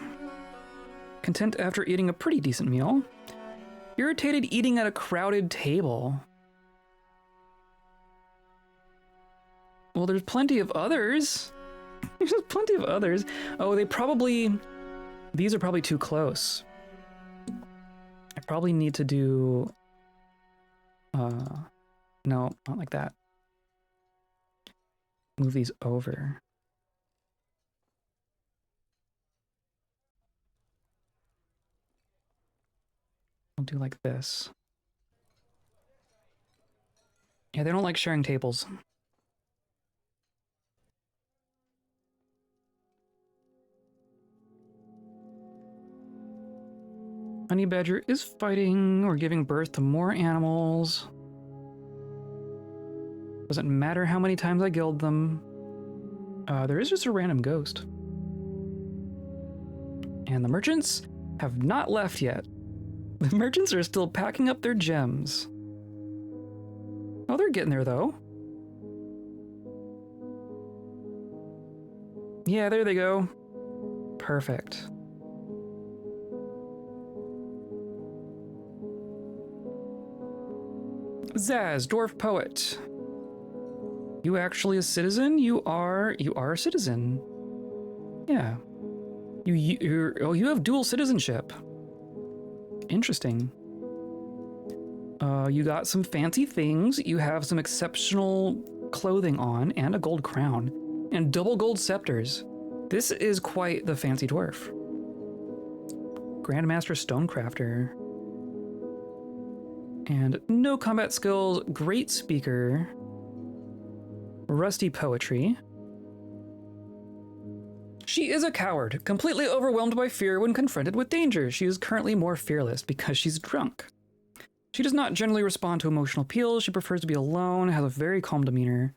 Content after eating a pretty decent meal. Irritated eating at a crowded table. Well, there's plenty of others. There's plenty of others. Oh, these are probably too close. I probably need to do... no, not like that. Move these over. I'll do like this. Yeah, they don't like sharing tables. Honey Badger is fighting or giving birth to more animals. Doesn't matter how many times I killed them. There is just a random ghost. And the merchants have not left yet. The merchants are still packing up their gems. Oh, they're getting there, though. Yeah, there they go. Perfect. Zaz, dwarf poet. You actually a citizen? You are a citizen. Yeah. You have dual citizenship. Interesting. You got some fancy things. You have some exceptional clothing on and a gold crown and double gold scepters. This is quite the fancy dwarf. Grandmaster Stonecrafter. And no combat skills, great speaker. Rusty poetry. She is a coward, completely overwhelmed by fear when confronted with danger. She is currently more fearless because she's drunk. She does not generally respond to emotional appeals. She prefers to be alone, has a very calm demeanor,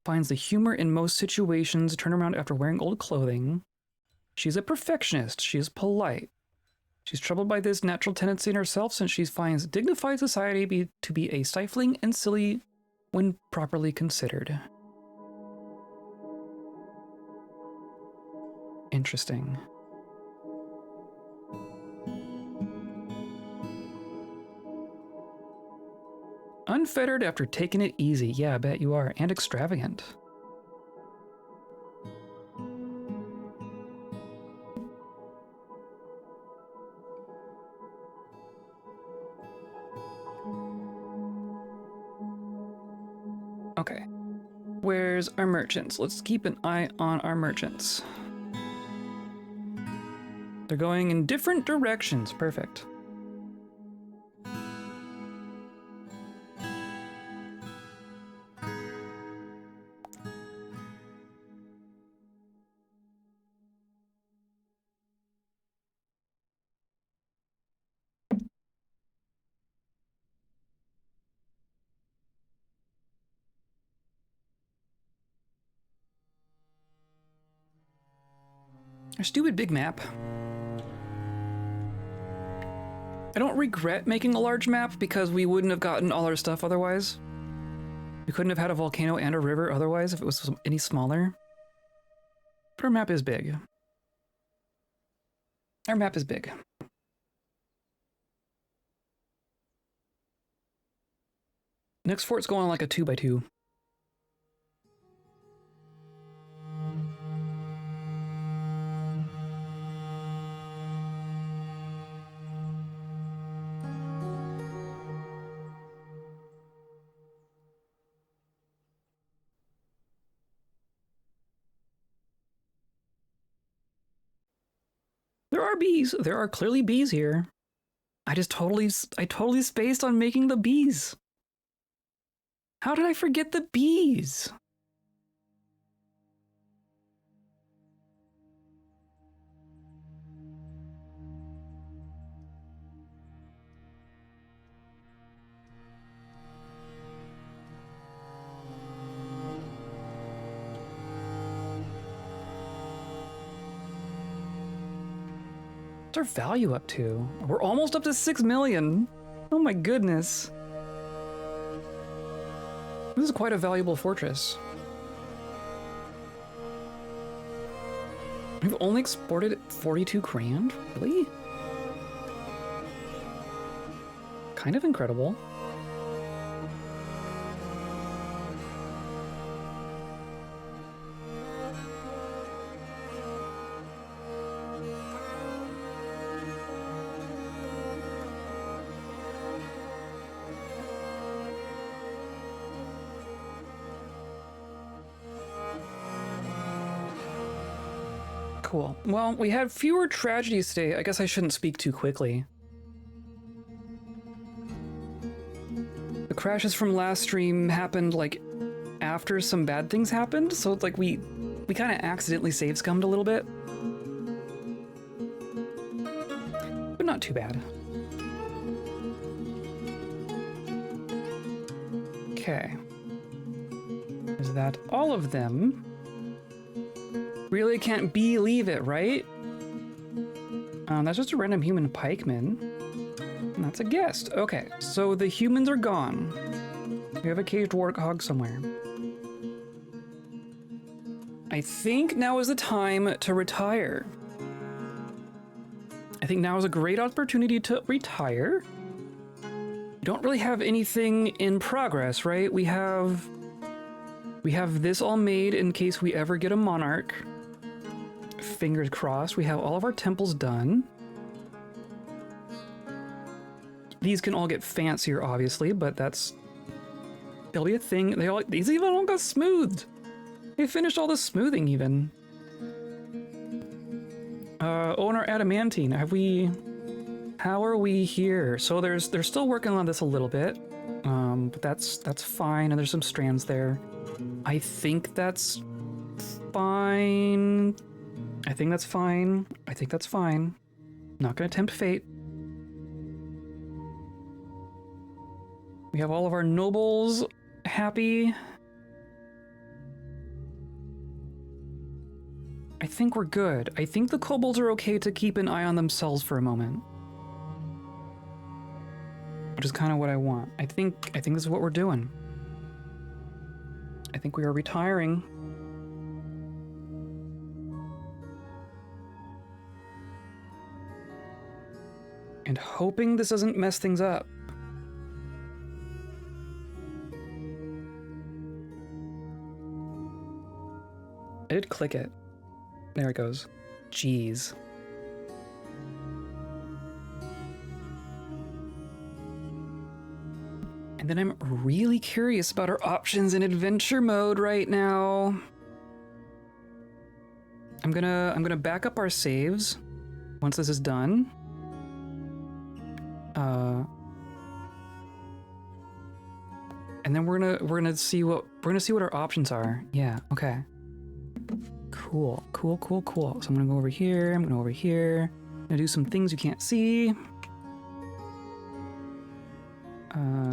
finds the humor in most situations, turn around after wearing old clothing. She's a perfectionist. She is polite. She's troubled by this natural tendency in herself since she finds dignified society to be a stifling and silly when properly considered. Interesting. Unfettered after taking it easy. Yeah, I bet you are. And extravagant. Okay. Where's our merchants? Let's keep an eye on our merchants. They're going in different directions. Perfect. Our stupid big map. I don't regret making a large map because we wouldn't have gotten all our stuff otherwise. We couldn't have had a volcano and a river otherwise if it was any smaller. But our map is big. Our map is big. Next fort's going on like a 2x2. There are bees. There are clearly bees here. I totally spaced on making the bees. How did I forget the bees? What's our value up to? We're almost up to 6 million. Oh my goodness. This is quite a valuable fortress. We've only exported 42 grand? Really? Kind of incredible. Cool. Well, we had fewer tragedies today. I guess I shouldn't speak too quickly. The crashes from last stream happened like after some bad things happened, so it's like we kind of accidentally save scummed a little bit. But not too bad. Okay. Is that all of them? Really can't believe it, right? That's just a random human pikeman. And that's a guest. Okay, so the humans are gone. We have a caged warthog somewhere. I think now is the time to retire. I think now is a great opportunity to retire. We don't really have anything in progress, right? We have this all made in case we ever get a monarch. Fingers crossed. We have all of our temples done. These can all get fancier, obviously, but they'll be a thing. These even all got smoothed. They finished all the smoothing even. Owner adamantine. How are we here? So they're still working on this a little bit. But that's fine, and there's some strands there. I think that's fine. I think that's fine. I think that's fine. Not gonna tempt fate. We have all of our nobles happy. I think we're good. I think the kobolds are okay to keep an eye on themselves for a moment. Which is kind of what I want. I think this is what we're doing. I think we are retiring. And hoping this doesn't mess things up. I did click it. There it goes. Jeez. And then I'm really curious about our options in adventure mode right now. I'm gonna back up our saves once this is done. And then we're gonna see what our options are. Yeah, okay. Cool. So I'm gonna go over here, I'm gonna do some things you can't see.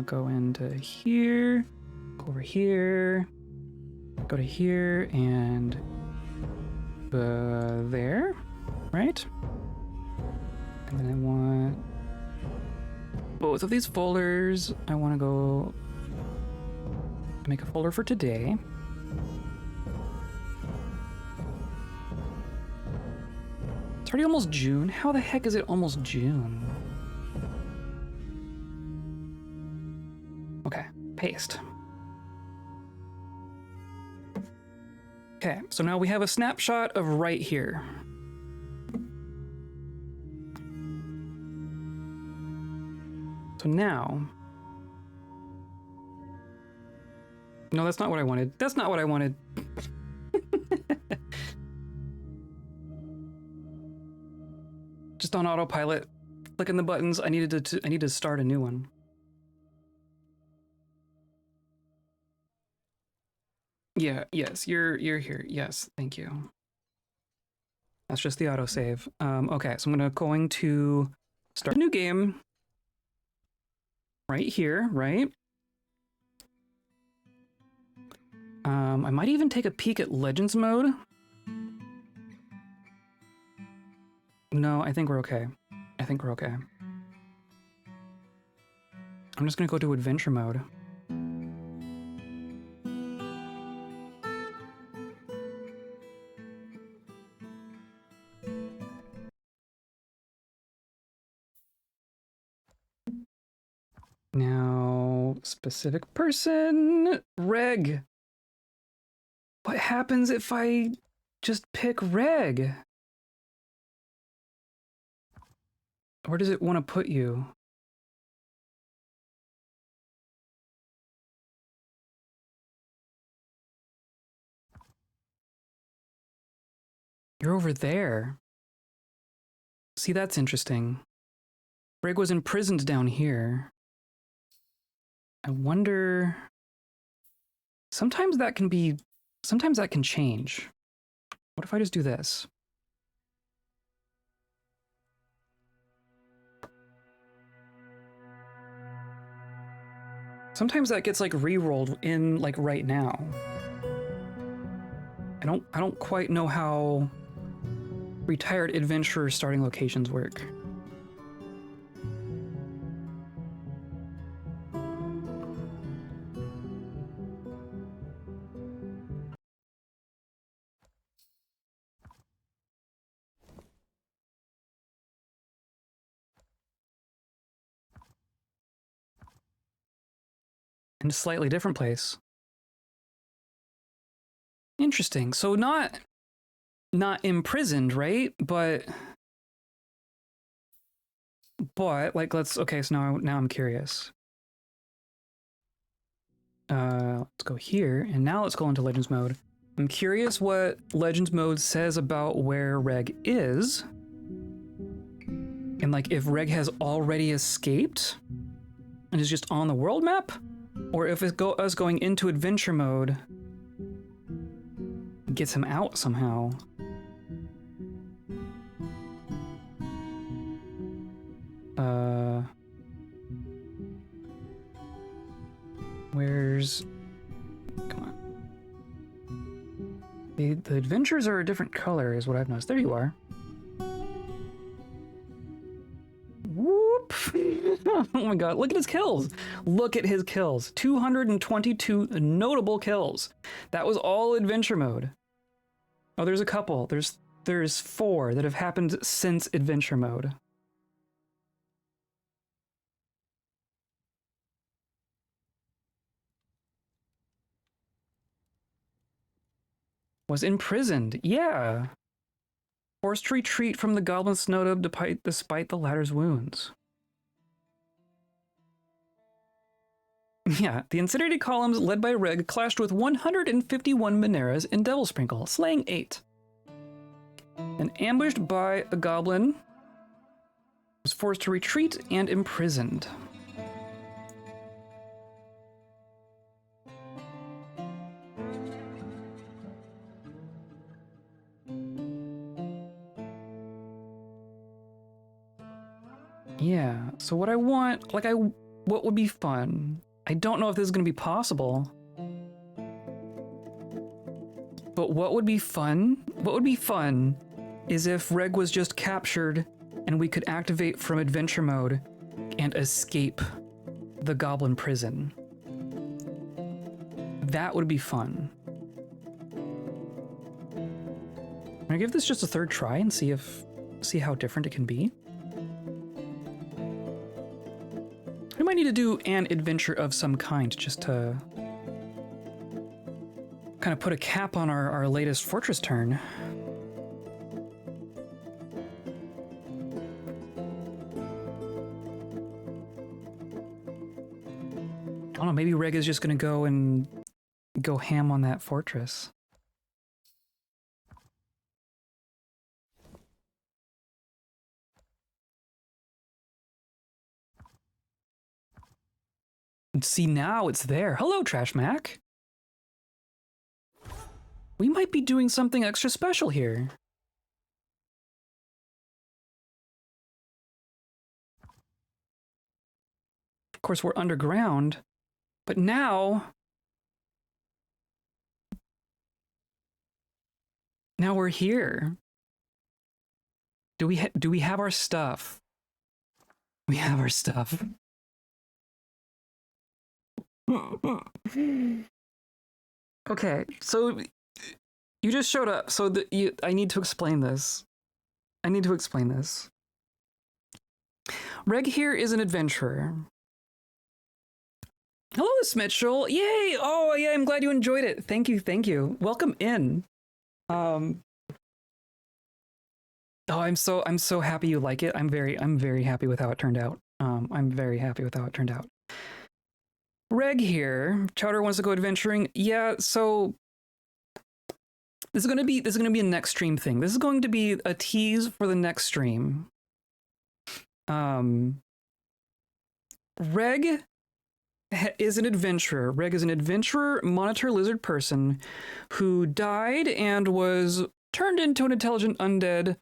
Go into here, go over here, go to here, and there, right? And then I want both of these folders. I want to go make a folder for today. It's already almost June. How the heck is it almost June? Okay, paste. Okay, so now we have a snapshot of right here. So now... No, that's not what I wanted. That's not what I wanted. Just on autopilot, clicking the buttons. I need to start a new one. Yeah, yes, you're here. Yes, thank you. That's just the autosave. Okay, so I'm going to start a new game. Right here, right? I might even take a peek at Legends mode. No, I think we're okay. I think we're okay. I'm just gonna go to adventure mode. Now, specific person, Reg. What happens if I just pick Reg? Where does it want to put you? You're over there. See, that's interesting. Reg was imprisoned down here. I wonder... Sometimes that can change. What if I just do this? Sometimes that gets like re-rolled in like right now. I don't quite know how retired adventurer starting locations work? In a slightly different place. Interesting. So not imprisoned, right? But like okay, so now I'm curious. Let's go here, and now let's go into Legends mode. I'm curious what Legends mode says about where Reg is. And like if Reg has already escaped and is just on the world map, or if it's us going into adventure mode gets him out somehow. Where's... Come on. The adventures are a different color is what I've noticed. There you are. Whoop! Oh my god, look at his kills! Look at his kills. 222 notable kills. That was all adventure mode. Oh, there's a couple. There's 4 that have happened since adventure mode. Was imprisoned, yeah. Forced to retreat from the goblin snowdub despite the latter's wounds. Yeah, the incinerated columns led by Reg clashed with 151 Mineras in Devil Sprinkle, slaying 8. And ambushed by a goblin, was forced to retreat and imprisoned. Yeah, so what I want, like what would be fun? I don't know if this is going to be possible. But what would be fun? What would be fun is if Reg was just captured and we could activate from adventure mode and escape the goblin prison. That would be fun. Can I give this just a third try and see how different it can be? We might need to do an adventure of some kind just to kind of put a cap on our latest fortress turn. I don't know, maybe Reg is just going to go ham on that fortress. See, now it's there. Hello, Trash Mac. We might be doing something extra special here. Of course, we're underground, but now we're here. Do we have our stuff? We have our stuff. Okay, so you just showed up, so I need to explain this. Reg here is an adventurer. Hello, Smitchell. Yay! Oh, yeah, I'm glad you enjoyed it. Thank you. Welcome in. Oh, I'm so happy you like it. I'm very happy with how it turned out. I'm very happy with how it turned out. Reg here. Chowder wants to go adventuring. Yeah, so this is gonna be a next stream thing. This is going to be a tease for the next stream. Reg is an adventurer. Reg is an adventurer, monitor lizard person who died and was turned into an intelligent undead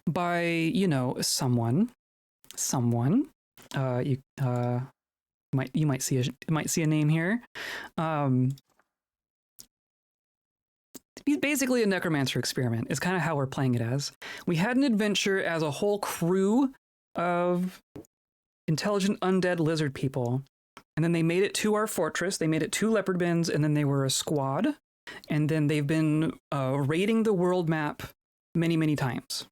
by, you know, someone. You might see a name here. He's basically a necromancer experiment, is kind of how we're playing it as. We had an adventure as a whole crew of intelligent undead lizard people. And then they made it to our fortress. They made it to Leopardbends, and then they were a squad. And then they've been raiding the world map many, many times.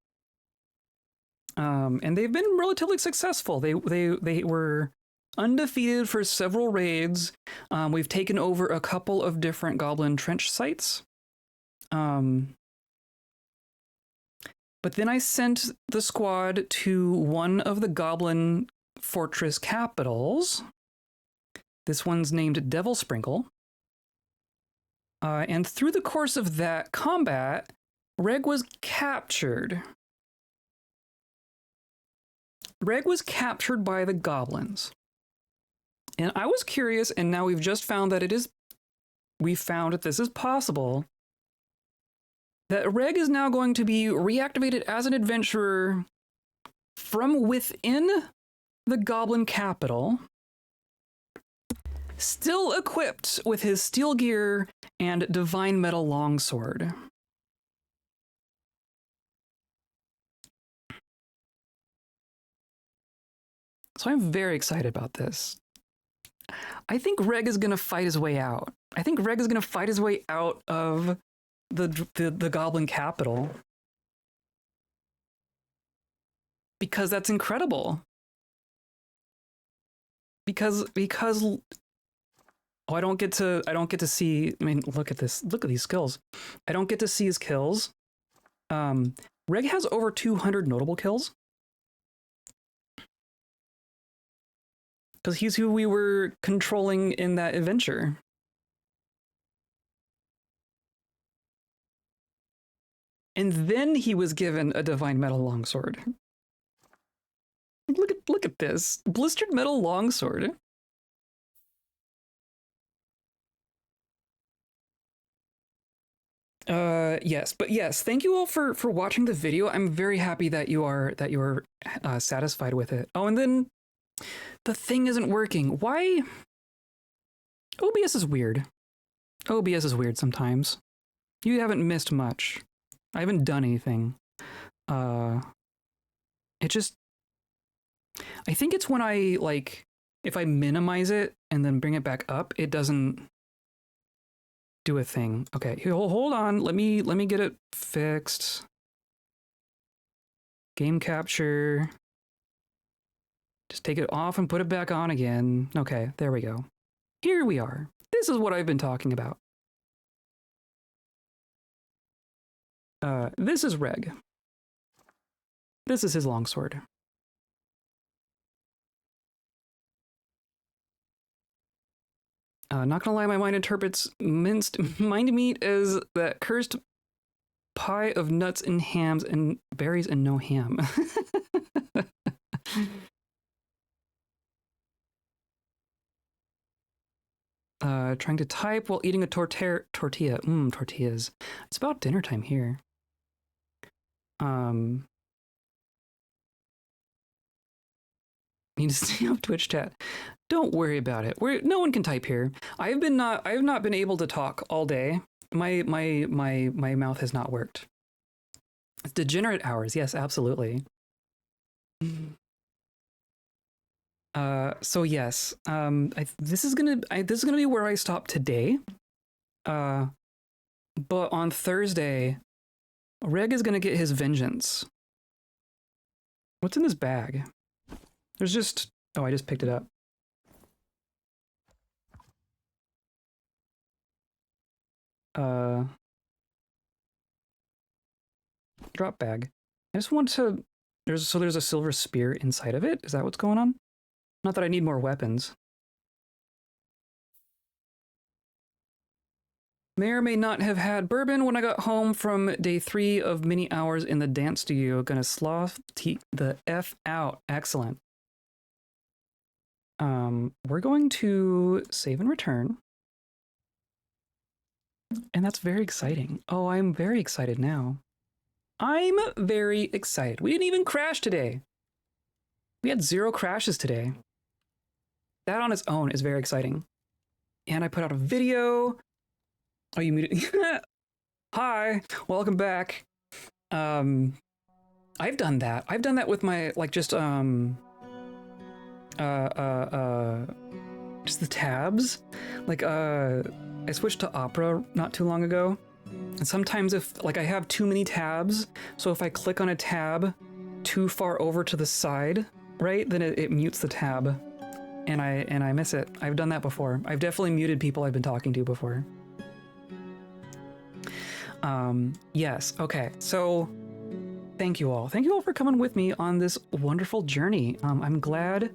And they've been relatively successful. They were undefeated for several raids. We've taken over a couple of different goblin trench sites. But then I sent the squad to one of the goblin fortress capitals. This one's named Devil Sprinkle. And through the course of that combat, Reg was captured. Reg was captured by the goblins. And I was curious, and now we've just found that we found that this is possible, that Reg is now going to be reactivated as an adventurer from within the goblin capital, still equipped with his steel gear and divine metal longsword. So I'm very excited about this. I think Reg is going to fight his way out. I think Reg is going to fight his way out of the goblin capital. Because that's incredible. Because I don't get to see, I mean, look at this. Look at these skills. I don't get to see his kills. Reg has over 200 notable kills. Because he's who we were controlling in that adventure. And then he was given a divine metal longsword. Look at this. Blistered metal longsword. Yes, but yes, thank you all for watching the video. I'm very happy that you are satisfied with it. Oh, and then the thing isn't working. Why? OBS is weird. OBS is weird sometimes. You haven't missed much. I haven't done anything. It just, I think it's when I if I minimize it and then bring it back up, it doesn't do a thing. Okay, hold on. Let me get it fixed. Game capture. Just take it off and put it back on again. Okay, there we go. Here we are. This is what I've been talking about. This is Reg. This is his longsword. Not gonna lie, my mind interprets minced mind meat as that cursed pie of nuts and hams and berries and no ham. Trying to type while eating a tortilla. Tortillas. It's about dinner time here. Need to stay off Twitch chat. Don't worry about it. No one can type here. I have not been able to talk all day. My mouth has not worked. It's degenerate hours. Yes, absolutely. So yes, this is gonna be where I stop today. But on Thursday, Reg is gonna get his vengeance. What's in this bag? There's just, oh, I just picked it up. Drop bag. I just want to, there's a silver spear inside of it. Is that what's going on? Not that I need more weapons. May or may not have had bourbon when I got home from day 3 of many hours in the dance studio. Gonna sloth the F out. Excellent. We're going to save and return. And that's very exciting. Oh, I'm very excited now. I'm very excited. We didn't even crash today. We had 0 crashes today. That on its own is very exciting. And I put out a video. Oh, you muted. Hi, welcome back. I've done that. I've done that with my, like, just the tabs. Like, I switched to Opera not too long ago. And sometimes if, like, I have too many tabs, so if I click on a tab too far over to the side, right, then it mutes the tab. And I miss it. I've done that before. I've definitely muted people I've been talking to before. Yes, okay, so thank you all. Thank you all for coming with me on this wonderful journey. I'm glad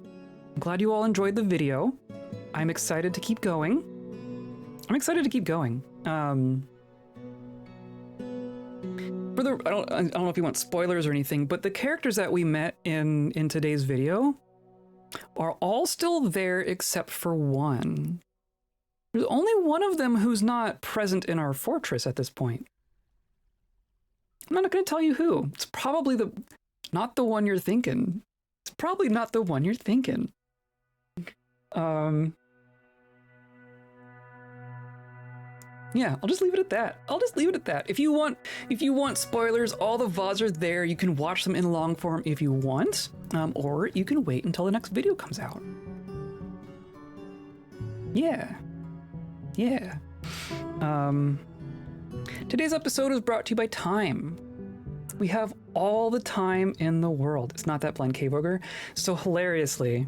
you all enjoyed the video. I'm excited to keep going. I'm excited to keep going. I don't know if you want spoilers or anything, but the characters that we met in today's video are all still there except for one. There's only one of them who's not present in our fortress at this point. I'm not going to tell you who. It's probably not the one you're thinking. It's probably not the one you're thinking. Yeah, I'll just leave it at that. I'll just leave it at that. If you want spoilers, all the VODs are there. You can watch them in long form if you want, or you can wait until the next video comes out. Yeah. Yeah. Today's episode is brought to you by time. We have all the time in the world. It's not that blind cave ogre. So hilariously,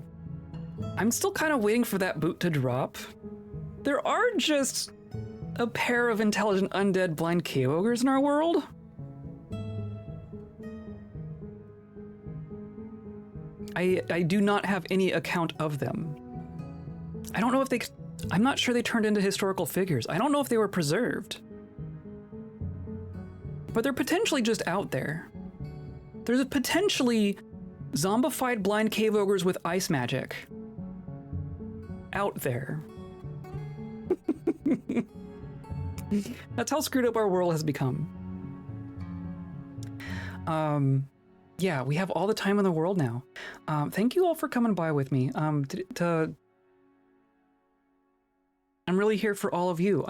I'm still kind of waiting for that boot to drop. There are just a pair of intelligent undead blind cave ogres in our world. I do not have any account of them. I don't know if I'm not sure they turned into historical figures. I don't know if they were preserved. But they're potentially just out there. There's a potentially zombified blind cave ogres with ice magic out there. That's how screwed up our world has become. Yeah, we have all the time in the world now. Thank you all for coming by with me. I'm really here for all of you,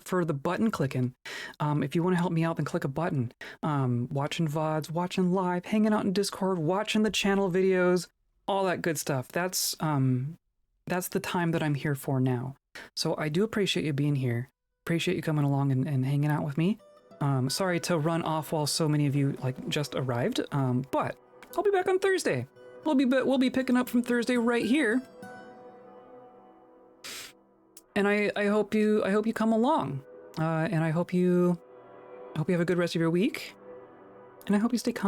for the button clicking. If you want to help me out, then click a button. Watching VODs, watching live, hanging out in Discord, watching the channel videos, all that good stuff. That's the time that I'm here for now. So I do appreciate you being here. Appreciate you coming along and hanging out with me. Sorry to run off while so many of you just arrived, but I'll be back on Thursday. We'll be picking up from Thursday right here. And I hope you come along, and I hope you have a good rest of your week, and I hope you stay calm.